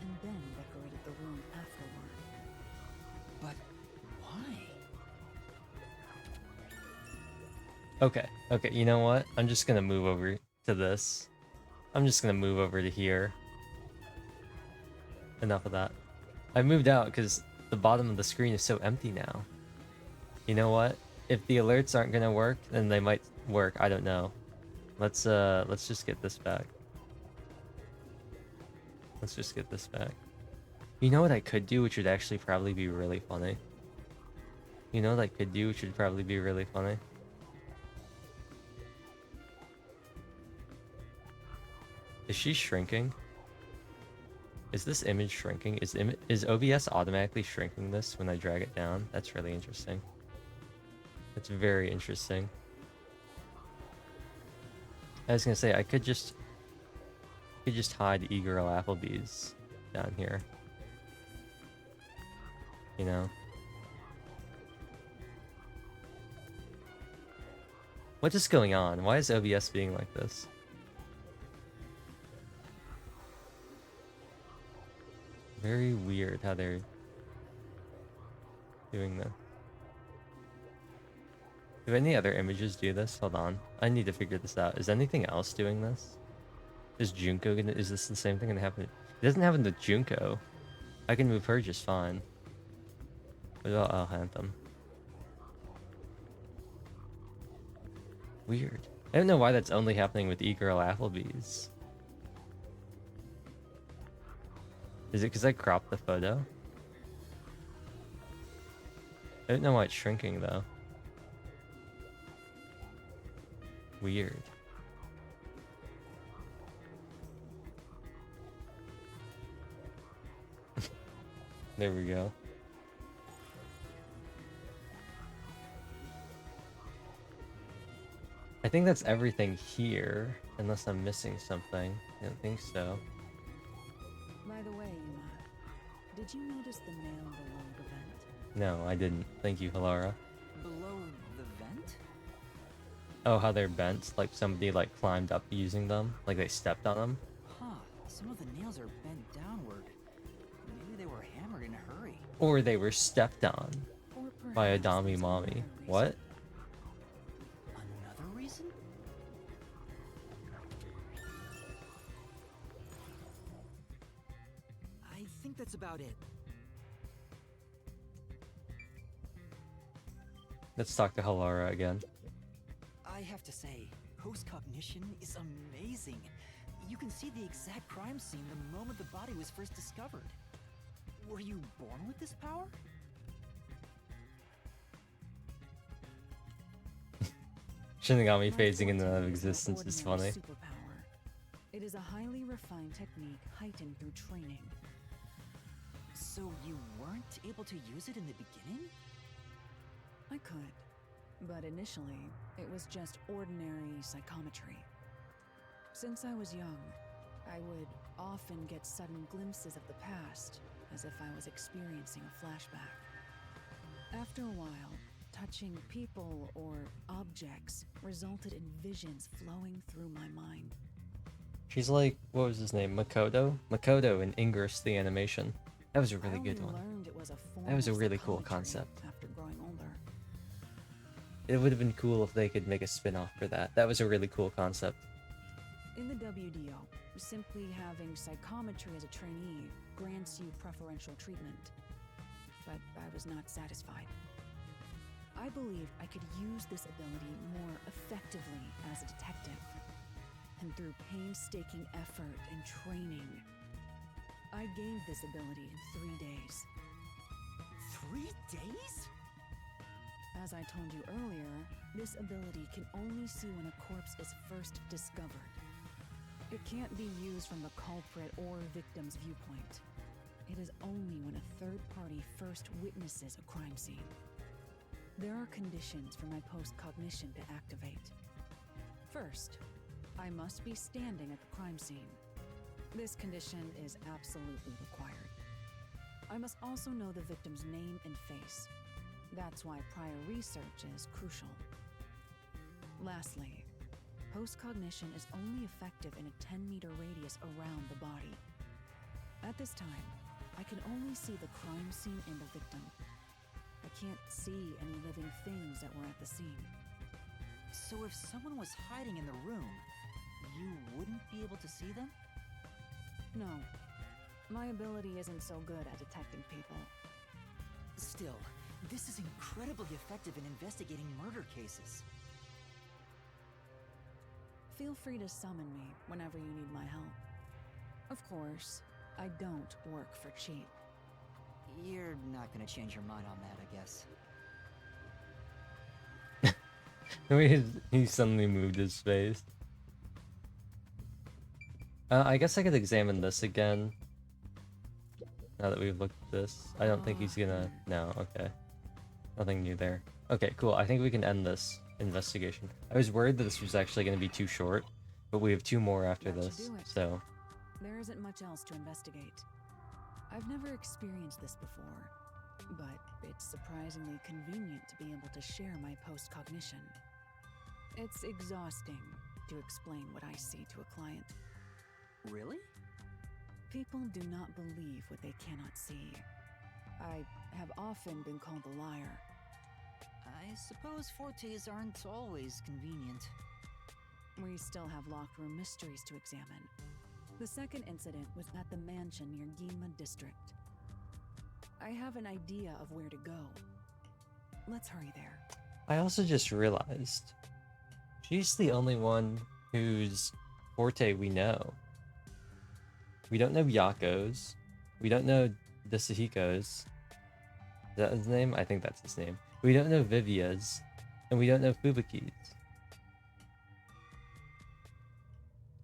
G: and then decorated the room afterward.
C: But why?
A: Okay, you know what? I'm just gonna move over to this. I'm just gonna move over to here. Enough of that. I moved out because the bottom of the screen is so empty now. You know what? If the alerts aren't gonna work, then they might work. I don't know. Let's just get this back. Let's just get this back. You know what I could do, which would actually probably be really funny? You know what I could do, which would probably be really funny? Is she shrinking? Is this image shrinking? Is OBS automatically shrinking this when I drag it down? That's really interesting. That's very interesting. I was gonna say I could just hide E-Girl Applebee's down here. You know? What is going on? Why is OBS being like this? Very weird how they're doing that. Do any other images do this? Hold on. I need to figure this out. Is anything else doing this? Is Junko gonna... Is this the same thing gonna happen? It doesn't happen to Junko. I can move her just fine. What about Anthem? Weird. I don't know why that's only happening with E-Girl Applebee's. Is it because I cropped the photo? I don't know why it's shrinking though. Weird. There we go. I think that's everything here, unless I'm missing something. I don't think so.
G: By the way, Yuma, did you notice the nail below the vent?
A: No, I didn't. Thank you, Halara.
C: Below the vent?
A: Oh, how they're bent? Like somebody like climbed up using them? Like they stepped on them?
C: Huh, some of the nails are bent downward. Maybe they were hammered in a hurry.
A: Or they were stepped on
G: Or
A: by a
G: perhaps
A: Dami
G: there's
A: mommy.
G: another reason.
A: What?
C: Another reason? I think that's about it.
A: Let's talk to Halara again.
C: I have to say, post-cognition is amazing. You can see the exact crime scene the moment the body was first discovered. Were you born with this power?
A: Shinigami
G: My
A: phasing in and out of
G: forte is no
A: existence is
G: ordinary
A: funny.
G: superpower. It is a highly refined technique heightened through training.
C: So you weren't able to use it in the beginning?
G: I could, but initially, it was just ordinary psychometry. Since I was young, I would often get sudden glimpses of the past, as if I was experiencing a flashback. After a while, touching people or objects resulted in visions flowing through my mind.
A: She's like, what was his name? Makoto? Makoto in Ingress the animation. That was a really
G: I
A: good
G: only
A: one.
G: learned it was a form
A: That was a
G: of
A: really cool
G: psychometry
A: concept.
G: after growing older.
A: It would have been cool if they could make a spin-off for that. That was a really cool concept.
G: In the WDO, simply having psychometry as a trainee grants you preferential treatment. But I was not satisfied. I believed I could use this ability more effectively as a detective. And through painstaking effort and training, I gained this ability in 3 days.
C: 3 days?
G: As I told you earlier, this ability can only see when a corpse is first discovered. It can't be used from the culprit or victim's viewpoint. It is only when a third party first witnesses a crime scene. There are conditions for my post-cognition to activate. First, I must be standing at the crime scene. This condition is absolutely required. I must also know the victim's name and face. That's why prior research is crucial. Lastly, post-cognition is only effective in a 10-meter radius around the body. At this time, I can only see the crime scene and the victim. I can't see any living things that were at the scene.
C: So if someone was hiding in the room, you wouldn't be able to see them?
G: No, my ability isn't so good at detecting people.
C: Still, this is incredibly effective in investigating murder cases.
G: Feel free to summon me whenever you need my help. Of course, I don't work for cheap.
C: You're not gonna change your mind on that, I guess.
A: He suddenly moved his face. I guess I could examine this again. Now that we've looked at this. I don't think he's gonna... No, okay. Nothing new there. Okay, cool. I think we can end this investigation. I was worried that this was actually gonna be too short, but we have 2 more after
G: That should
A: this,
G: do it.
A: so...
G: There isn't much else to investigate. I've never experienced this before, but it's surprisingly convenient to be able to share my post-cognition. It's exhausting to explain what I see to a client.
C: Really?
G: People do not believe what they cannot see. I have often been called a liar.
C: I suppose fortes aren't always convenient.
G: We still have locked room mysteries to examine. The second incident was at the mansion near Ginma District. I have an idea of where to go. Let's hurry there.
A: I also just realized... She's the only one whose forte we know. We don't know Yako's. We don't know Desahiko's. Is that his name? I think that's his name. We don't know Vivia's. And we don't know Fubuki's.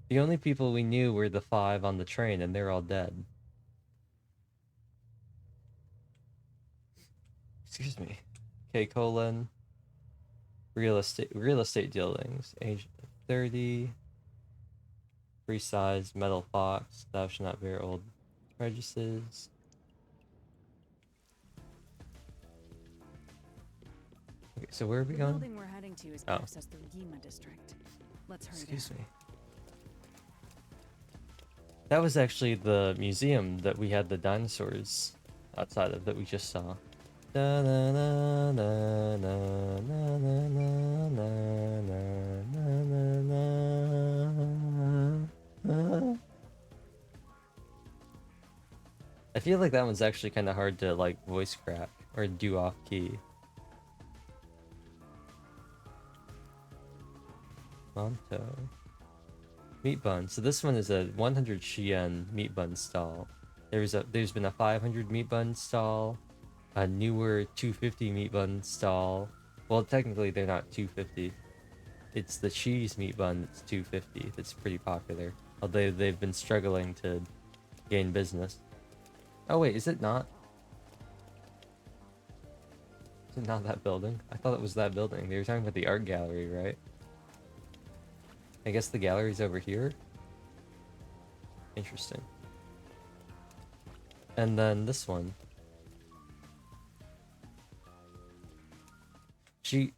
A: The only people we knew were the 5 on the train, and they're all dead. Excuse me. K colon. Real estate dealings. Age 30. Free size, metal fox. Thou shalt not bear old prejudices. Okay, so where are we
G: The
A: going?
G: building we're heading to is accessed through Ginma District. Let's hurry
A: Excuse
G: there.
A: me. That was actually the museum that we had the dinosaurs outside of that we just saw. Da, na, na, na, na, na, na, na, na, na, na, na. I feel like that one's actually kind of hard to like voice crack or do off key. Monto. Meat bun. So this one is a 100 Shien meat bun stall. There's been a 500 meat bun stall, a newer 250 meat bun stall. Well, technically they're not 250. it's the cheese meat bun that's $2.50 that's pretty popular. Although they've been struggling to gain business. Oh wait, is it not? Is it not that building? I thought it was that building. They were talking about the art gallery, right? I guess the gallery's over here? Interesting. And then this one. She...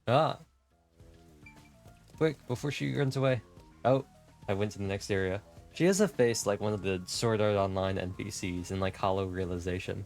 A: Ah! Quick, before she runs away. Oh, I went to the next area. She has a face like one of the Sword Art Online NPCs in like Hollow Realization.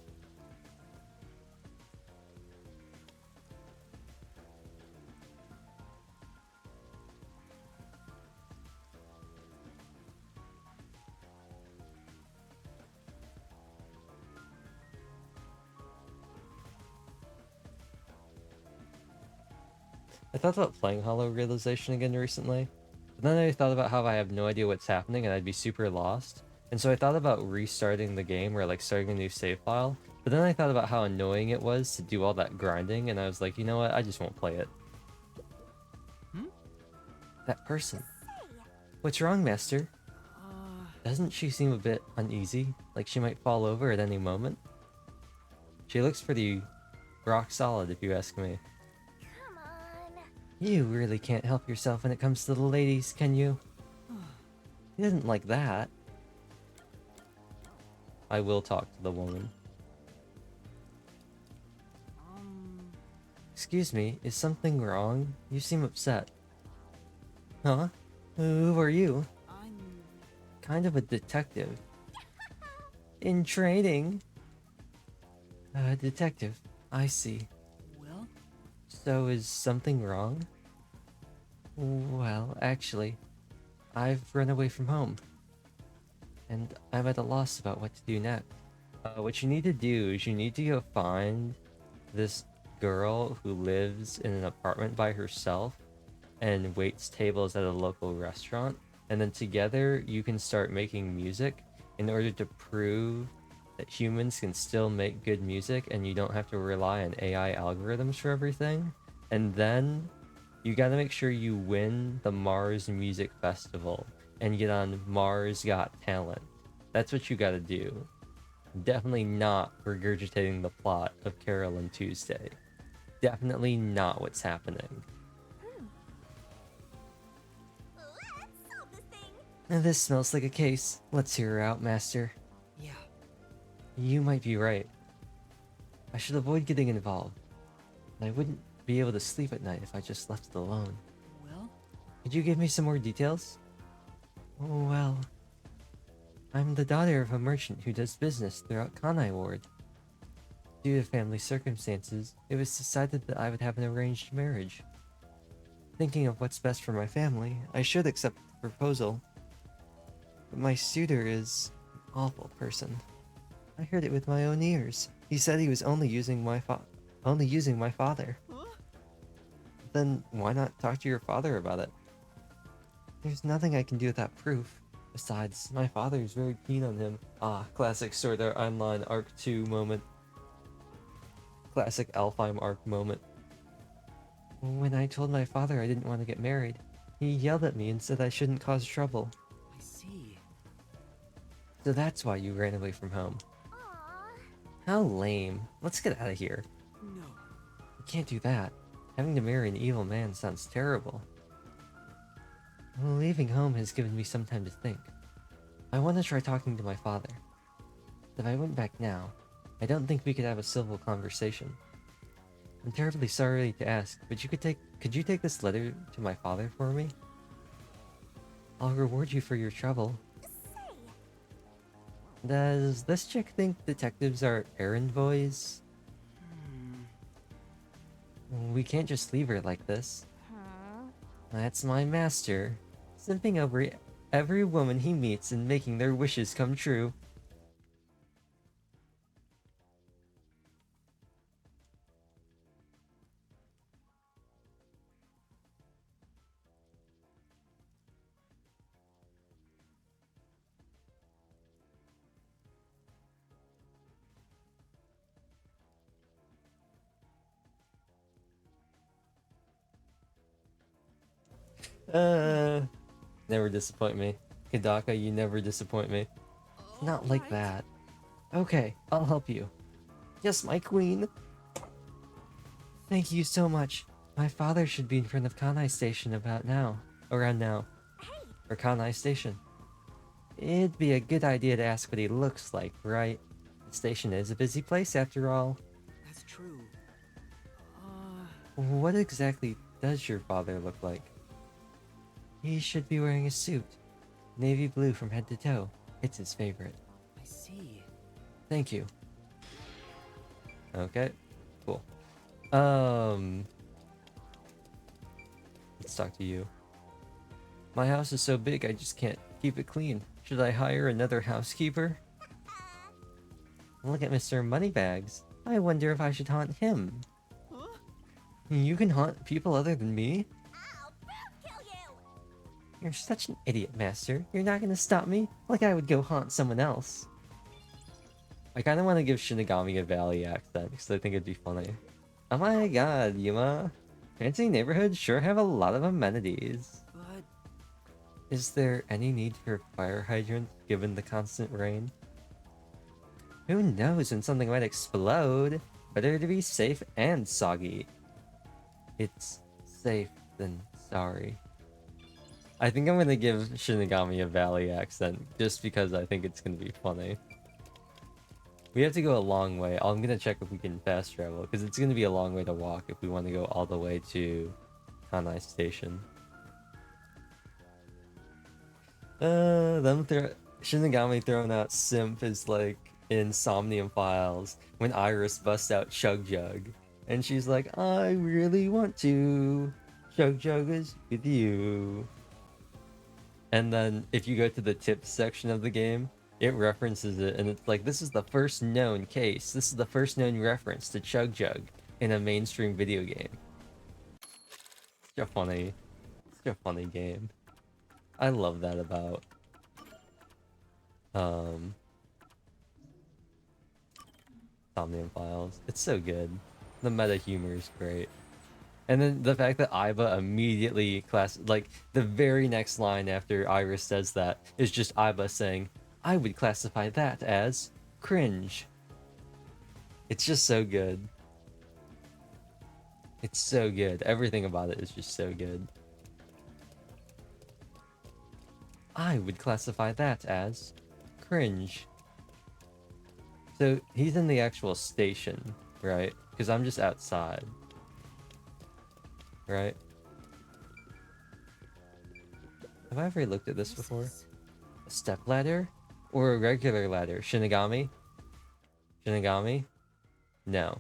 A: I thought about playing Hollow Realization again recently, but then I thought about how I have no idea what's happening and I'd be super lost. And so I thought about restarting the game or like starting a new save file, but then I thought about how annoying it was to do all that grinding and I was like, you know what, I just won't play it. That person. What's wrong, Master? Doesn't she seem a bit uneasy? Like she might fall over at any moment? She looks pretty rock solid if you ask me.
B: Come on.
A: You really can't help yourself when it comes to the ladies, can you? He doesn't like that. I will talk to the woman. Excuse me, is something wrong? You seem upset. Huh? Who are you?
C: I'm...
A: Kind of a detective. In training. Detective. I see.
C: Well?
A: So is something wrong? Well, actually, I've run away from home. And I'm at a loss about what to do next. What you need to do is you need to go find this girl who lives in an apartment by herself and waits tables at a local restaurant. And then together you can start making music in order to prove that humans can still make good music and you don't have to rely on AI algorithms for everything. And then you gotta make sure you win the Mars Music Festival and get on Mars Got Talent. That's what you gotta do. Definitely not regurgitating the plot of Carol and Tuesday. Definitely not what's happening.
B: Let's solve this thing.
A: This smells like a case. Let's hear her out, Master.
C: Yeah.
A: You might be right. I should avoid getting involved. I wouldn't be able to sleep at night if I just left it alone.
C: Well?
A: Could you give me some more details? Well, I'm the daughter of a merchant who does business throughout Kanai Ward. Due to family circumstances, it was decided that I would have an arranged marriage. Thinking of what's best for my family, I should accept the proposal. But my suitor is an awful person. I heard it with my own ears. He said he was only using my father. Then why not talk to your father about it? There's nothing I can do without proof. Besides, my father is very keen on him. Ah, classic Sword Art Online Arc 2 moment. Classic Alfheim Arc moment. When I told my father I didn't want to get married, he yelled at me and said I shouldn't cause trouble.
C: I see.
A: So that's why you ran away from home.
B: Aww.
A: How lame. Let's get out of here.
C: No.
A: You can't do that. Having to marry an evil man sounds terrible. Leaving home has given me some time to think. I want to try talking to my father. If I went back now, I don't think we could have a civil conversation. I'm terribly sorry to ask, but could you take this letter to my father for me? I'll reward you for your trouble.
B: Say.
A: Does this chick think detectives are errand boys? We can't just leave her like this.
B: Huh?
A: That's my master. Simping over every woman he meets and making their wishes come true. Never disappoint me. Hidaka, you never disappoint me. Not like that. Okay, I'll help you. Yes, my queen. Thank you so much. My father should be in front of Kanai Station around now. Or Kanai Station. It'd be a good idea to ask what he looks like, right? The station is a busy place after all.
C: That's true.
A: What exactly does your father look like? He should be wearing a suit. Navy blue from head to toe. It's his favorite.
C: I see.
A: Thank you. Okay, cool. Let's talk to you. My house is so big I just can't keep it clean. Should I hire another housekeeper? Look at Mr. Moneybags. I wonder if I should haunt him. You can haunt people other than me?
B: I'll boom kill you!
A: You're such an idiot, Master. You're not gonna stop me? Like I would go haunt someone else. I kinda wanna give Shinigami a Valley accent, because I think it'd be funny. Oh my god, Yuma. Fancy neighborhoods sure have a lot of amenities.
C: But
A: Is there any need for a fire hydrant, given the constant rain? Who knows when something might explode? Better to be safe and soggy. It's safe than sorry. I think I'm gonna give Shinigami a Valley accent, just because I think it's gonna be funny. We have to go a long way. I'm gonna check if we can fast travel, because it's gonna be a long way to walk if we want to go all the way to Kanai Station. Shinigami throwing out simp is like in Somnium Files when Iris busts out Chug Jug. And she's like, I really want to. Chug Jug is with you. And then if you go to the tips section of the game, it references it, and it's like, this is the first known case. This is the first known reference to Chug Jug in a mainstream video game. Such a funny game. I love that about Somnium Files. It's so good. The meta humor is great. And then the fact that Aiba immediately like the very next line after Iris says that is just Aiba saying, I would classify that as cringe. It's just so good. It's so good. Everything about it is just so good. I would classify that as cringe. So he's in the actual station, right? Because I'm just outside. Right? Have I ever looked at this before? A step ladder? Or a regular ladder? Shinigami? Shinigami? No.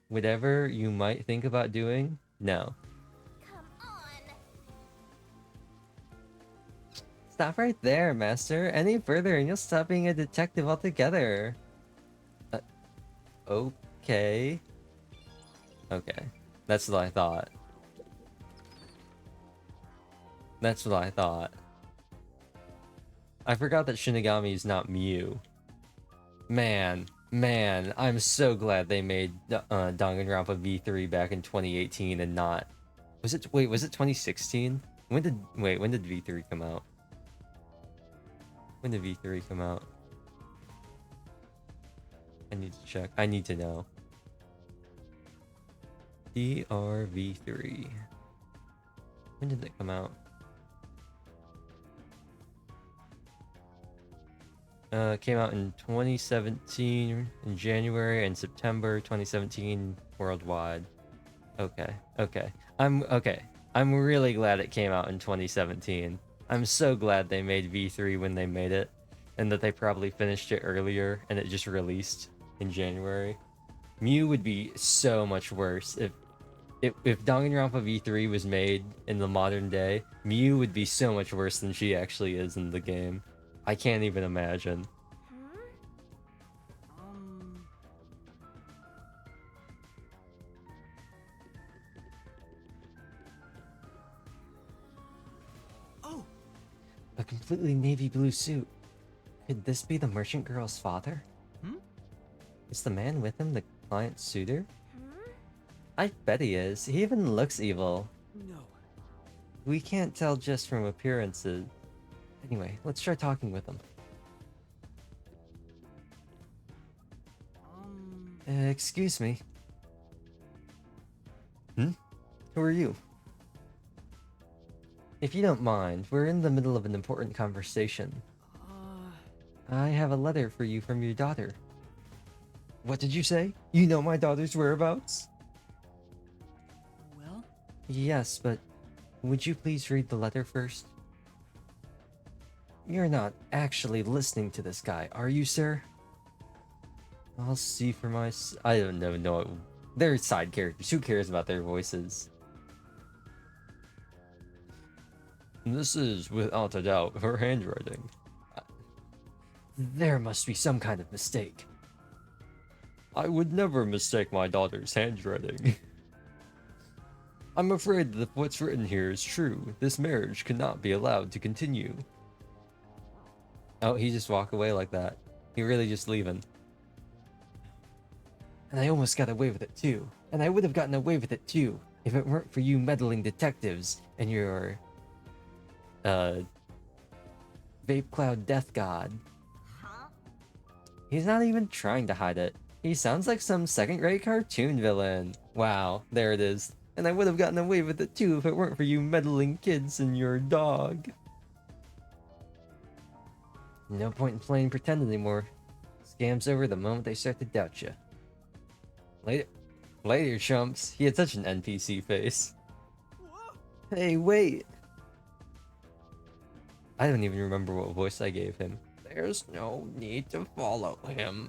A: Whatever you might think about doing, no.
B: Come on!
A: Stop right there, Master. Any further and you'll stop being a detective altogether. Okay. Okay. That's what I thought. That's what I thought. I forgot that Shinigami is not Mew. Man, I'm so glad they made Danganronpa V3 back in 2018 and not... was it 2016? When did V3 come out? When did V3 come out? I need to check. I need to know. DRV3. When did it come out? Came out in 2017 in January and September 2017 worldwide. Okay. I'm really glad it came out in 2017. I'm so glad they made V3 when they made it, and that they probably finished it earlier and it just released in January. Mew would be so much worse if Danganronpa V3 was made in the modern day. Mew would be so much worse than she actually is in the game. I can't even imagine.
C: Oh!
A: A completely navy blue suit. Could this be the merchant girl's father? Is the man with him the client's suitor? I bet he is. He even looks evil.
C: No.
A: We can't tell just from appearances. Anyway, let's try talking with him. Excuse me. Hmm? Who are you? If you don't mind, we're in the middle of an important conversation. I have a letter for you from your daughter. What did you say? You know my daughter's whereabouts?
C: Well?
A: Yes, but would you please read the letter first? You're not actually listening to this guy, are you, sir? I'll see for I don't know. No, they're side characters. Who cares about their voices? This is, without a doubt, her handwriting. There must be some kind of mistake. I would never mistake my daughter's handwriting. I'm afraid that what's written here is true. This marriage cannot be allowed to continue. Oh, he just walked away like that. He really just leaving. And I almost got away with it too. And I would have gotten away with it too if it weren't for you meddling detectives and your vape cloud death god.
B: Huh?
A: He's not even trying to hide it. He sounds like some second-rate cartoon villain. Wow, there it is. And I would have gotten away with it too if it weren't for you meddling kids and your dog. No point in playing pretend anymore. Scam's over the moment they start to doubt you. Later, chumps. He had such an NPC face. Hey, wait. I don't even remember what voice I gave him. There's no need to follow him.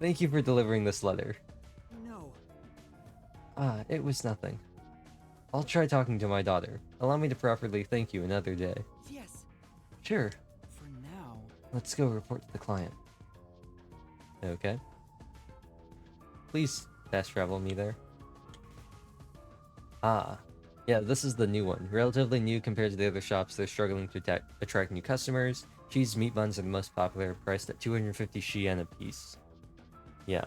A: Thank you for delivering this letter.
C: No.
A: It was nothing. I'll try talking to my daughter. Allow me to properly thank you another day.
C: Yes.
A: Sure.
C: For now.
A: Let's go report to the client. Okay. Please fast travel me there. Yeah, this is the new one. Relatively new compared to the other shops. They're struggling to attract new customers. Cheese meat buns are the most popular, priced at 250 Shien a piece. Yeah.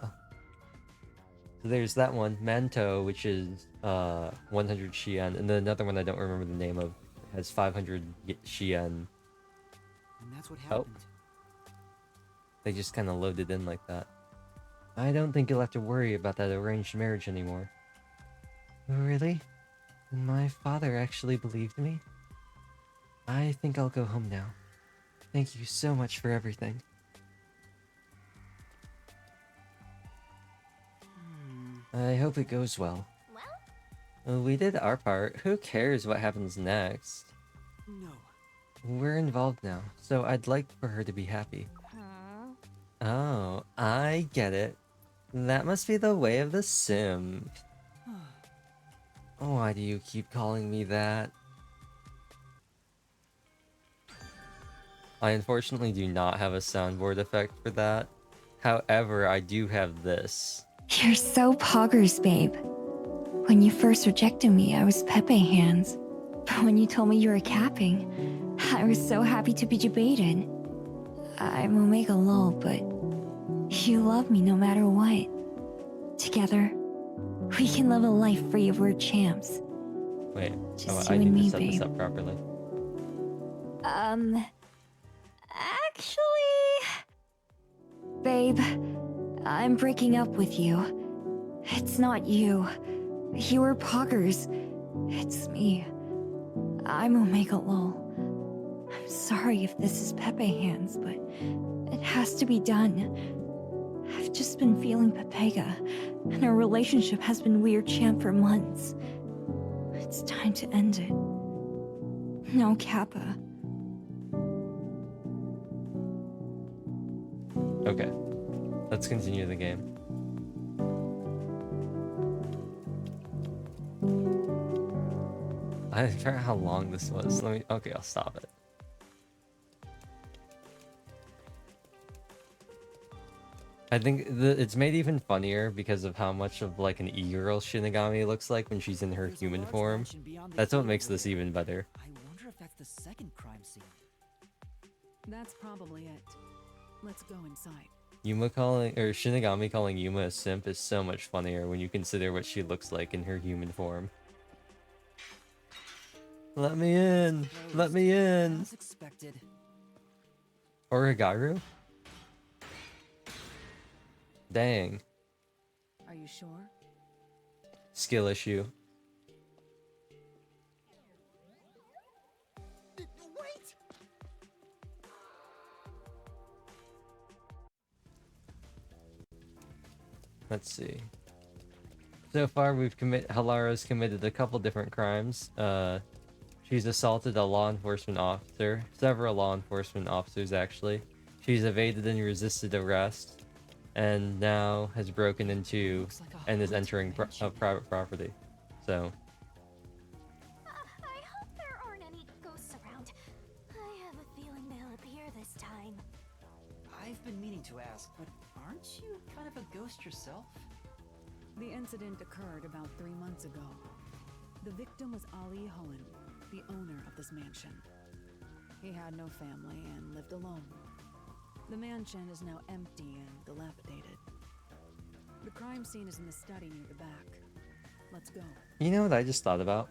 A: So there's that one, Manto, which is 100 Shien, and then another one I don't remember the name of has 500 Shien.
C: And that's what happened.
A: They just kind of loaded in like that. I don't think you'll have to worry about that arranged marriage anymore. Really? My father actually believed me? I think I'll go home now. Thank you so much for everything. I hope it goes well.
B: Well,
A: We did our part. Who cares what happens next?
C: No.
A: We're involved now, so I'd like for her to be happy. Oh, I get it. That must be the way of the sim. Why do you keep calling me that? I unfortunately do not have a soundboard effect for that. However, I do have this.
L: You're so poggers, babe. When you first rejected me, I was Pepe hands. But when you told me you were capping, I was so happy to be debated. I'm Omega Lol, but you love me no matter what. Together, we can live a life free of weird champs.
A: Wait,
L: Just
A: I
L: you
A: need
L: and
A: to
L: me,
A: set this
L: babe.
A: up properly.
L: Actually... Babe, I'm breaking up with you. It's not you. You were poggers. It's me. I'm Omega Lol. I'm sorry if this is Pepe hands, but it has to be done. I've just been feeling Pepega, and our relationship has been weird champ for months. It's time to end it. No Kappa.
A: Okay, let's continue the game. I forgot how long this was. Okay, I'll stop it. I think it's made even funnier because of how much of like an e-girl Shinigami looks like when she's in her
C: There's a
A: human
C: large
A: form.
C: mansion beyond the
A: That's what
C: field
A: makes
C: over
A: this
C: there.
A: even better.
C: I wonder if that's the second crime scene.
G: That's probably it. Let's go inside.
A: Shinigami calling Yuma a simp is so much funnier when you consider what she looks like in her human form. Let me in. Let me in.
C: As expected.
A: Origaru? Dang.
G: Are you sure?
A: Skill issue.
H: Wait!
A: Let's see. So far, Halara's committed a couple different crimes. She's assaulted a law enforcement officer, several law enforcement officers actually. She's evaded and resisted arrest, and now has broken into and is entering private property. So,
B: I hope there aren't any ghosts around. I have a feeling they'll appear this time.
C: I've been meaning to ask, but aren't you kind of a ghost yourself?
G: The incident occurred about 3 months ago. The victim was Ali Hohen, the owner of this mansion. He had no family and lived alone. The mansion is now empty and dilapidated. The crime scene is in the study near the back. Let's go.
A: you know what I just thought about?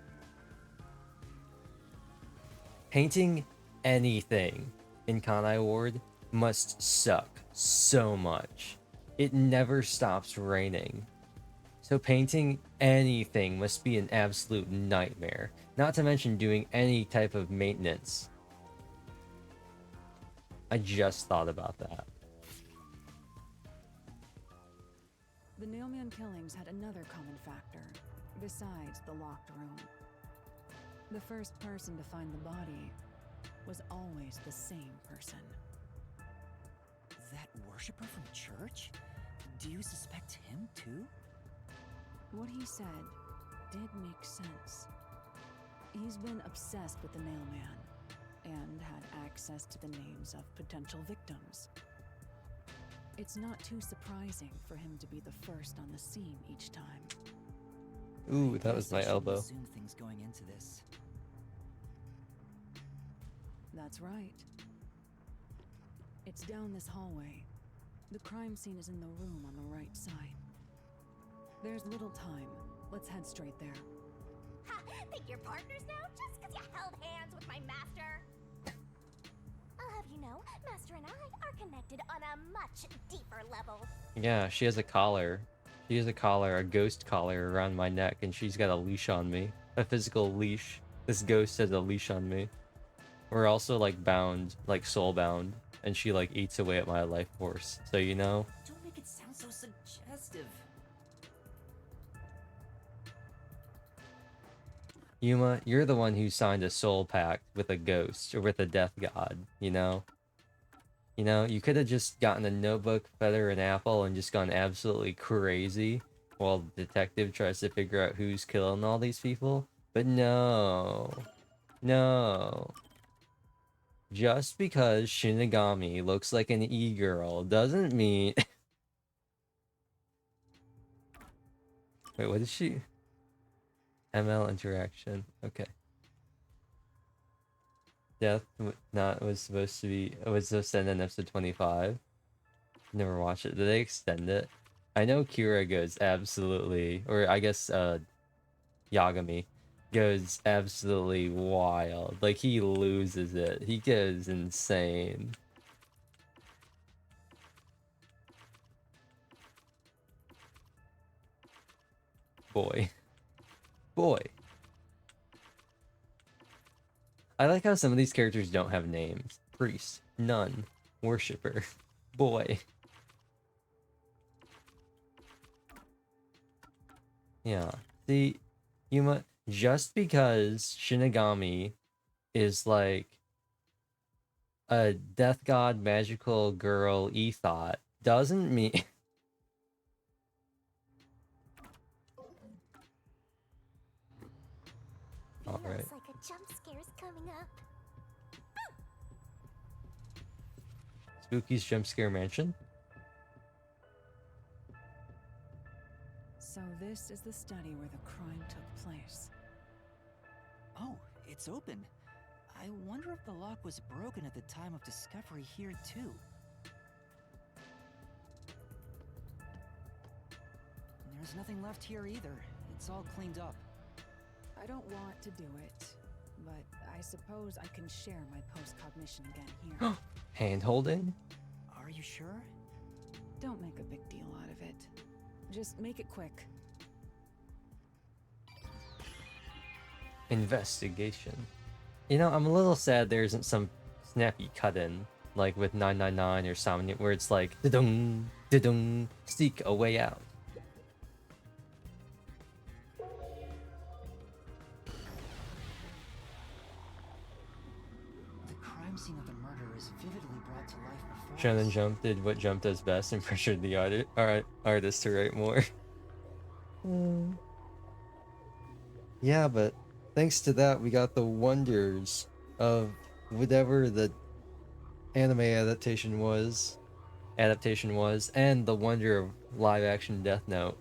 A: Painting anything in Kanai Ward must suck so much. It never stops raining. So painting anything must be an absolute nightmare. Not to mention doing any type of maintenance. I just thought about that.
G: The Nailman killings had another common factor, besides the locked room. The first person to find the body was always the same person.
C: That worshiper from church? Do you suspect him too?
G: What he said did make sense. He's been obsessed with the Nailman and had access to the names of potential victims. It's not too surprising for him to be the first on the scene each time.
A: Ooh, that was my elbow.
C: Assume things going into this.
G: That's right. It's down this hallway. The crime scene is in the room on the right side. There's little time. Let's head straight there.
B: Ha! Think you're partners now just because you held hands with my master? I'll have you know, Master and I are connected on a much deeper level.
A: Yeah, she has a collar. She has a collar, a ghost collar around my neck, and she's got a leash on me. A physical leash. This ghost has a leash on me. We're also like bound, like soul bound, and she like eats away at my life force. So you know.
C: Don't make it sound so suggestive.
A: Yuma, you're the one who signed a soul pact with a ghost or with a death god, you know? You know, you could have just gotten a notebook, feather, and apple and just gone absolutely crazy while the detective tries to figure out who's killing all these people. But no. No. Just because Shinigami looks like an e-girl doesn't mean... Wait, what is she? ML interaction. Okay. Death was supposed to end in episode 25. Never watched it. Did they extend it? I know Kira goes absolutely, or I guess Yagami goes absolutely wild. Like he loses it. He goes insane. Boy. I like how some of these characters don't have names. Priest, nun, worshipper, boy. Yeah. See, Yuma, just because Shinigami is like a death god magical girl ethot doesn't mean... Alright.
B: Feels like a jump scare's coming up.
A: Spooky's Jump Scare Mansion?
G: So this is the study where the crime took place.
C: Oh, it's open. I wonder if the lock was broken at the time of discovery here too. There's nothing left here either. It's all cleaned up.
G: I don't want to do it, but I suppose I can share my post-cognition again here.
A: Hand holding?
C: Are you sure?
G: Don't make a big deal out of it. Just make it quick.
A: Investigation. You know, I'm a little sad there isn't some snappy cut-in, like with 999 or Somnia, where it's like, da-dung, da-dung, seek a way out.
C: The crime scene of the murder is vividly brought to life before
A: Shonen
C: us.
A: Jump did what Jump does best and pressured the artist to write more. Yeah, but thanks to that, we got the wonders of whatever the anime adaptation was, and the wonder of live action Death Note.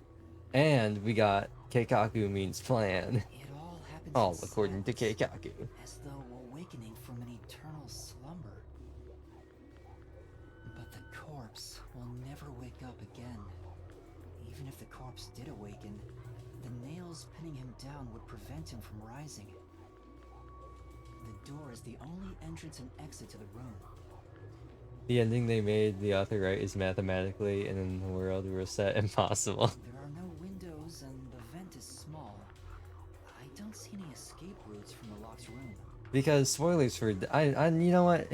A: And we got Keikaku means plan.
C: It all happens
A: All
C: in
A: according to
C: silence,
A: Keikaku.
C: as though awakening from an eternal slumber. But the corpse will never wake up again. Even if the corpse did awaken, the nails pinning him down would prevent him from rising. The door is the only entrance and exit to the room.
A: The ending they made the author write is mathematically and in the world reset impossible.
C: There are no windows and the vent is small. I don't see any escape routes from the locked room.
A: Because spoilers for you know what?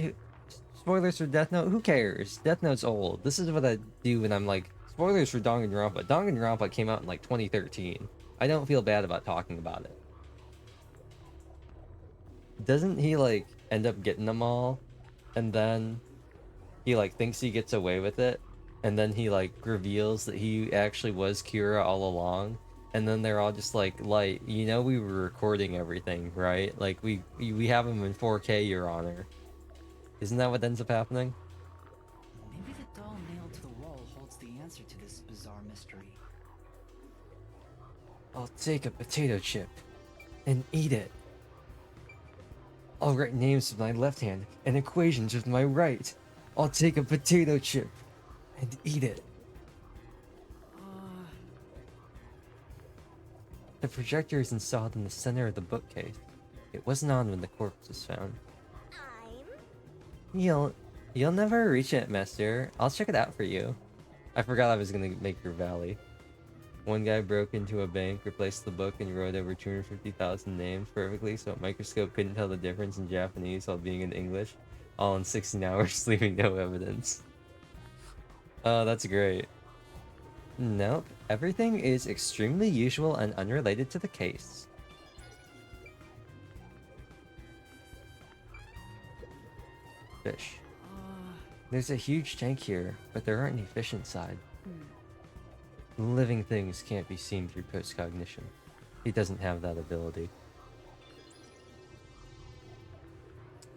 A: Spoilers for Death Note. Who cares? Death Note's old. This is what I do when I'm like spoilers for Danganronpa. Danganronpa came out in like 2013. I don't feel bad about talking about it. Doesn't he like end up getting them all, and then he like thinks he gets away with it, and then he like reveals that he actually was Kira all along, and then they're all just like, you know, we were recording everything, right? Like we have him in 4K, Your Honor. Isn't that what ends up happening?
C: Maybe the doll nailed to the wall holds the answer to this bizarre mystery.
A: I'll take a potato chip and eat it. I'll write names with my left hand and equations with my right. I'll take a potato chip and eat it. The projector is installed in the center of the bookcase. It wasn't on when the corpse was found. You'll never reach it, Master. I'll check it out for you. I forgot I was gonna make your valley. One guy broke into a bank, replaced the book, and wrote over 250,000 names perfectly so a microscope couldn't tell the difference in Japanese while being in English, all in 16 hours, leaving no evidence. Oh, that's great. Nope, everything is extremely usual and unrelated to the case. Fish. There's a huge tank here, but there aren't any fish inside. Living things can't be seen through post-cognition. He doesn't have that ability.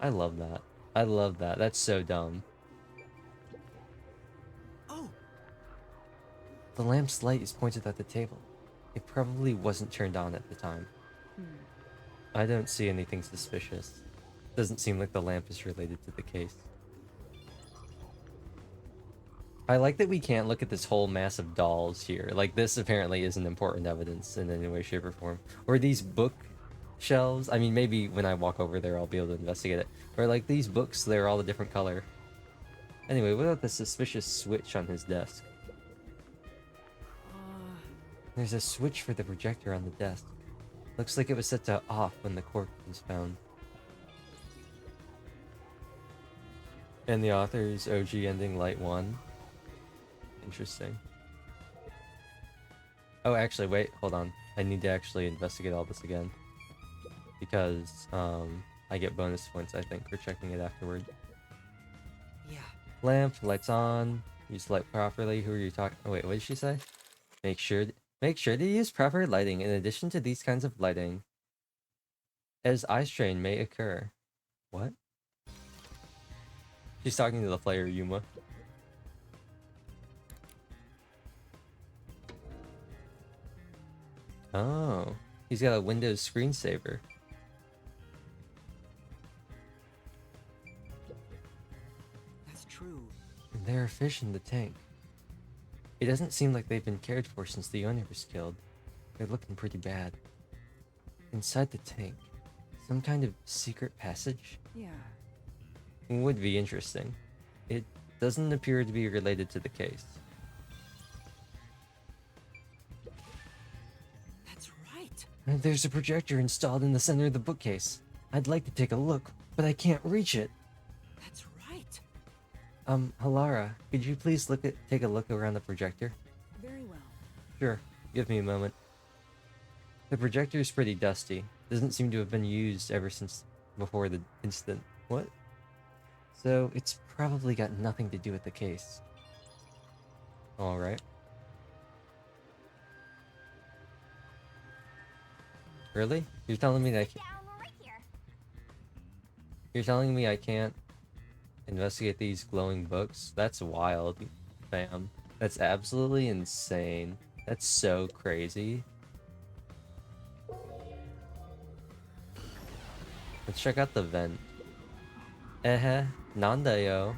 A: I love that. I love that. That's so dumb.
C: Oh!
A: The lamp's light is pointed at the table. It probably wasn't turned on at the time. I don't see anything suspicious. Doesn't seem like the lamp is related to the case. I like that we can't look at this whole mass of dolls here. Like, this apparently isn't important evidence in any way, shape, or form. Or these bookshelves. I mean, maybe when I walk over there, I'll be able to investigate it. Or like these books, they're all a different color. Anyway, what about the suspicious switch on his desk? There's a switch for the projector on the desk. Looks like it was set to off when the corpse was found. And the author's OG ending, Light 1. Interesting. Oh, actually, wait, hold on. I need to actually investigate all this again. Because, I get bonus points, I think, for checking it afterward.
C: Yeah.
A: Lamp, lights on, use light properly. Who are you talking? Oh, wait, what did she say? Make sure to use proper lighting in addition to these kinds of lighting, as eye strain may occur. What? She's talking to the player, Yuma. Oh, he's got a Windows screensaver.
C: That's true.
A: And there are fish in the tank. It doesn't seem like they've been cared for since the owner was killed. They're looking pretty bad. Inside the tank is Some kind of secret passage?
G: Yeah.
A: Would be interesting. It doesn't appear to be related to the case.
C: That's right.
A: There's a projector installed in the center of the bookcase. I'd like to take a look, but I can't reach it.
C: That's right.
A: Halara, could you please take a look around the projector?
G: Very well.
A: Sure, give me a moment. The projector is pretty dusty. Doesn't seem to have been used ever since before the incident. What? So, it's probably got nothing to do with the case. Alright. Really? You're telling me that
B: Down right here.
A: you're telling me I can't investigate these glowing books? That's wild, fam. That's absolutely insane. That's so crazy. Let's check out the vent. Nandayo.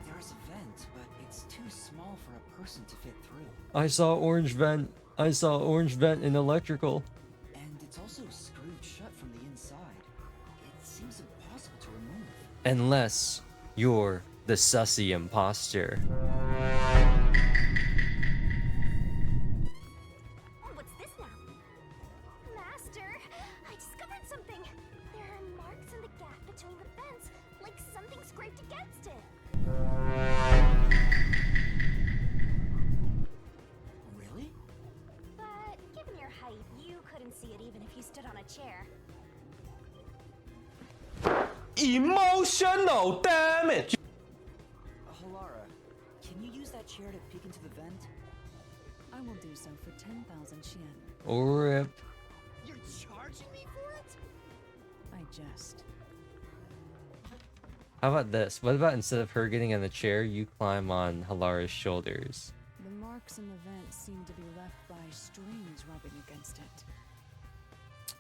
C: There's a vent, but it's too small for a person to fit through.
A: I saw orange vent. I saw orange vent in electrical.
C: And it's also screwed shut from the inside. It seems impossible to remove.
A: Unless you're the sussy imposter.
B: What's this now? Master, I discovered something. There are marks in the gap between the vents, like something scraped against it.
C: Really?
B: But given your height, you couldn't see it even if you stood on a chair.
K: Emotional damage!
C: Halara, can you use that chair to peek into the vent?
G: I will do so for 10,000 Xian.
A: Rip.
H: You're charging me for it?
G: I jest.
A: How about this? What about instead of her getting on the chair, you climb on Halara's shoulders?
G: The marks in the vent seem to be left by strings rubbing against it.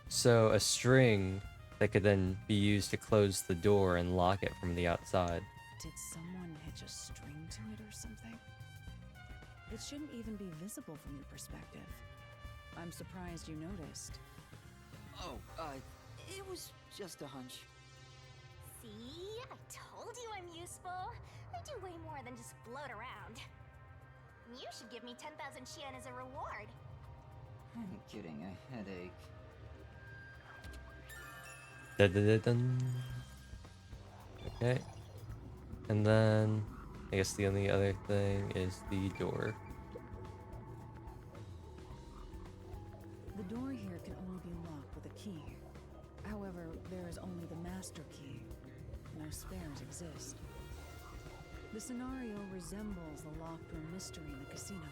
A: So a string that could then be used to close the door and lock it from the outside.
G: Did someone hitch a string to it or something? It shouldn't even be visible from your perspective. I'm surprised you noticed.
C: Oh, it was just a hunch.
B: See? I told you I'm useful. I do way more than just float around. You should give me 10,000 Xian as a reward.
C: I'm getting a headache.
A: Dun, dun, dun, dun. Okay. And then I guess the only other thing is the door.
G: The door here can only be locked with a key. However, there is only the master key. No spares exist. The scenario resembles the locked room mystery in the casino.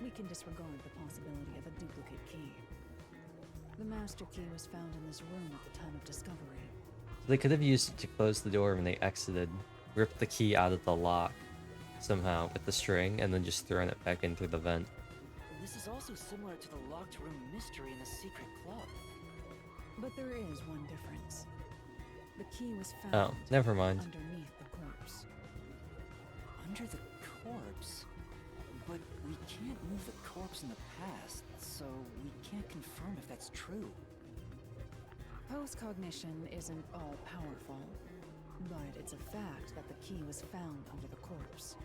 G: We can disregard the possibility of a duplicate key. The master key was found in this room at the time of discovery.
A: They could have used it to close the door when they exited, ripped the key out of the lock somehow with the string, and then just thrown it back in through the vent.
C: This is also similar to the locked room mystery in the secret club.
G: But there is one difference. The key was found
A: Oh, never mind.
G: underneath the corpse.
C: Under the corpse? But we can't move the corpse in the past, so we can't confirm if that's true.
G: Post-cognition isn't all-powerful, but it's a fact that the key was found under the corpse.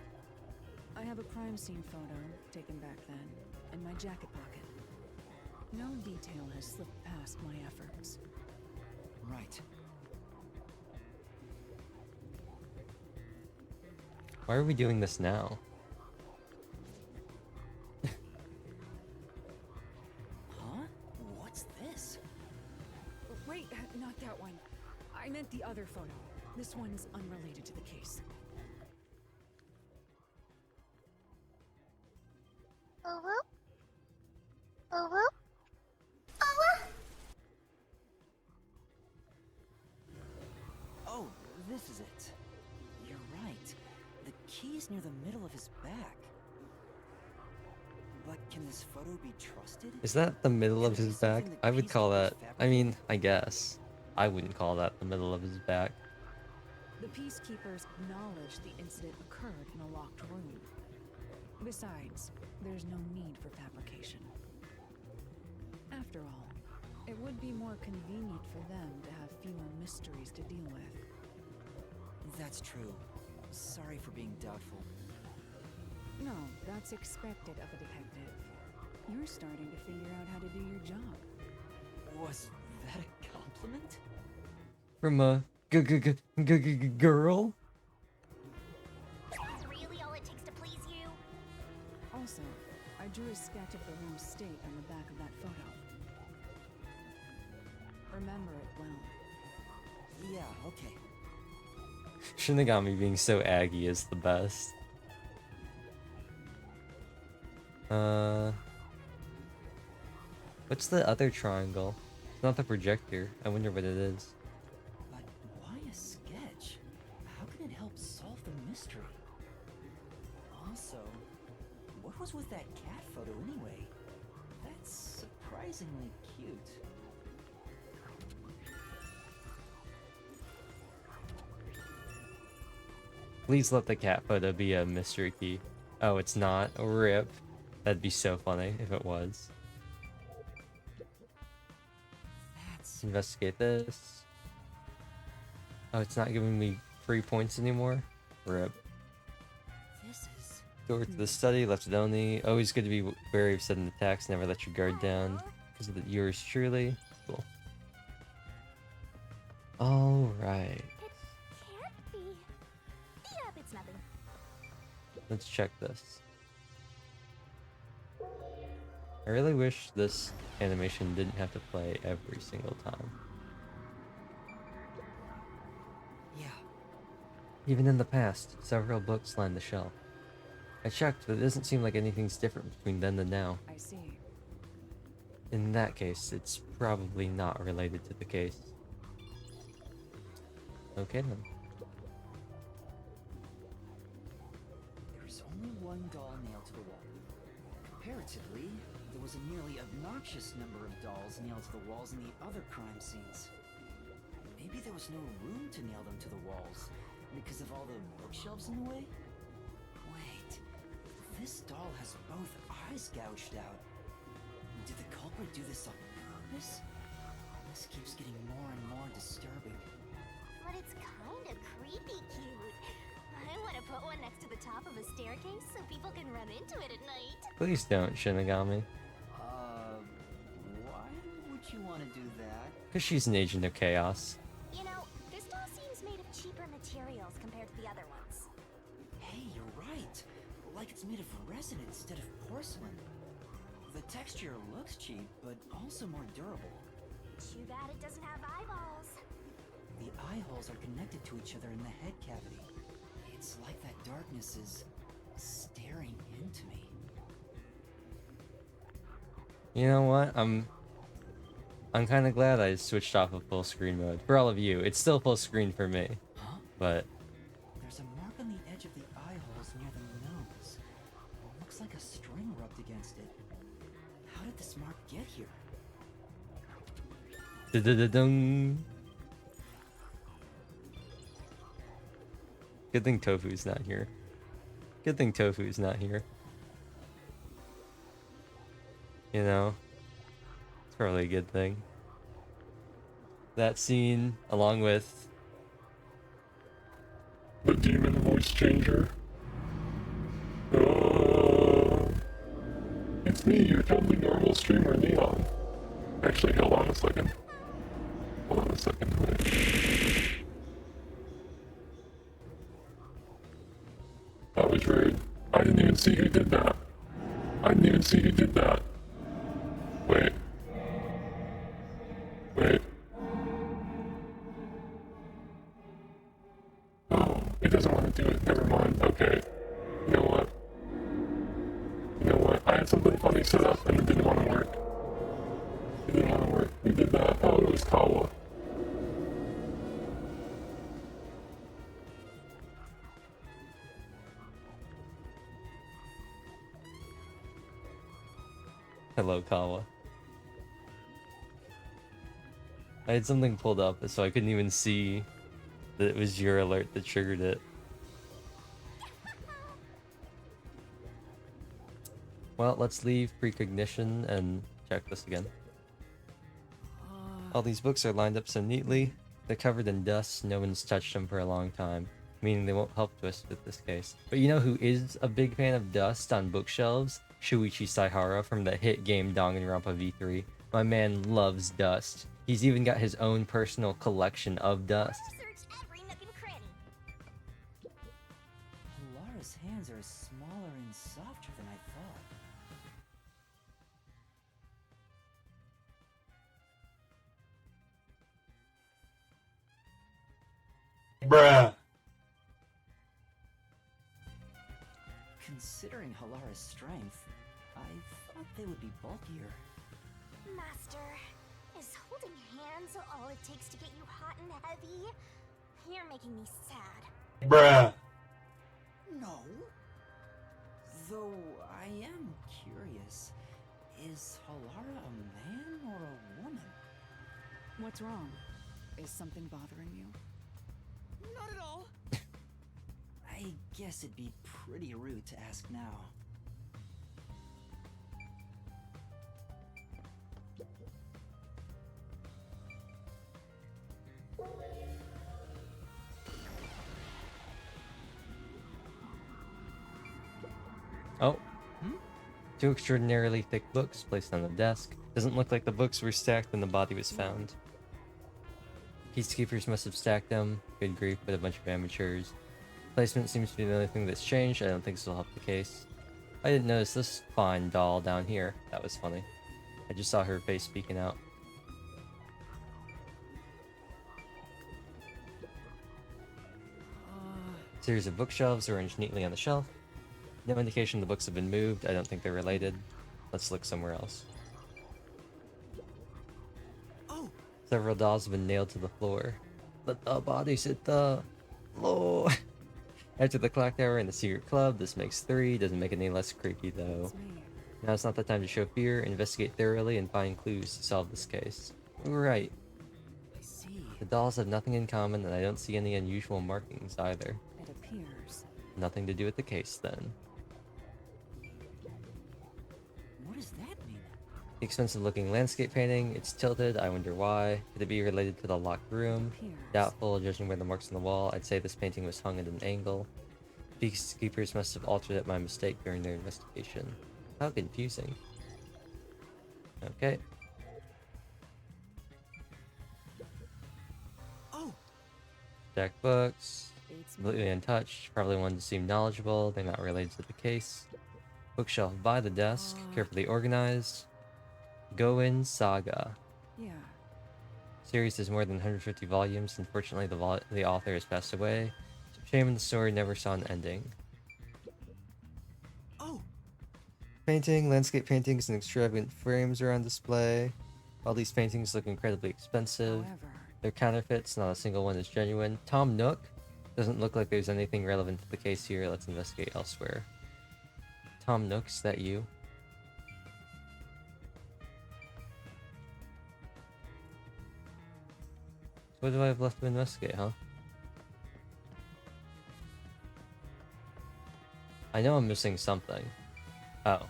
G: I have a crime scene photo, taken back then, in my jacket pocket. No detail has slipped past my efforts.
C: Right.
A: Why are we doing this now?
C: Huh? What's this?
G: Wait, not that one. I meant the other photo. This one's unrelated to the case.
C: Oh, this is it. You're right. The key's near the middle of his back. But can this photo be trusted?
A: Is that the middle of his back? I would call that, I mean, I guess. I wouldn't call that the middle of his back.
G: The peacekeepers acknowledged the incident occurred in a locked room. Besides, there's no need for fabrication. After all, It would be more convenient for them to have fewer mysteries to deal with.
C: That's true. Sorry for being doubtful.
G: No, that's expected of a detective. You're starting to figure out how to do your job.
C: Was that a compliment?
A: From a girl?
B: Is that really all it takes to please you?
G: Also, I drew a sketch of the room's state on the back of that photo. Remember it well.
C: Yeah, okay.
A: Shinigami being so aggy is the best. What's the other triangle? It's not the projector. I wonder what it is.
C: But why a sketch? How can it help solve the mystery? Also, what was with that cat photo anyway? That's surprisingly cute.
A: Please let the cat photo be a mystery key. Oh, it's not. RIP. That'd be so funny if it was.
C: That's
A: Investigate this. Oh, it's not giving me 3 points anymore? RIP.
C: this is
A: Door to the study, left it only. Always good to be wary of sudden attacks. Never let your guard down. Because of yours truly. Cool. Alright.
B: It can't be. Yep, it's nothing.
A: Let's check this. I really wish this animation didn't have to play every single time.
C: yeah.
A: Even in the past, several books line the shelf. I checked, but it doesn't seem like anything's different between then and now.
G: I see.
A: In that case, it's probably not related to the case. Okay then.
C: There's only one doll nailed to the wall. Comparatively, there was a nearly obnoxious number of dolls nailed to the walls in the other crime scenes. Maybe there was no room to nail them to the walls because of all the bookshelves in the way? Wait, this doll has both eyes gouged out. Did the culprit do this on purpose? This keeps getting more and more disturbing.
B: But it's kind of creepy cute. I want to put one next to the top of a staircase so people can run into it at night.
A: Please don't, Shinigami.
C: Why would you want to do that?
A: Because she's an agent of chaos.
B: You know, this doll seems made of cheaper materials compared to the other ones.
C: Hey, you're right. Like it's made of resin instead of porcelain. The texture looks cheap, but also more durable.
B: Too bad it doesn't have eyeballs.
C: The eye holes are connected to each other in the head cavity. It's like that darkness is staring into me.
A: You know what? I'm kind of glad I switched off of full screen mode. For all of you, it's still full screen for me.
C: Huh?
A: But
C: There's a mark on the edge of the eye holes near the nose. It looks like a string rubbed against it. How did this mark get here?
A: da-da-da-dung. Good thing Tofu's not here. Good thing Tofu's not here. You know, it's probably a good thing. That scene, along with
M: the demon voice changer. It's me, your totally normal streamer, Neon. Actually, hold on a second. Hold on a second. Wait. That was rude. I didn't even see who did that. I didn't even see who did that. Wait. Wait. Oh, it doesn't want to do it. Never mind. Okay. You know what? You know what? I had something funny set up and it didn't want to work. It didn't want to work. Who did that? Oh, it was Kawa.
A: Hello, Kawa. I had something pulled up, so I couldn't even see that it was your alert that triggered it. Well, let's leave precognition and check this again. All these books are lined up so neatly. They're covered in dust. No one's touched them for a long time, meaning they won't help us with this case. But you know who is a big fan of dust on bookshelves? Shuichi Saihara from the hit game Danganronpa V3. My man loves dust. He's even got his own personal collection of dust.
B: Search every nook and cranny.
C: Lara's hands are smaller and softer than I thought.
M: Bruh.
C: Considering Halara's strength, I thought they would be bulkier.
B: Master, is holding hands all it takes to get you hot and heavy? You're making me sad.
M: Bruh.
C: No. Though I am curious, is Halara a man or a woman?
G: What's wrong? Is something bothering you?
C: Not at all. I guess it'd be pretty rude to ask now.
A: Oh. Two extraordinarily thick books placed on the desk. Doesn't look like the books were stacked when the body was found. Peacekeepers must have stacked them. Good grief, but a bunch of amateurs. Placement seems to be the only thing that's changed. I don't think this will help the case. I didn't notice this fine doll down here. That was funny. I just saw her face peeking out. Series of bookshelves arranged neatly on the shelf. No indication the books have been moved. I don't think they're related. Let's look somewhere else.
H: Oh,
A: Several dolls have been nailed to the floor. Let the bodies hit the floor. After the clock tower and the secret club, this makes 3. Doesn't make it any less creepy though.
G: It's me.
A: Now it's not the time to show fear. Investigate thoroughly and find clues to solve this case. Right.
C: I see.
A: The dolls have nothing in common, and I don't see any unusual markings either.
G: It appears.
A: Nothing to do with the case then.
C: What does that mean?
A: The expensive looking landscape painting, it's tilted, I wonder why. Could it be related to the locked room?
G: Appears.
A: Doubtful, judging by the marks on the wall. I'd say this painting was hung at an angle. Peacekeepers must have altered it by mistake during their investigation. How confusing. Okay.
H: oh,
A: Stacked books.
G: Beats me.
A: Completely untouched. Probably one to seem knowledgeable. They're not related to the case. Bookshelf by the desk. Carefully organized. Go-In Saga.
G: Yeah.
A: Series has more than 150 volumes. Unfortunately, the author has passed away. Shame the story never saw an ending.
H: oh,
A: Painting, landscape paintings, and extravagant frames are on display. All these paintings look incredibly expensive.
G: However,
A: They're counterfeits, not a single one is genuine. Tom Nook? Doesn't look like there's anything relevant to the case here. Let's investigate elsewhere. Tom Nook, is that you? What do I have left to investigate, huh? I know I'm missing something. Oh.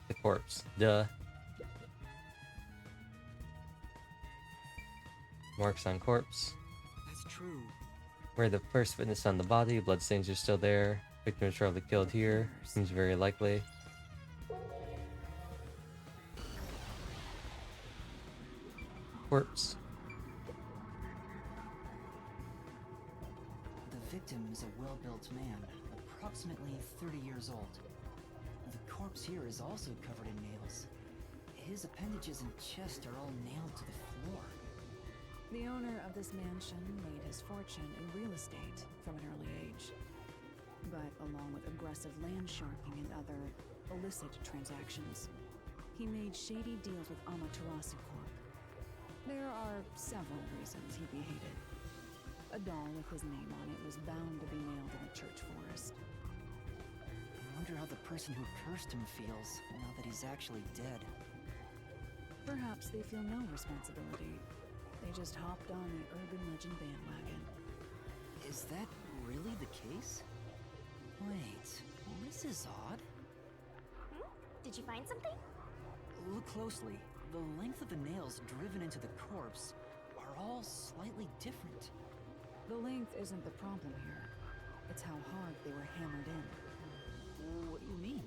A: The corpse. Duh. Marks on corpse.
C: That's true.
A: We're the first witness on the body. Bloodstains are still there. Victims are probably killed here. Seems very likely. Corpse.
C: The victim is a well-built man, approximately 30 years old. The corpse here is also covered in nails. His appendages and chest are all nailed to the floor.
G: the owner of this mansion made his fortune in real estate from an early age. But along with aggressive land sharking and other illicit transactions, he made shady deals with Amaterasu Corp. There are several reasons he'd be hated. A doll with his name on it was bound to be nailed in a church forest.
C: I wonder how the person who cursed him feels now that he's actually dead.
G: Perhaps they feel no responsibility. They just hopped on the urban legend bandwagon.
C: Is that really the case? Wait, this is odd.
B: Did you find something?
C: Look closely. the length of the nails driven into the corpse are all slightly different.
G: The length isn't the problem here. It's how hard they were hammered in.
C: What do you mean?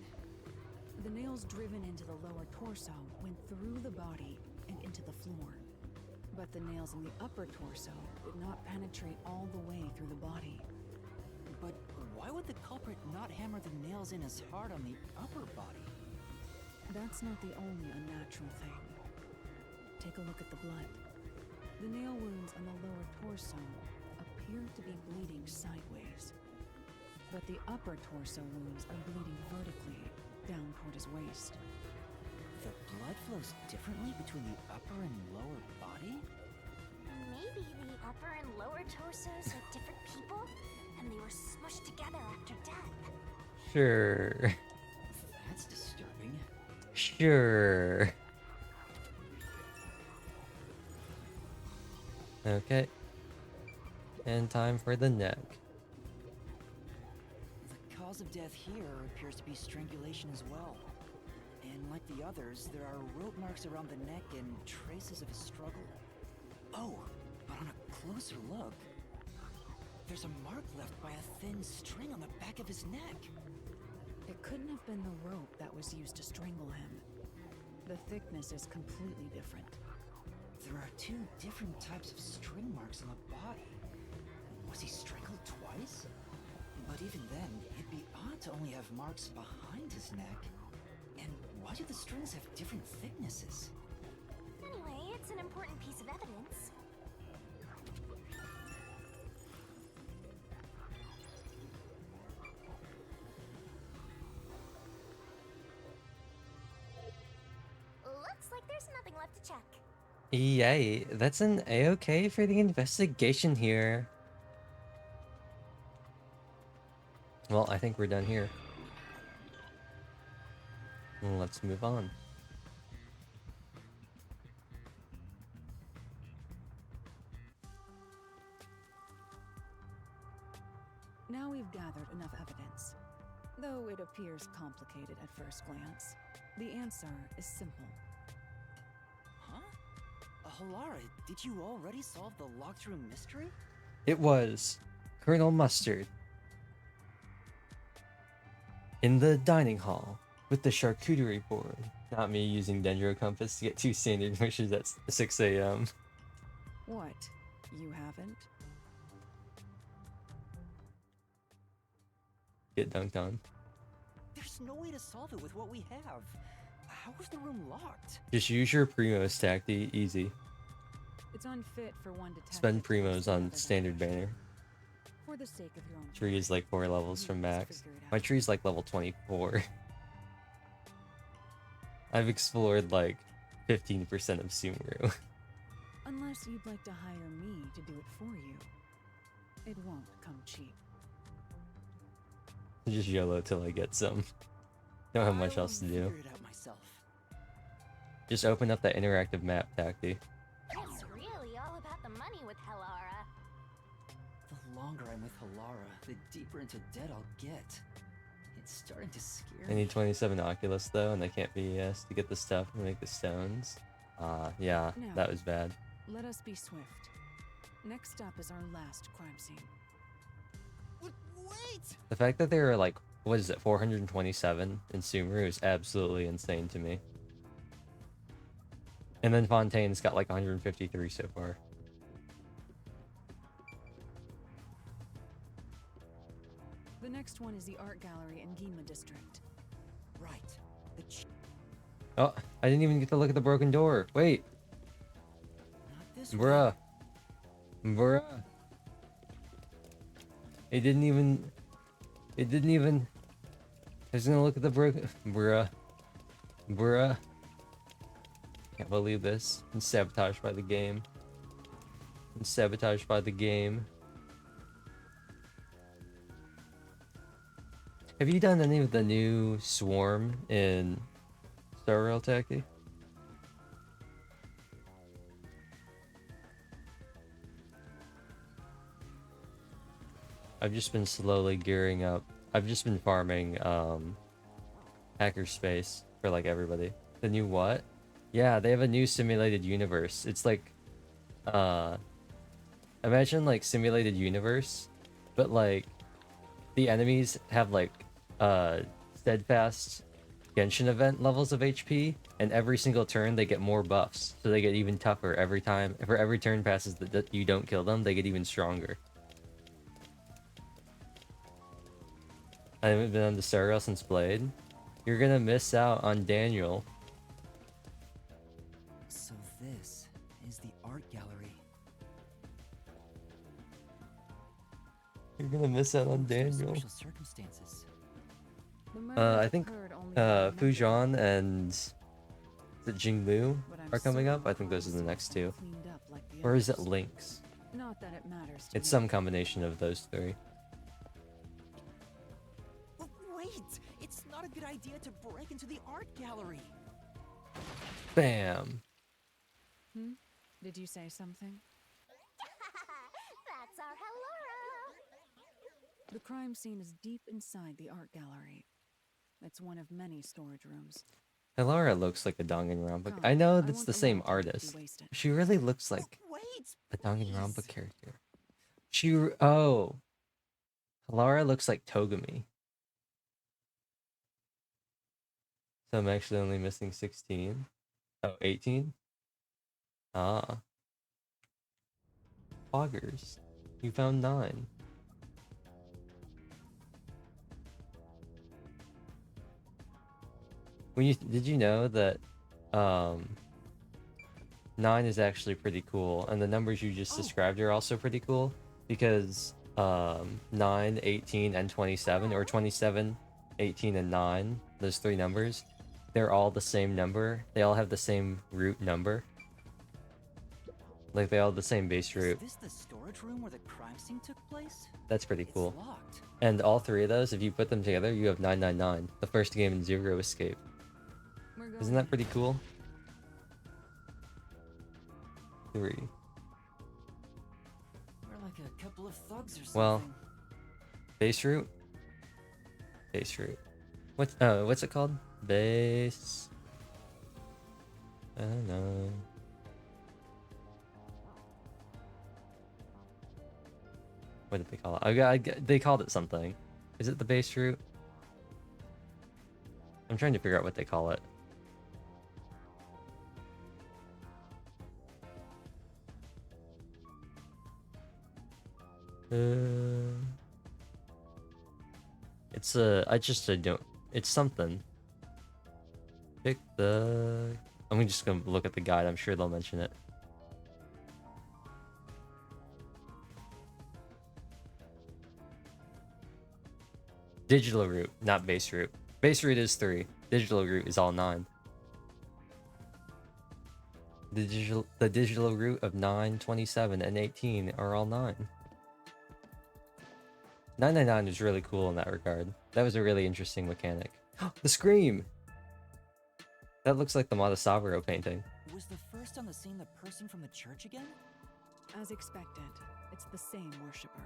G: The nails driven into the lower torso went through the body and into the floor. But the nails in the upper torso did not penetrate all the way through the body.
C: But why would the culprit not hammer the nails in as hard on the upper body?
G: That's not the only unnatural thing. Take a look at the blood. The nail wounds on the lower torso appear to be bleeding sideways. But the upper torso wounds are bleeding vertically down toward his waist.
C: The blood flows differently between the upper and lower body?
B: Maybe the upper and lower torsos are different people, and they were smushed together after death.
A: Sure.
C: That's disturbing.
A: Sure. Okay. And time for the neck.
C: The cause of death here appears to be strangulation as well. And like the others, there are rope marks around the neck and traces of a struggle. Oh, but on a closer look, there's a mark left by a thin string on the back of his neck.
G: It couldn't have been the rope that was used to strangle him. The thickness is completely different.
C: There are two different types of string marks on the body. Was he strangled twice? But even then, it'd be odd to only have marks behind his neck. And why do the strings have different thicknesses?
B: Anyway, it's an important piece of evidence. Looks like there's nothing left to check.
A: Yay, that's an A-okay for the investigation here. Well, I think we're done here. Let's move on.
G: Now we've gathered enough evidence. Though it appears complicated at first glance, the answer is simple.
C: Huh? Halara, did you already solve the locked-room mystery?
A: It was Colonel Mustard in the dining hall with the charcuterie board. Not me using Dendro Compass to get 2 standard wishes at 6 a.m.
G: What? You haven't?
A: Get dunked on.
C: There's no way to solve it with what we have. How was the room locked?
A: Just use your Primos tacti, easy.
G: It's unfit for one detective.
A: Spend Primos on standard banner.
G: For the sake of your own
A: Tree is like 4 levels from max. My tree's like level 24. I've explored like 15% of Sumeru.
G: Unless you'd like to hire me to do it for you. It won't come cheap.
A: Just YOLO till I get some. Don't have much else to do.
C: Figure it out myself.
A: Just open up that interactive map tacti.
B: It's really all about the money with Halara.
C: The longer I'm with Halara, the deeper into debt I'll get. It's starting to scare
A: I
C: me.
A: need 27 Oculus though, and they can't be ES to get the stuff and make the stones. Yeah,
G: No.
A: that was bad.
G: Let us be swift. Next up is our last crime scene.
C: Wait!
A: The fact that there are like, what is it, 427 in Sumeru is absolutely insane to me. And then Fontaine's got like 153 so far.
G: The next one is the art gallery in Gima district.
C: Right.
A: Oh, I didn't even get to look at the broken door. Wait.
C: Not this
A: Bruh. Bruh. It didn't even... I was gonna look at the broken... Bruh. Bruh. Can't believe this. I'm sabotaged by the game. I'm sabotaged by the game. Have you done any of the new Swarm in Star Rail Taxi? I've just been slowly gearing up. I've just been farming Hackerspace for like everybody. The new what? Yeah, they have a new simulated universe. It's like, imagine like simulated universe, but like the enemies have like steadfast Genshin event levels of HP, and every single turn they get more buffs, so they get even tougher every time. For every turn passes that you don't kill them, they get even stronger. I haven't been on the Star since Blade. You're gonna miss out on Daniel.
C: So this is the art gallery.
A: You're gonna miss out on
C: Those are
A: Daniel.
C: Special circumstances.
A: I think Fujian and the Jinglu are coming up. I think those are the next two. Or is it Lynx?
G: Not that it matters to
A: It's
G: me.
A: some combination of those three.
C: Wait! It's not a good idea to break into the art gallery.
A: Bam!
G: Did you say something?
B: That's our Hellora.
G: The crime scene is deep inside the art gallery. It's one of many storage rooms.
A: Elara looks like a Danganronpa.
G: Come,
A: I know
G: I
A: that's
G: want
A: the
G: the
A: same
G: lantern to be
A: artist.
G: wasted.
A: She really looks like
C: Wait!
A: a Danganronpa character. Oh. Elara looks like Togami. So I'm actually only missing 16. Oh, 18? Ah. Poggers. You found 9. Did you know that 9 is actually pretty cool, and the numbers you just described are also pretty cool, because 9, 18, and 27, or 27, 18, and 9, those three numbers, they're all the same number. They all have the same root number. Like, they all have the same base root.
C: Is this the storage room where the crime scene took place?
A: That's pretty cool.
C: It's locked.
A: And all three of those, if you put them together, you have 999, the first game in Zero Escape. Isn't that pretty cool? 3.
C: We're like a couple of thugs or something.
A: Well, base root? Base root. What's it called? Base... I don't know. What did they call it? They called it something. Is it the base root? I'm trying to figure out what they call it. It's something. I'm just gonna look at the guide. I'm sure they'll mention it. Digital root, not base root. Base root is 3. Digital root is all 9. The digital root of 9, 27, and 18 are all 9. 999 is really cool in that regard. That was a really interesting mechanic. The scream! That looks like the Matasaburo painting.
C: Was the first on the scene the person from the church again?
G: As expected, it's the same worshipper.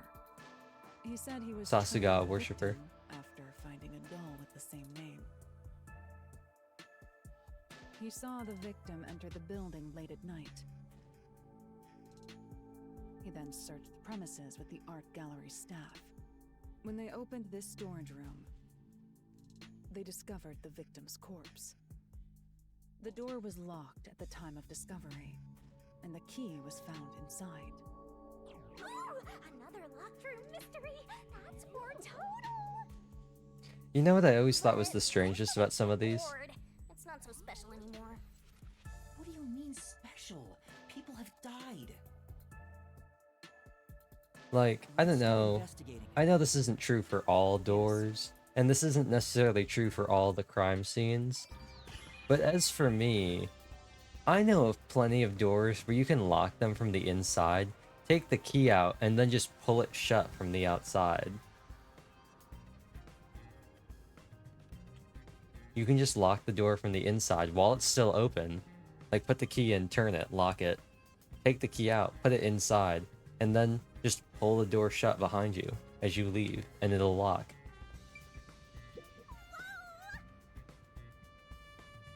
G: He said he was
A: Sasuga
G: tracking the
A: worshipper.
G: victim after finding a doll with the same name. He saw the victim enter the building late at night. He then searched the premises with the art gallery staff. When they opened this storage room, they discovered the victim's corpse. The door was locked at the time of discovery, and the key was found inside.
B: Ooh, another locked room mystery. That's more total.
A: You know what I always thought was the strangest about some of these?
B: Bored. It's not so special anymore.
C: What do you mean special? People have died.
A: Like, I don't know. I know this isn't true for all doors, and this isn't necessarily true for all the crime scenes. But as for me, I know of plenty of doors where you can lock them from the inside, take the key out, and then just pull it shut from the outside. You can just lock the door from the inside while it's still open. Like, put the key in, turn it, lock it. Take the key out, put it inside, and then just pull the door shut behind you as you leave, and it'll lock.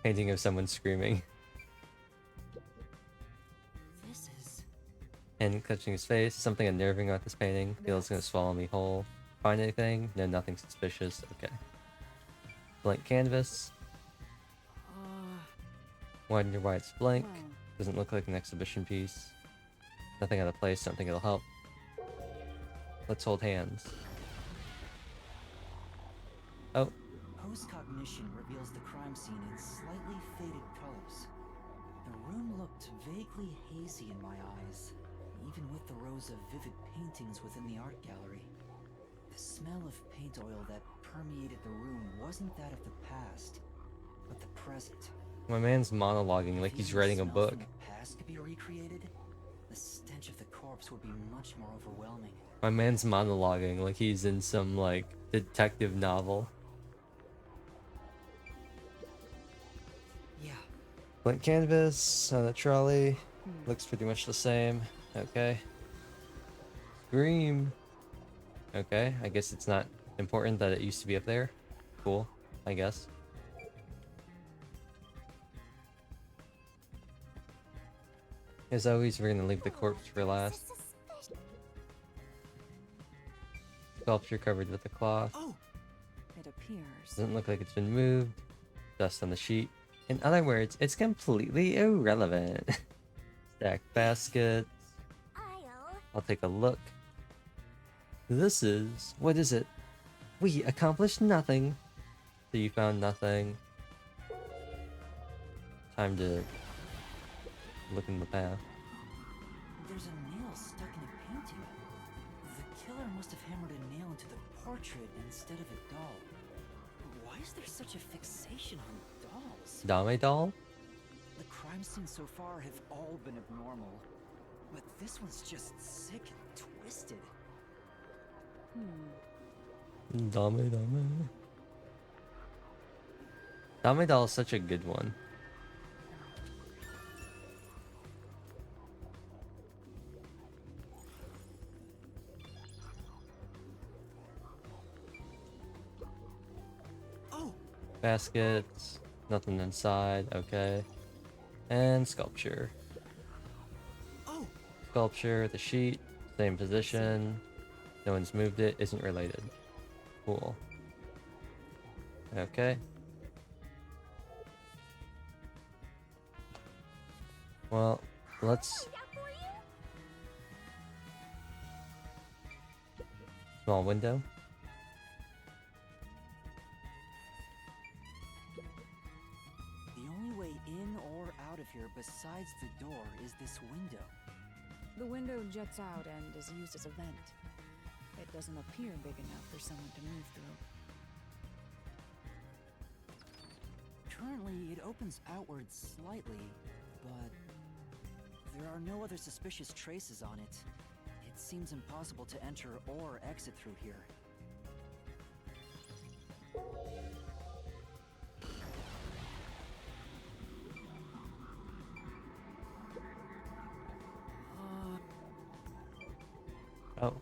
A: Painting of someone screaming. Hand clutching his face. Something unnerving about this painting. Feels it's gonna swallow me whole. Find anything? No, nothing suspicious. Okay. Blank canvas. Wonder why it's blank. Doesn't look like an exhibition piece. Nothing out of place. Don't think it'll help. Let's hold hands. Oh.
C: Post-cognition reveals the crime scene in slightly faded colors. The room looked vaguely hazy in my eyes, even with the rows of vivid paintings within the art gallery. The smell of paint oil that permeated the room wasn't that of the past, but the present.
A: My man's monologuing like he's writing a book.
C: If the past could be recreated, the stench of the corpse would be much more overwhelming.
A: My man's monologuing like he's in some, like, detective novel.
C: Yeah.
A: Blank canvas on the trolley. Looks pretty much the same. Okay. Scream. Okay, I guess it's not important that it used to be up there. Cool, I guess. As always, we're gonna leave the corpse for last. Sculpture covered with a cloth.
G: Oh, it appears.
A: Doesn't look like it's been moved. Dust on the sheet. In other words, it's completely irrelevant. Stacked baskets. I'll take a look. This is... what is it? We accomplished nothing. So you found nothing. Time to look in the path.
C: There's a nail stuck in a painting. The killer must have hammered a nail into the portrait instead of a doll. Why is there such a fixation on dolls?
A: Dame doll?
C: The crime scenes so far have all been abnormal, but this one's just sick and twisted.
A: Dame. Dame doll is such a good one. Baskets, nothing inside, okay. And sculpture. Sculpture, the sheet, same position. No one's moved it, isn't related. Cool. Okay. Well, let's... Small window.
C: Here besides the door is this window.
G: The window jets out and is used as a vent. It doesn't appear big enough for someone to move through.
C: Currently, it opens outwards slightly, but there are no other suspicious traces on it. It seems impossible to enter or exit through here.
A: Oh.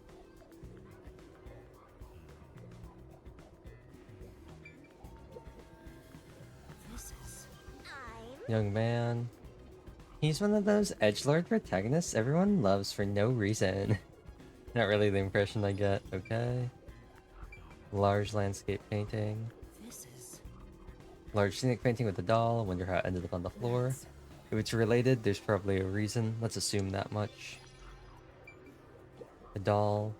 A: Young man. He's one of those edgelord protagonists everyone loves for no reason. Not really the impression I get. Okay. Large landscape painting. Large scenic painting with a doll. Wonder how it ended up on the floor. If it's related, there's probably a reason. Let's assume that much. A doll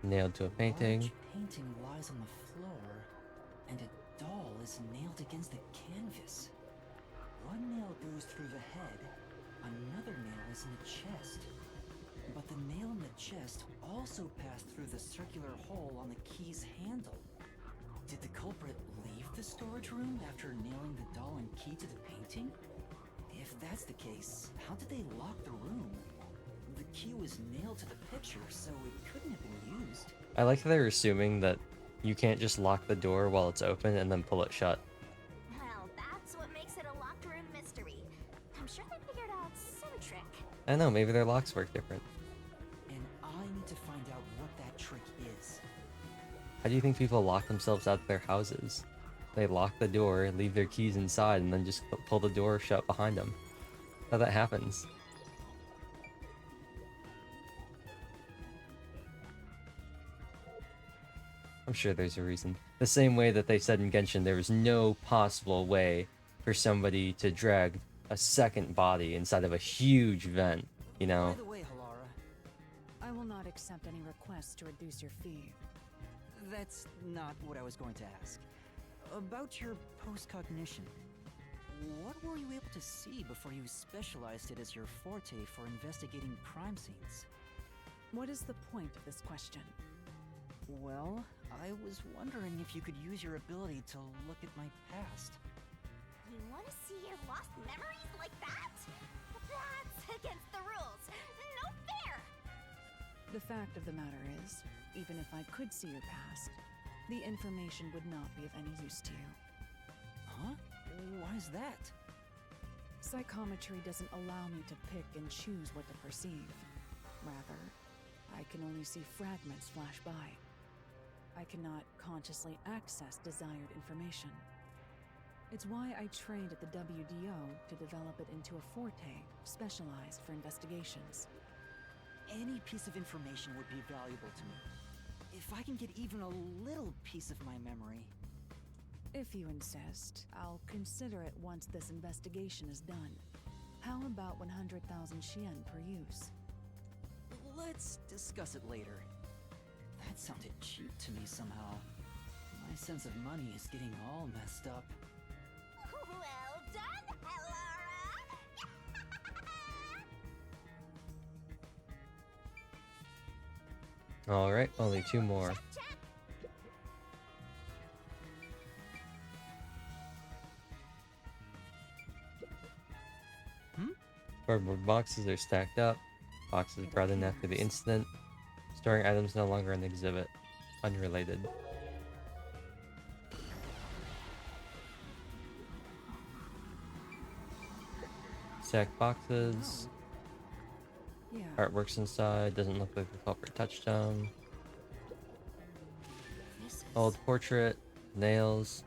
A: nailed to a painting.
C: Large painting lies on the floor, and a doll is nailed against the canvas. One nail goes through the head, another nail is in the chest. But the nail in the chest also passed through the circular hole on the key's handle. Did the culprit leave the storage room after nailing the doll and key to the painting? If that's the case, how did they lock the room? The key was nailed to the picture, so it couldn't have been used.
A: I like that they're assuming that you can't just lock the door while it's open and then pull it shut.
B: Well, that's what makes it a locked room mystery. I'm sure they figured out some trick.
A: I know, maybe their locks work different.
C: And I need to find out what that trick is.
A: How do you think people lock themselves out of their houses? They lock the door, leave their keys inside, and then just pull the door shut behind them. How that happens. I'm sure there's a reason. The same way that they said in Genshin there was no possible way for somebody to drag a second body inside of a huge vent, you know?
C: By the way, Halara,
G: I will not accept any requests to reduce your fee.
C: that's not what I was going to ask. About your post-cognition, what were you able to see before you specialized it as your forte for investigating crime scenes?
G: What is the point of this question?
C: Well, I was wondering if you could use your ability to look at my past.
B: You want to see your lost memories like that? That's against the rules. No fair!
G: The fact of the matter is, even if I could see your past, the information would not be of any use to you.
C: Huh? Why is that?
G: Psychometry doesn't allow me to pick and choose what to perceive. Rather, I can only see fragments flash by. I cannot consciously access desired information. It's why I trained at the WDO to develop it into a forte specialized for investigations.
C: Any piece of information would be valuable to me. If I can get even a little piece of my memory...
G: If you insist, I'll consider it once this investigation is done. How about 100,000 Xian per use?
C: Let's discuss it later. That sounded cheap to me somehow. My sense of money is getting all messed up.
B: Well done, Elara!
A: Alright, only 2 more.
B: Check, check.
A: Cardboard boxes are stacked up. Boxes brought in after the incident. Storing items no longer an exhibit. Unrelated. Stacked boxes.
G: Yeah.
A: Artworks inside. Doesn't look like the culprit touched them.
B: This is...
A: Old portrait. Nails.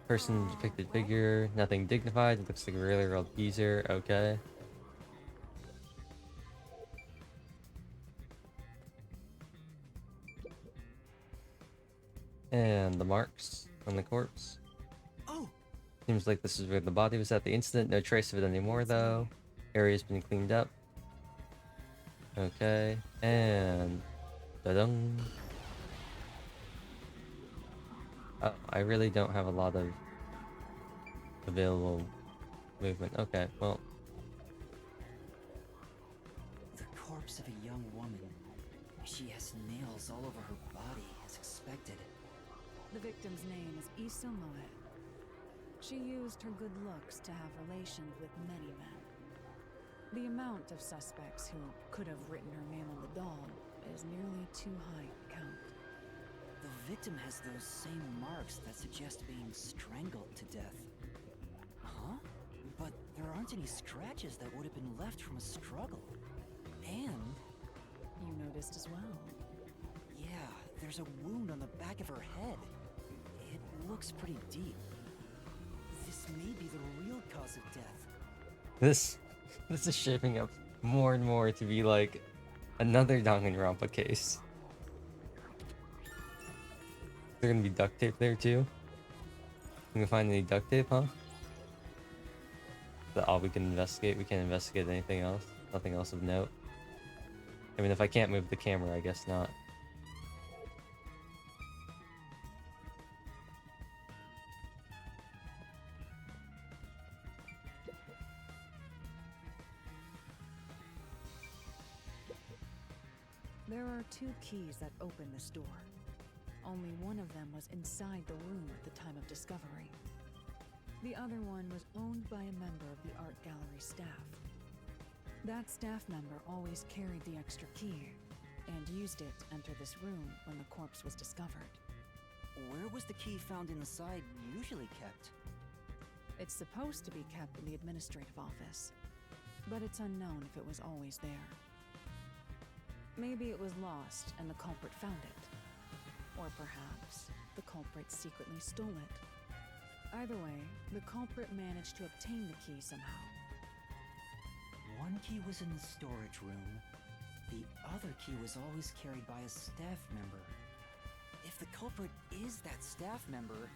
A: Person depicted figure. Nothing dignified. It looks like a really old geezer. Okay. And the marks on the corpse.
C: Oh!
A: Seems like this is where the body was at the incident. No trace of it anymore, though. Area's been cleaned up. Okay. And... da-dung. Oh, I really don't have a lot of available movement. Okay, well...
C: The corpse of a young woman. She has nails all over her body, as expected.
G: The victim's name is Issa Moe. She used her good looks to have relations with many men. The amount of suspects who could have written her name on the doll is nearly too high to count.
C: The victim has those same marks that suggest being strangled to death. Huh? But there aren't any scratches that would have been left from a struggle. And...
G: You noticed as well.
C: yeah, there's a wound on the back of her head. It looks pretty deep. This may be the real cause of death.
A: This is shaping up more and more to be like another Danganronpa case. Is there gonna be duct tape there too? Can we find any duct tape, huh? Is that all we can investigate? We can't investigate anything else? Nothing else of note? I mean, if I can't move the camera, I guess not.
G: There are 2 keys that open this door. Only one of them was inside the room at the time of discovery. The other one was owned by a member of the art gallery staff. That staff member always carried the extra key and used it to enter this room when the corpse was discovered.
C: Where was the key found inside usually kept?
G: It's supposed to be kept in the administrative office, but it's unknown if it was always there. Maybe it was lost and the culprit found it. Or perhaps the culprit secretly stole it. Either way, the culprit managed to obtain the key somehow.
C: One key was in the storage room. The other key was always carried by a staff member. If the culprit is that staff member,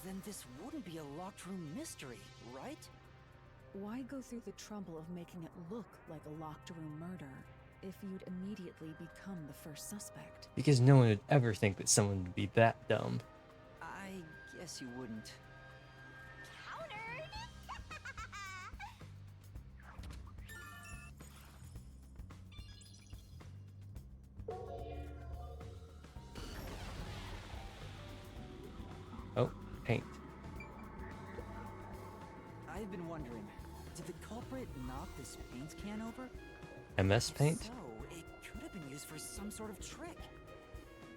C: then this wouldn't be a locked room mystery, right?
G: Why go through the trouble of making it look like a locked room murder if you'd immediately become the first suspect?
A: Because no one would ever think that someone would be that dumb.
C: I guess you wouldn't.
B: Countered!
A: Oh, paint.
C: I've been wondering, did the culprit knock this paint can over?
A: MS Paint?
C: So, it could have been used for some sort of trick.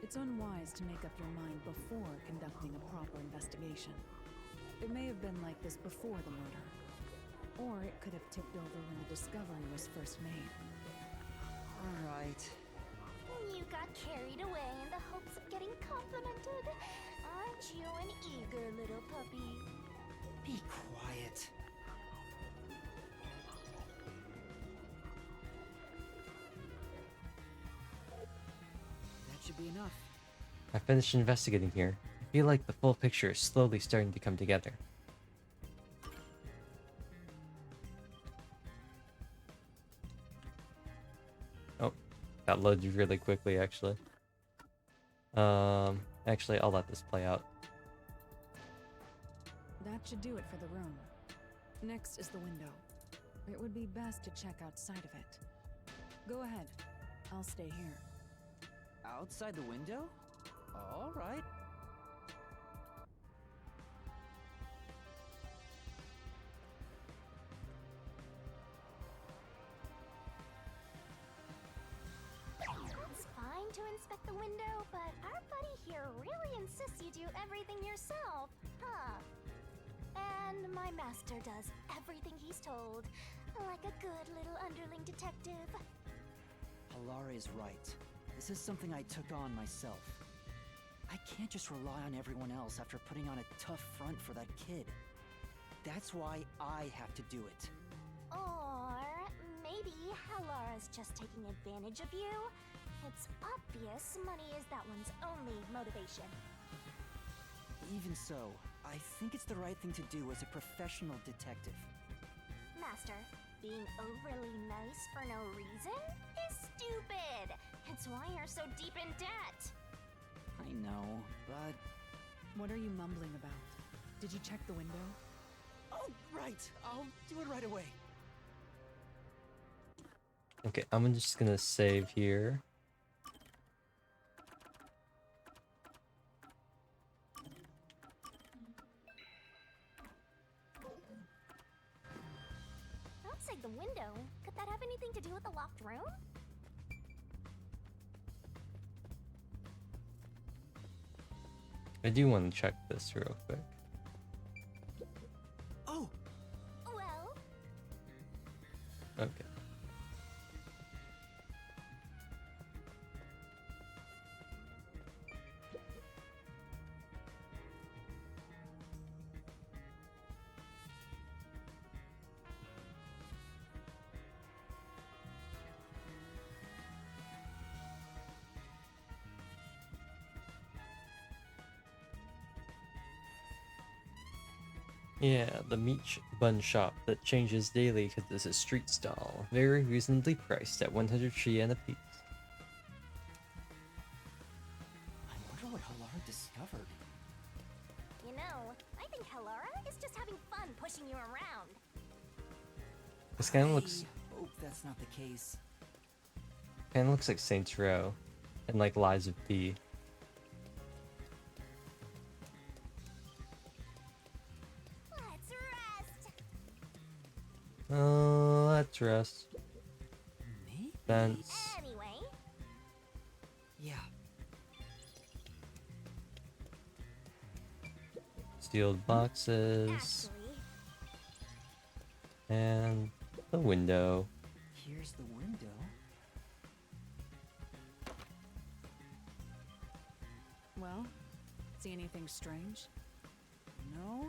G: It's unwise to make up your mind before conducting a proper investigation. It may have been like this before the murder, or it could have tipped over when the discovery was first made.
C: Alright.
B: You got carried away in the hopes of getting complimented. Aren't you an eager little puppy?
C: Be quiet. That should be enough.
A: I finished investigating here. I feel like the full picture is slowly starting to come together. Oh, that loaded really quickly, actually. Actually, I'll let this play out.
G: That should do it for the room. Next is the window. It would be best to check outside of it. Go ahead. I'll stay here.
C: Outside the window? Alright.
B: It's fine to inspect the window, but our buddy here really insists you do everything yourself, huh? And my master does everything he's told, like a good little underling detective.
C: Halara is right. This is something I took on myself. I can't just rely on everyone else after putting on a tough front for that kid. That's why I have to do it.
B: Or maybe Halara's just taking advantage of you. It's obvious money is that one's only motivation.
C: Even so, I think it's the right thing to do as a professional detective.
B: Master, being overly nice for no reason is stupid. It's why you're so deep in debt.
C: I know, but...
G: What are you mumbling about? Did you check the window?
C: Oh, right! I'll do it right away.
A: Okay, I'm just gonna save here.
B: Outside the window? Could that have anything to do with the locked room?
A: I do want to check this real quick.
C: Oh!
B: Well,
A: Okay. Yeah, the meat bun shop that changes daily because it's a street stall. Very reasonably priced at 100 yen a piece.
C: I wonder what Halara discovered.
B: you know, I think Halara is just having fun pushing you around.
A: This kind of looks
C: I hope that's not the case.
A: like Saints Row and like Lies of P.
B: Let's rest.
A: Let's rest.
C: Maybe?
A: Fence.
B: Anyway,
C: Yeah.
A: Sealed boxes.
B: actually,
A: And the window.
C: Here's the window.
G: Well, see anything strange?
C: No,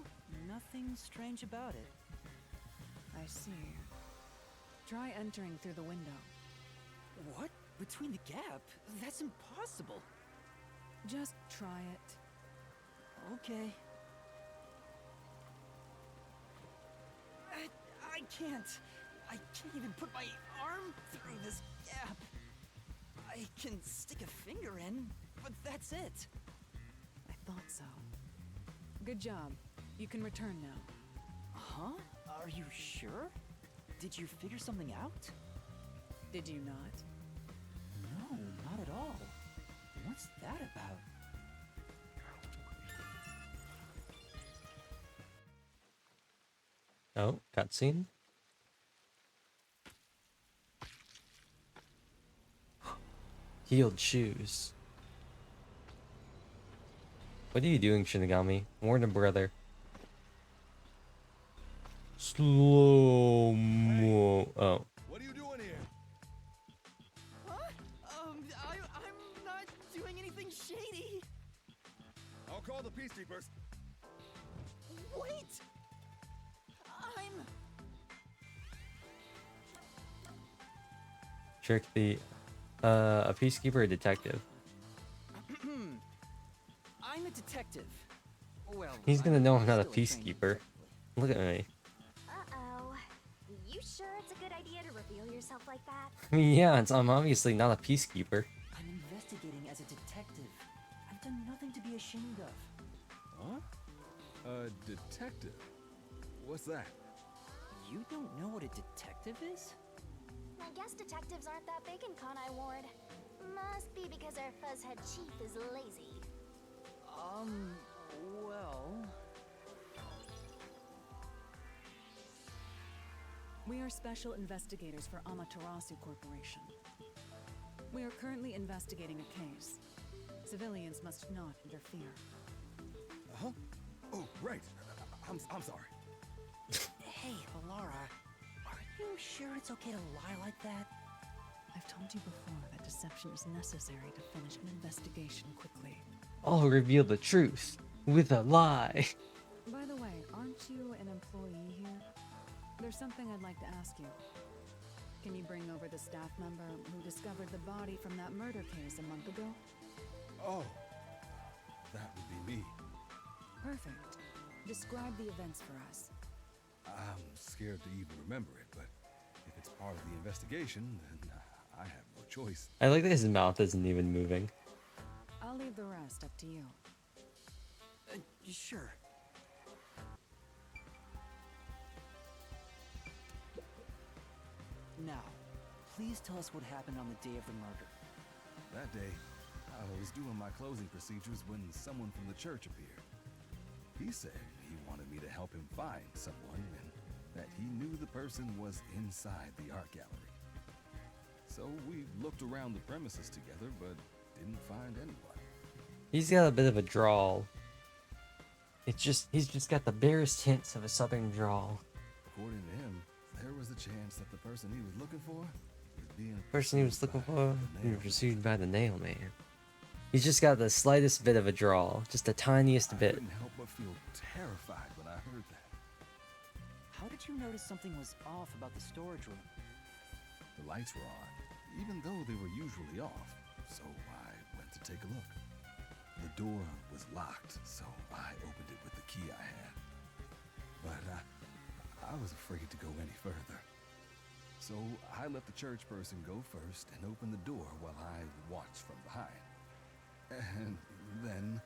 C: nothing strange about it.
G: I see. Try entering through the window.
C: What? Between the gap? That's impossible.
G: Just try it.
C: Okay. I can't. I can't even put my arm through this gap. I can stick a finger in, but that's it.
G: I thought so. Good job. You can return now.
C: Huh? Are you sure? Did you figure something out?
G: Did you not?
C: No, not at all. What's that about?
A: Oh, cutscene. Healed shoes. What are you doing, Shinigami? Warn a brother. Slow mo. Oh.
I: What are you doing here?
C: Huh? I'm not doing anything shady.
I: I'll call the peacekeepers.
C: Wait!
A: Trick the a peacekeeper or detective?
C: I'm a detective. Well,
A: He's gonna know I'm not a
C: still trained
A: peacekeeper. Look at me.
B: Uh-oh. You sure it's a good idea to reveal yourself like that?
A: Yeah, I'm obviously not a peacekeeper.
C: I'm investigating as a detective. I've done nothing to be ashamed of.
I: Huh? A detective? What's that?
C: You don't know what a detective is?
B: I guess detectives aren't that big in Kanai Ward. Must be because our fuzzhead chief is lazy.
C: Well...
G: We are special investigators for Amaterasu Corporation. We are currently investigating a case. Civilians must not interfere.
I: Huh? Oh, right. I'm sorry.
C: Hey, Alara. Are you sure it's okay to lie like that?
G: I've told you before that deception is necessary to finish an investigation quickly.
A: I'll reveal the truth with a lie.
G: By the way, aren't you an employee here? There's something I'd like to ask you. Can you bring over the staff member who discovered the body from that murder case a month ago?
I: Oh, that would be me.
G: Perfect. Describe the events for us.
I: I'm scared to even remember it, but if it's part of the investigation, then I have no choice.
A: I like that his mouth isn't even moving.
G: I'll leave the rest up to you.
C: Sure. Now, please tell us what happened on the day of the murder.
I: That day, I was doing my closing procedures when someone from the church appeared. He said he wanted me to help him find someone and that he knew the person was inside the art gallery. So we looked around the premises together, but didn't find anyone.
A: He's got a bit of a drawl. He's just got the barest hints of a southern drawl.
I: According to him, there was a chance that the person he was looking for was being
A: Person he was looking
I: pursued
A: for,
I: by the
A: being
I: Nail
A: pursued by the nail man. He's just got the slightest bit of a drawl, just the tiniest
I: I
A: bit.
I: couldn't help but feel terrified when I heard that.
C: How did you notice something was off about the storage room?
I: The lights were on, even though they were usually off, so I went to take a look. The door was locked, so I opened it with the key I had. But I was afraid to go any further. So I let the church person go first and open the door while I watched from behind. And then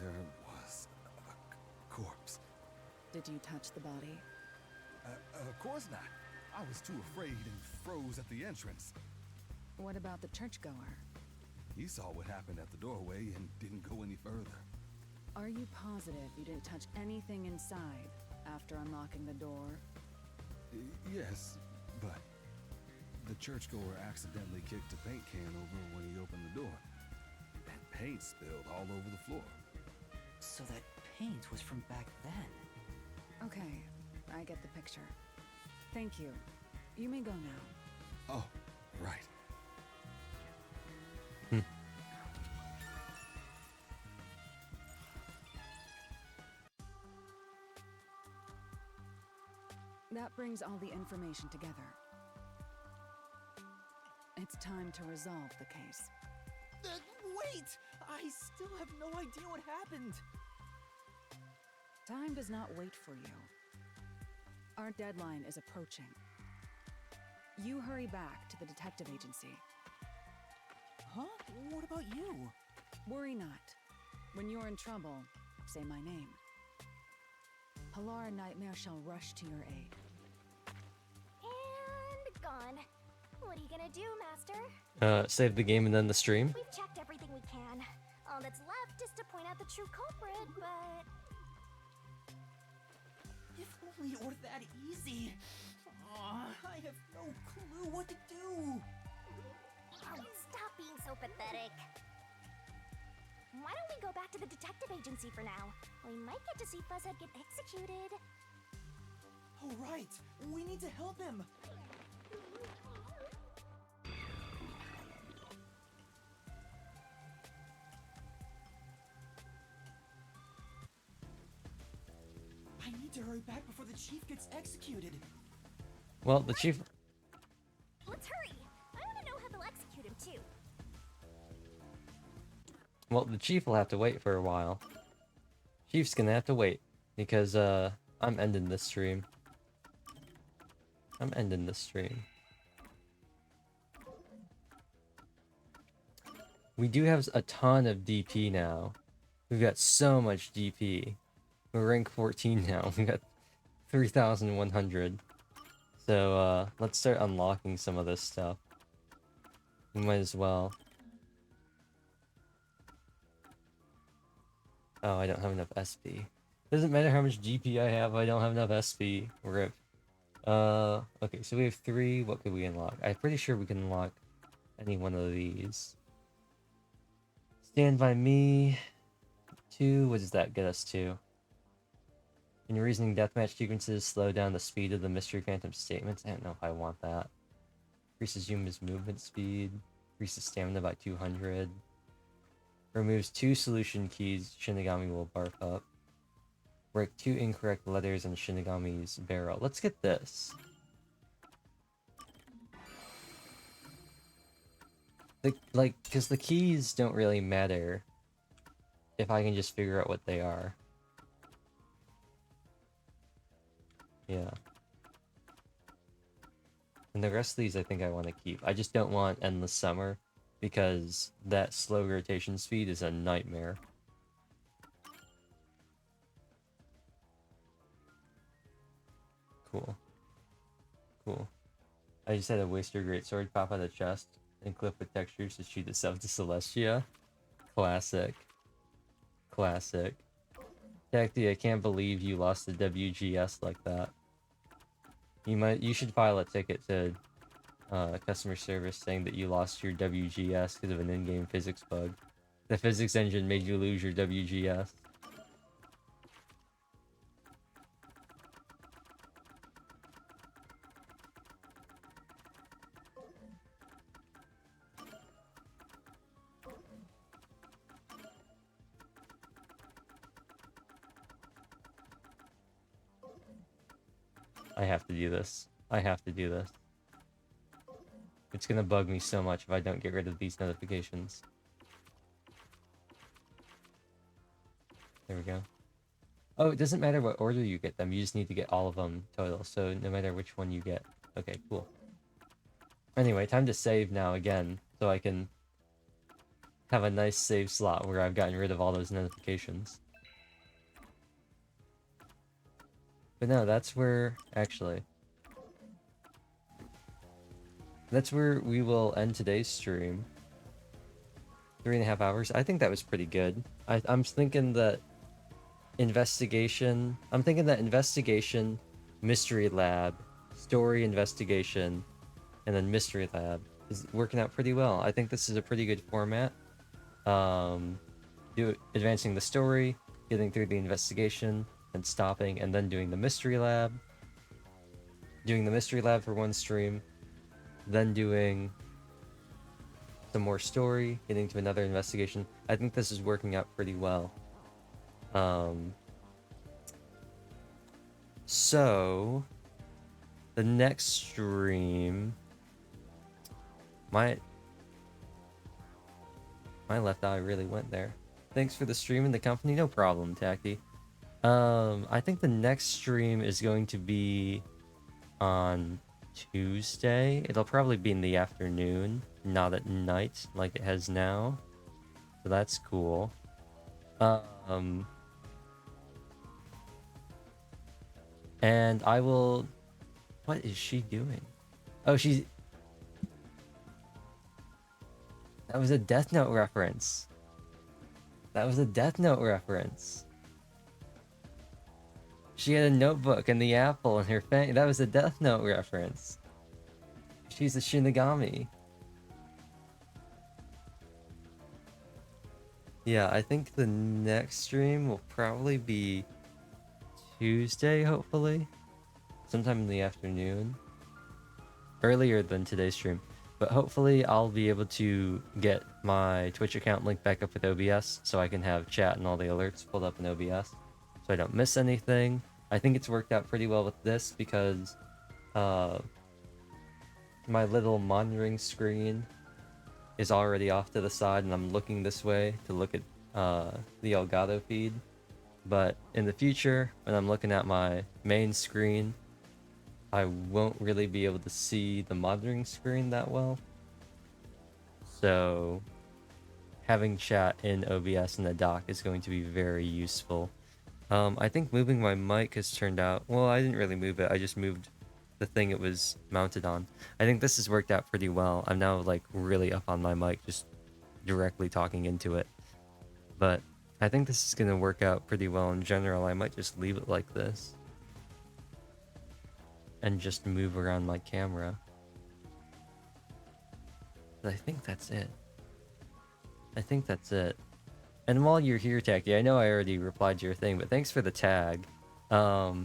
I: there was a corpse.
G: Did you touch the body?
I: Of course not. I was too afraid and froze at the entrance.
G: What about the churchgoer?
I: He saw what happened at the doorway and didn't go any further.
G: Are you positive you didn't touch anything inside after unlocking the door?
I: Yes, but the churchgoer accidentally kicked a paint can over when he opened the door. And paint spilled all over the floor.
C: So that paint was from back then.
G: Okay, I get the picture. Thank you. You may go now.
I: Oh, right.
G: That brings all the information together. It's time to resolve the case.
H: Wait! I still have no idea what happened.
G: Time does not wait for you. Our deadline is approaching. You hurry back to the detective agency.
H: Huh? What about you?
G: Worry not. When you're in trouble, say my name. Pilar and Nightmare shall rush to your aid.
B: And gone. What are you gonna do, Master?
A: Save the game and then the stream.
B: We've checked everything we can. All that's left is to point out the true culprit, but...
H: If only it were that easy. Aw, I have no clue what to do.
B: Oh, stop being so pathetic. Why don't we go back to the detective agency for now? We might get to see Fuzzhead get executed.
H: Oh, right. We need to help him. I need to hurry back before the chief gets executed.
A: Well, the chief...
B: Let's hurry. I want to know how they'll execute him, too.
A: Well, the chief will have to wait for a while. Chief's gonna have to wait, because, I'm ending this stream. I'm ending this stream. We do have a ton of DP now. We've got so much DP. We're rank 14 now. We got 3,100. So, let's start unlocking some of this stuff. We might as well. Oh, I don't have enough SP. Doesn't matter how much GP I have, I don't have enough SP. RIP. Okay, so we have 3. What could we unlock? I'm pretty sure we can unlock any one of these. Stand by me. 2. What does that get us to? In reasoning deathmatch sequences, slow down the speed of the mystery phantom statements. I don't know if I want that. Increases Yuma's movement speed. Increases stamina by 200. Removes 2 solution keys Shinigami will barf up. Break 2 incorrect letters on Shinigami's barrel. Let's get this. Because the keys don't really matter if I can just figure out what they are. Yeah. And the rest of these I think I want to keep. I just don't want Endless Summer, because that slow rotation speed is a nightmare. Cool. Cool. I just had a Waster Greatsword pop out of the chest and clip with textures to shoot itself to Celestia. Classic. Classic. Tacti, I can't believe you lost the WGS like that. You should file a ticket to customer service saying that you lost your WGS because of an in-game physics bug. The physics engine made you lose your WGS. I have to do this. I have to do this. It's gonna bug me so much if I don't get rid of these notifications. There we go. Oh, it doesn't matter what order you get them. You just need to get all of them total. So no matter which one you get. Okay, cool. Anyway, time to save now again, so I can have a nice save slot where I've gotten rid of all those notifications. But no, that's where, actually, that's where we will end today's stream. 3.5 hours. I think that was pretty good. I'm thinking that investigation, mystery lab, story investigation, and then mystery lab is working out pretty well. I think this is a pretty good format. Advancing the story, getting through the investigation, and stopping, and then doing the mystery lab. Doing the mystery lab for one stream, then doing some more story, getting to another investigation. I think this is working out pretty well. So the next stream might... My left eye really went there. Thanks for the stream and the company. No problem, Tacky. I think the next stream is going to be on Tuesday. It'll probably be in the afternoon, not at night like it has now. So that's cool. And I will... What is she doing? Oh, she's... That was a Death Note reference. That was a Death Note reference. She had a notebook and the apple in her fang. That was a Death Note reference. She's a Shinigami. Yeah, I think the next stream will probably be Tuesday, hopefully. Sometime in the afternoon. Earlier than today's stream. But hopefully I'll be able to get my Twitch account linked back up with OBS so I can have chat and all the alerts pulled up in OBS so I don't miss anything. I think it's worked out pretty well with this because my little monitoring screen is already off to the side and I'm looking this way to look at the Elgato feed. But in the future, when I'm looking at my main screen, I won't really be able to see the monitoring screen that well. So having chat in OBS in the dock is going to be very useful. I think moving my mic has turned out... Well, I didn't really move it. I just moved the thing it was mounted on. I think this has worked out pretty well. I'm now like really up on my mic, just directly talking into it. But I think this is going to work out pretty well in general. I might just leave it like this. And just move around my camera. But I think that's it. I think that's it. And while you're here, Tacky, I know I already replied to your thing, but thanks for the tag. About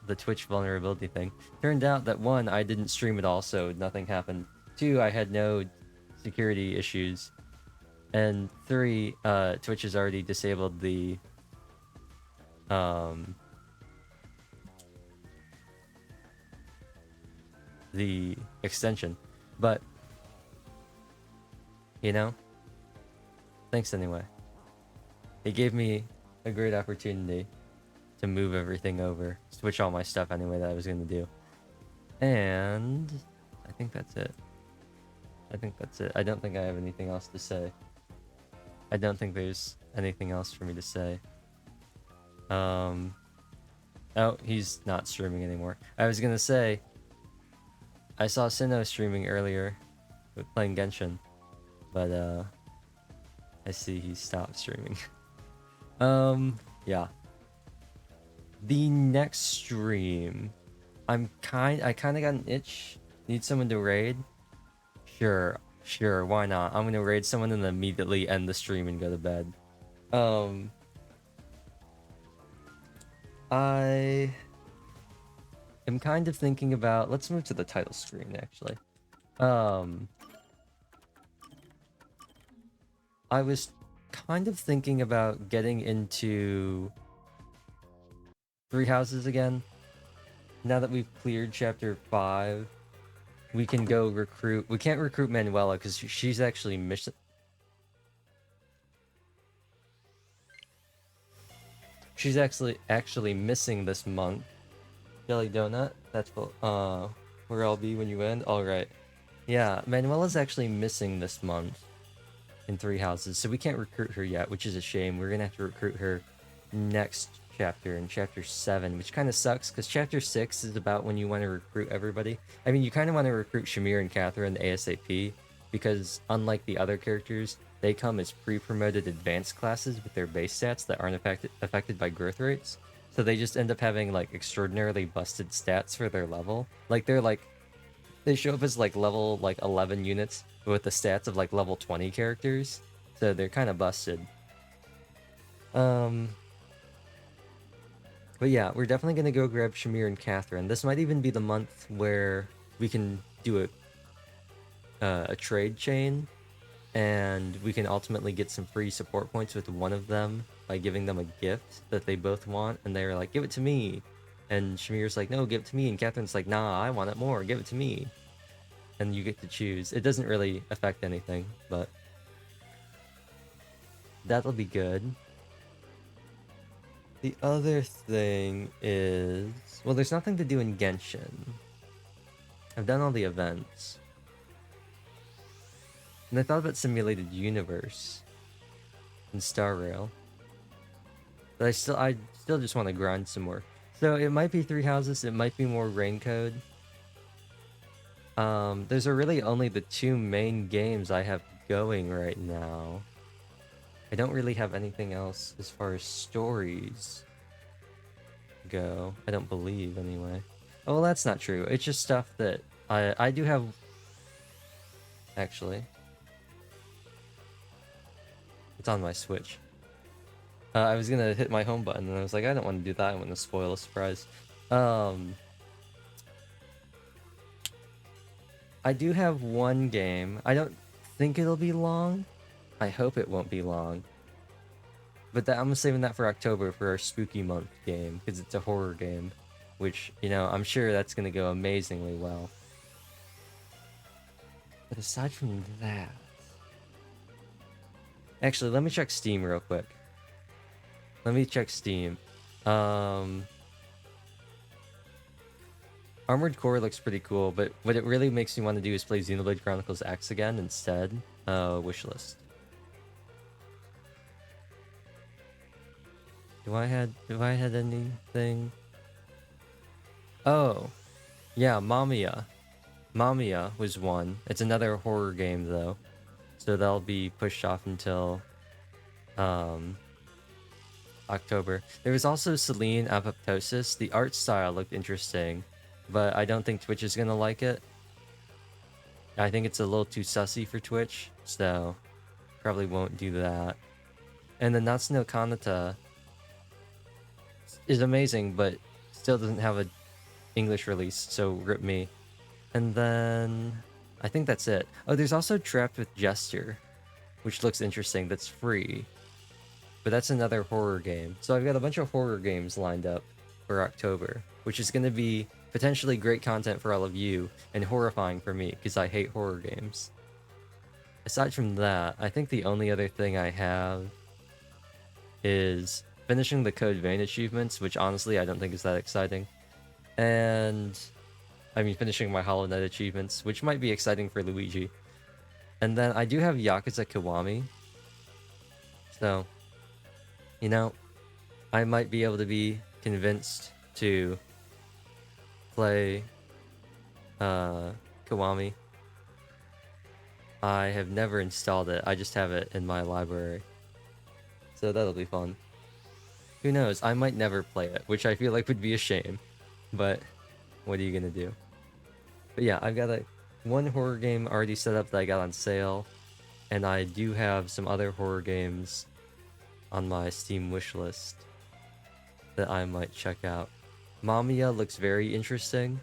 A: the Twitch vulnerability thing. Turned out that 1, I didn't stream at all, so nothing happened. 2, I had no security issues. And 3, Twitch has already disabled the extension. But you know, thanks anyway. It gave me a great opportunity to move everything over, switch all my stuff anyway that I was gonna do. And I think that's it. I think that's it. I don't think I have anything else to say. I don't think there's anything else for me to say. Oh, he's not streaming anymore. I was gonna say, I saw Sinnoh streaming earlier with playing Genshin, but I see he stopped streaming. Yeah. The next stream, I kind of got an itch. Need someone to raid? Sure, why not? I'm gonna raid someone and then immediately end the stream and go to bed. I am kind of thinking about... Let's move to the title screen, actually. I was kind of thinking about getting into Three Houses again. Now that we've cleared Chapter 5, we can go recruit... We can't recruit Manuela because she's actually missing... She's actually missing this month. Jelly Donut, that's where I'll be when you end. Alright. Yeah, Manuela's actually missing this month in Three Houses, so we can't recruit her yet, which is a shame. We're gonna have to recruit her next chapter, in Chapter 7, which kind of sucks, because Chapter 6 is about when you want to recruit everybody. I mean, you kind of want to recruit Shamir and Catherine ASAP, because unlike the other characters, they come as pre-promoted advanced classes with their base stats that aren't affected by growth rates. So they just end up having like extraordinarily busted stats for their level. Like they show up as like level like 11 units but with the stats of like level 20 characters. So they're kind of busted. But yeah, we're definitely gonna go grab Shamir and Catherine. This might even be the month where we can do a trade chain, and we can ultimately get some free support points with one of them by giving them a gift that they both want, and they're like, give it to me. And Shamir's like, no, give it to me. And Catherine's like, nah, I want it more, give it to me. And you get to choose. It doesn't really affect anything, but that'll be good. The other thing is, well, there's nothing to do in Genshin. I've done all the events. And I thought about Simulated Universe and Star Rail. But I still just want to grind some more. So it might be 3 houses, it might be more rain code. There's really only the 2 main games I have going right now. I don't really have anything else as far as stories go. I don't believe, anyway. Oh, well, that's not true. It's just stuff that I do have... Actually. It's on my Switch. I was gonna hit my home button, and I was like, I don't want to do that. I want to spoil a surprise. I do have one game. I don't think it'll be long. I hope it won't be long. But I'm saving that for October for our spooky month game, because it's a horror game. Which, you know, I'm sure that's going to go amazingly well. But aside from that... Actually, let me check Steam real quick. Let me check Steam. Armored Core looks pretty cool, but what it really makes me want to do is play Xenoblade Chronicles X again instead. Wishlist. Do I had anything? Oh, yeah, Mamiya. Mamiya was one. It's another horror game though, so that'll be pushed off until October. There was also Selene Apoptosis. The art style looked interesting, but I don't think Twitch is gonna like it. I think it's a little too sussy for Twitch, so probably won't do that. And the Natsuno Kanata is amazing, but still doesn't have a English release, so rip me. And then I think that's it. Oh, there's also Trapped with Jester, which looks interesting. That's free, but that's another horror game. So I've got a bunch of horror games lined up for October, which is going to be potentially great content for all of you and horrifying for me because I hate horror games. Aside from that, I think the only other thing I have is finishing the Code Vein achievements, which honestly I don't think is that exciting. And I mean, finishing my Hollow Knight achievements, which might be exciting for Luigi. And then I do have Yakuza Kiwami. So, you know, I might be able to be convinced to play Kiwami. I have never installed it. I just have it in my library. So that'll be fun. Who knows? I might never play it, which I feel like would be a shame. But what are you gonna do? But yeah, I've got one horror game already set up that I got on sale, and I do have some other horror games on my Steam wishlist that I might check out. Mamiya looks very interesting.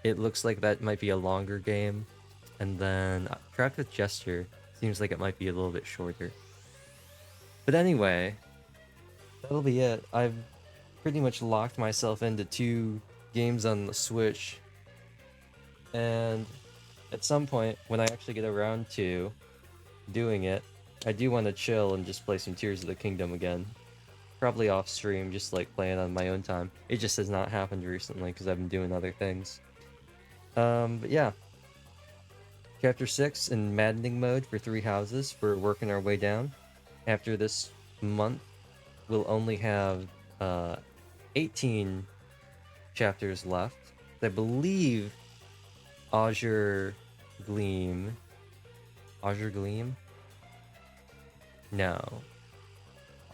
A: It looks like that might be a longer game, and then Trapped with Jester seems like it might be a little bit shorter. But anyway, that'll be it. I've pretty much locked myself into 2 games on the Switch, and at some point when I actually get around to doing it, I do want to chill and just play some Tears of the Kingdom again, probably off stream, just like playing on my own time. It just has not happened recently because I've been doing other things. But yeah, chapter 6 in maddening mode for 3 houses. We're working our way down. After this month we'll only have 18 chapters left. I believe Azure Gleam? No.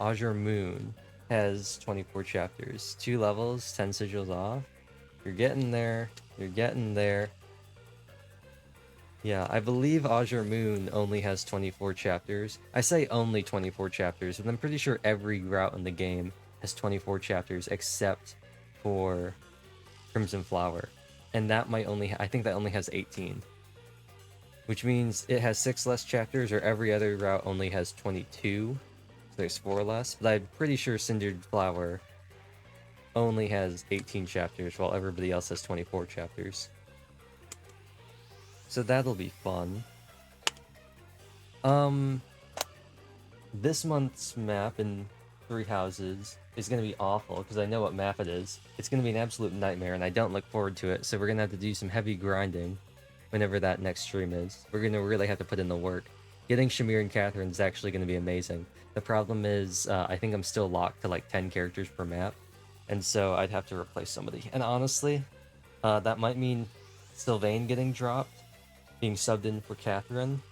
A: Azure Moon has 24 chapters. 2 levels, 10 sigils off. You're getting there. You're getting there. Yeah, I believe Azure Moon only has 24 chapters. I say only 24 chapters, but I'm pretty sure every route in the game has 24 chapters except for Crimson Flower. And that might only... I think that only has 18. Which means it has 6 less chapters, or every other route only has 22. So there's 4 less. But I'm pretty sure Cindered Flower only has 18 chapters, while everybody else has 24 chapters. So that'll be fun. this month's map in Three Houses is going to be awful because I know what map it is. It's going to be an absolute nightmare, and I don't look forward to it. So we're going to have to do some heavy grinding whenever that next stream is. We're going to really have to put in the work. Getting Shamir and Catherine is actually going to be amazing. The problem is I think I'm still locked to like 10 characters per map, and so I'd have to replace somebody. And honestly, that might mean Sylvain getting dropped, being subbed in for Catherine,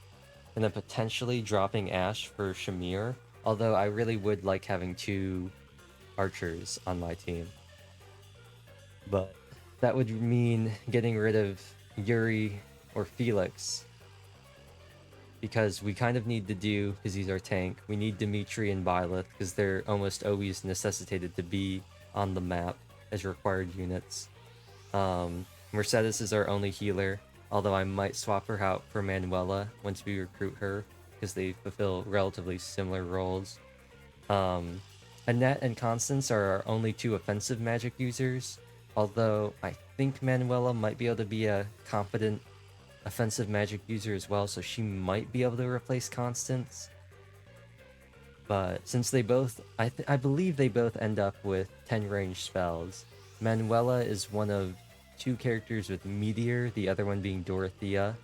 A: and then potentially dropping Ash for Shamir. Although I really would like having 2 archers on my team. But that would mean getting rid of Yuri or Felix. Because we kind of need to do, because he's our tank, we need Dimitri and Byleth, because they're almost always necessitated to be on the map as required units. Mercedes is our only healer, although I might swap her out for Manuela once we recruit her, because they fulfill relatively similar roles. Annette and Constance are our only 2 offensive magic users, although I think Manuela might be able to be a competent offensive magic user as well, so she might be able to replace Constance. But since they both, I believe they both end up with 10 range spells. Manuela is one of 2 characters with Meteor, the other one being Dorothea,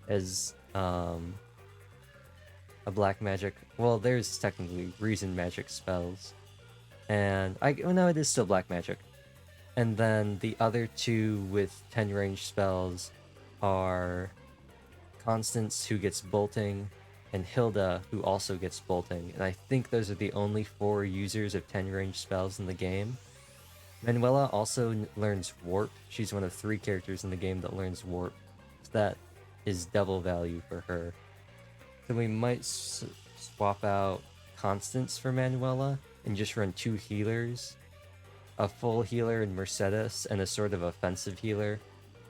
A: as a black magic. Well, there's technically reason magic spells, and no, it is still black magic. And then the other 2 with 10 range spells are Constance, who gets bolting, and Hilda, who also gets bolting. And I think those are the only 4 users of 10 range spells in the game. Manuela also learns Warp. She's one of 3 characters in the game that learns Warp. So that is double value for her. So we might swap out Constance for Manuela and just run 2 healers. A full healer in Mercedes and a sort of offensive healer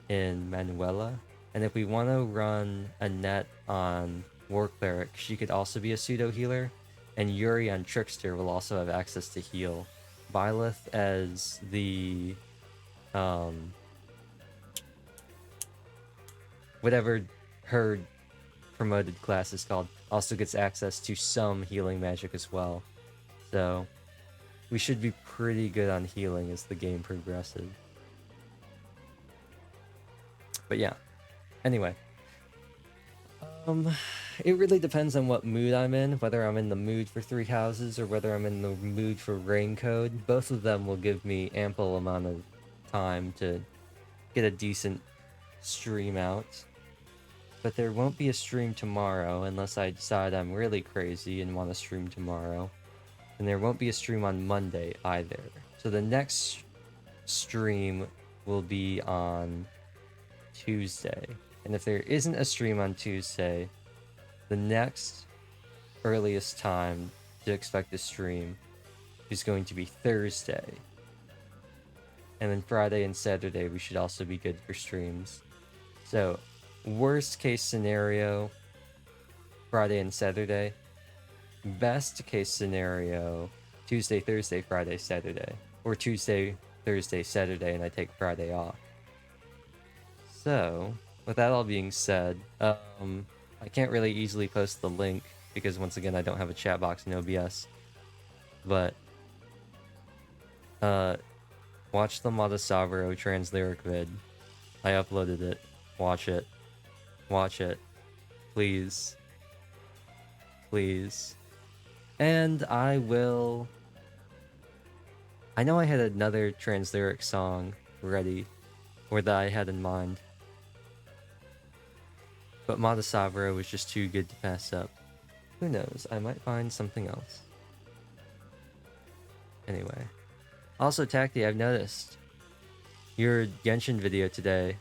A: in Manuela. And if we want to run Annette on War Cleric, she could also be a pseudo healer. And Yuri on Trickster will also have access to heal. Byleth as the whatever her promoted class is called, also gets access to some healing magic as well. So we should be pretty good on healing as the game progresses. But yeah, anyway, it really depends on what mood I'm in, whether I'm in the mood for Three Houses or whether I'm in the mood for Rain Code. Both of them will give me ample amount of time to get a decent stream out. But there won't be a stream tomorrow unless I decide I'm really crazy and want to stream tomorrow. And there won't be a stream on Monday either. So the next stream will be on Tuesday. And if there isn't a stream on Tuesday, the next earliest time to expect a stream is going to be Thursday. And then Friday and Saturday we should also be good for streams. So, worst case scenario, Friday and Saturday. Best case scenario, Tuesday, Thursday, Friday, Saturday. Or Tuesday, Thursday, Saturday, and I take Friday off. So, with that all being said, I can't really easily post the link because once again I don't have a chat box in OBS. But watch the Montesavro trans lyric vid. I uploaded it. Watch it. Watch it. Please. Please. And I know I had another trans lyric song ready, or that I had in mind. But Montesavro was just too good to pass up. Who knows, I might find something else. Anyway. Also, Tacti, I've noticed your Genshin video today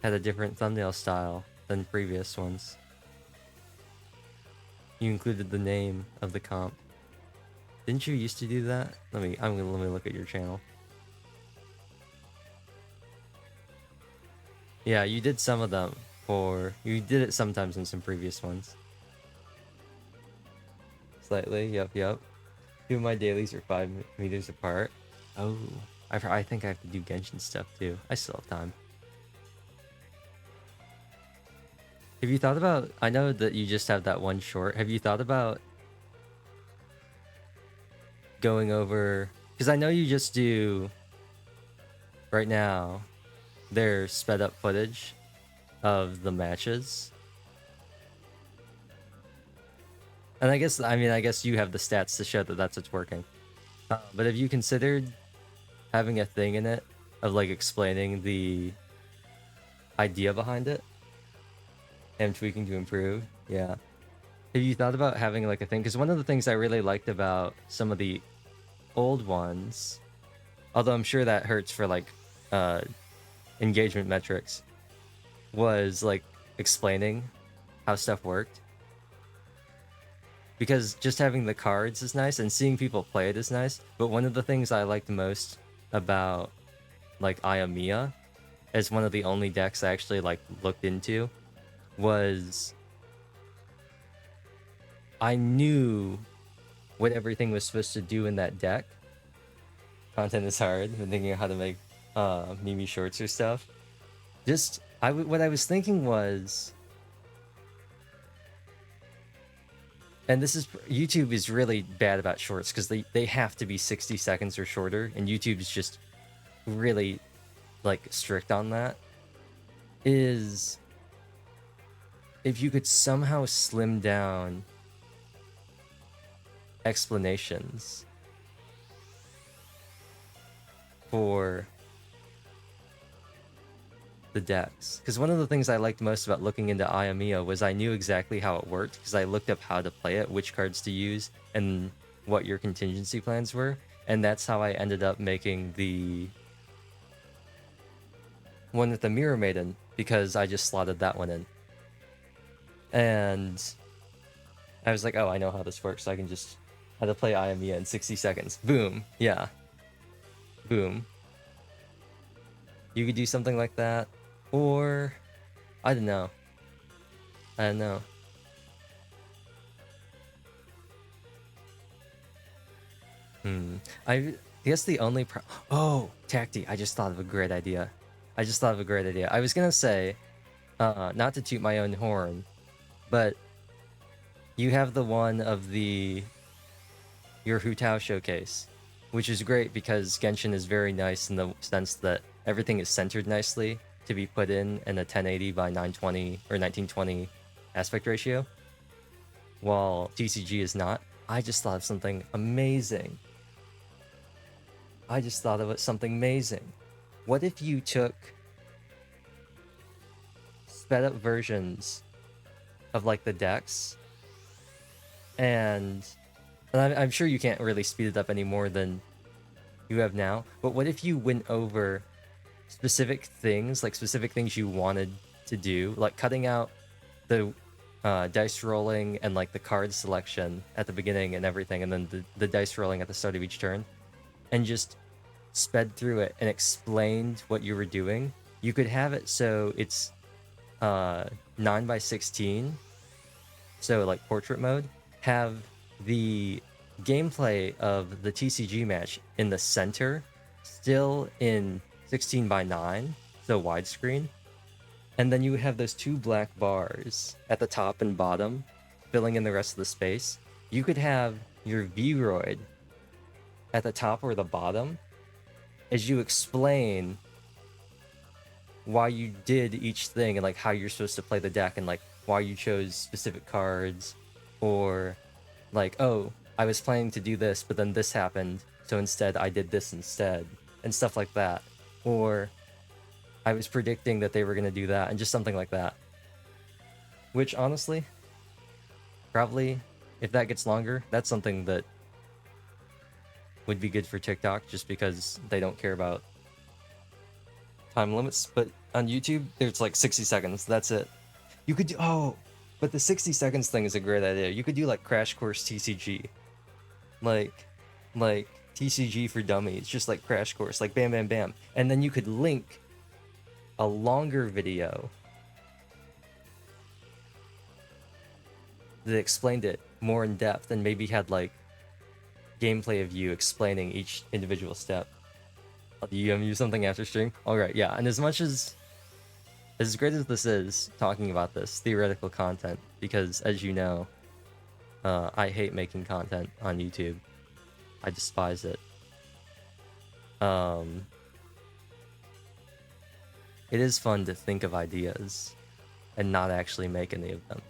A: had a different thumbnail style than previous ones. You included the name of the comp. Didn't you used to do that? Let me look at your channel. Yeah, you did some of them. You did it sometimes in some previous ones. Slightly, yep. 2 of my dailies are 5 meters apart. Oh, I think I have to do Genshin stuff too. I still have time. Have you thought about, I know that you just have that one short, have you thought about going over, because I know you just do right now their sped up footage of the matches. And I guess you have the stats to show that that's what's working. But have you considered having a thing in it of like explaining the idea behind it and tweaking to improve? Yeah. Have you thought about having like a thing? Because one of the things I really liked about some of the old ones, although I'm sure that hurts for like engagement metrics, was like explaining how stuff worked. Because just having the cards is nice and seeing people play it is nice. But one of the things I liked most about like Iamia, as one of the only decks I actually like looked into, was I knew what everything was supposed to do in that deck. Content is hard. I've been thinking of how to make Mimi shorts or stuff. Just what I was thinking was, and this is, YouTube is really bad about shorts because they have to be 60 seconds or shorter, and YouTube is just really like strict on that. Is if you could somehow slim down explanations for the decks, because one of the things I liked most about looking into Iamia was I knew exactly how it worked because I looked up how to play it, which cards to use, and what your contingency plans were, and that's how I ended up making the one with the Mirror Maiden, because I just slotted that one in. And I was like, oh, I know how this works, so I can just how to play Iamia in 60 seconds. Boom. Yeah. Boom. You could do something like that. Or I don't know. I guess the only oh, Tacti, I just thought of a great idea. I was gonna say, not to toot my own horn, but you have the one of your Hu Tao showcase, which is great because Genshin is very nice in the sense that everything is centered nicely to be put in a 1080 by 920 or 1920 aspect ratio, while TCG is not. I just thought of something amazing. What if you took sped up versions of like the decks, and I'm sure you can't really speed it up any more than you have now, but what if you went over specific things you wanted to do, like cutting out the dice rolling and like the card selection at the beginning and everything, and then the dice rolling at the start of each turn, and just sped through it and explained what you were doing? You could have it so it's 9:16, so like portrait mode, have the gameplay of the TCG match in the center, still in 16:9, so widescreen, and then you would have those two black bars at the top and bottom filling in the rest of the space. You could have your Vroid at the top or the bottom as you explain why you did each thing and like how you're supposed to play the deck and like why you chose specific cards, or like, oh, I was planning to do this, but then this happened, so instead I did this instead, and stuff like that. Or I was predicting that they were going to do that, and just something like that. Which, honestly, probably, if that gets longer, that's something that would be good for TikTok, just because they don't care about time limits. But on YouTube, there's like 60 seconds, that's it. You could do, oh, but the 60 seconds thing is a great idea. You could do like Crash Course TCG. Like TCG for dummies, just like Crash Course, like bam, bam, bam. And then you could link a longer video that explained it more in depth and maybe had like gameplay of you explaining each individual step. Do you use something after stream? Alright, yeah. And as great as this is, talking about this theoretical content, because as you know, I hate making content on YouTube. I despise it. It is fun to think of ideas and not actually make any of them,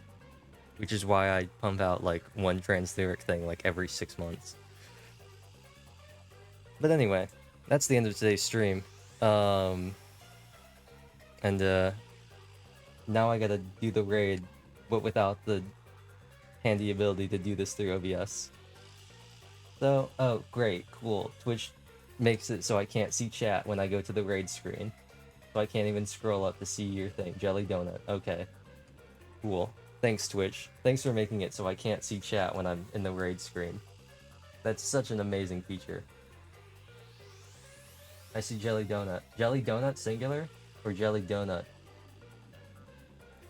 A: which is why I pump out like one trans lyric thing like every 6 months. But anyway, that's the end of today's stream. And now I gotta do the raid, but without the handy ability to do this through OBS. So, oh great, cool. Twitch makes it so I can't see chat when I go to the raid screen. So I can't even scroll up to see your thing. Jelly Donut, okay. Cool. Thanks, Twitch. Thanks for making it so I can't see chat when I'm in the raid screen. That's such an amazing feature. I see Jelly Donut. Jelly Donut singular? Or Jelly Donut?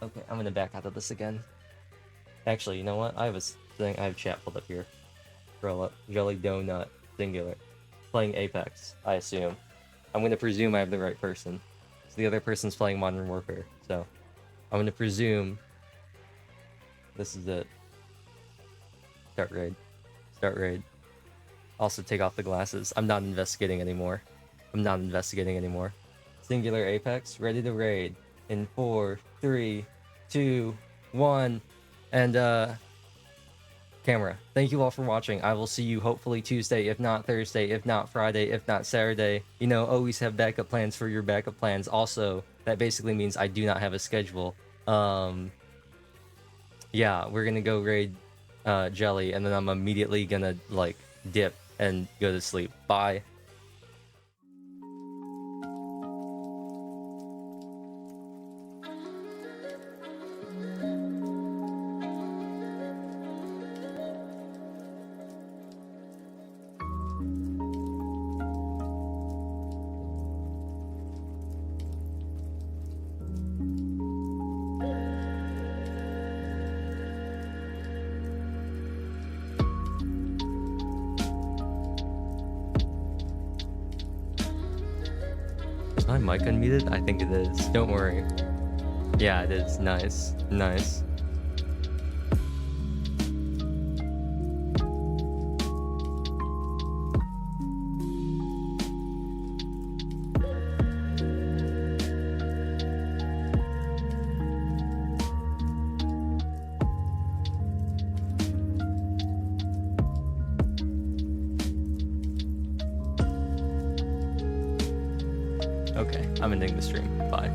A: Okay, I'm gonna back out of this again. Actually, you know what? I have a thing. I have chat pulled up here. Scroll up. Jelly Donut singular. Playing Apex, I assume. I'm gonna presume I have the right person. So the other person's playing Modern Warfare. So I'm gonna presume this is it. Start raid. Start raid. Also take off the glasses. I'm not investigating anymore. I'm not investigating anymore. Singular Apex, ready to raid in 4, 3, 2, 1, and camera. Thank you all for watching. I will see you hopefully Tuesday, if not Thursday, if not Friday, if not Saturday. You know, always have backup plans for your backup plans. Also, that basically means I do not have a schedule. Yeah, we're gonna go raid Jelly, and then I'm immediately gonna like dip and go to sleep. Bye. Is my mic unmuted? I think it is. Don't worry. Yeah, it is. Nice. Nice. Okay, I'm ending the stream. Bye.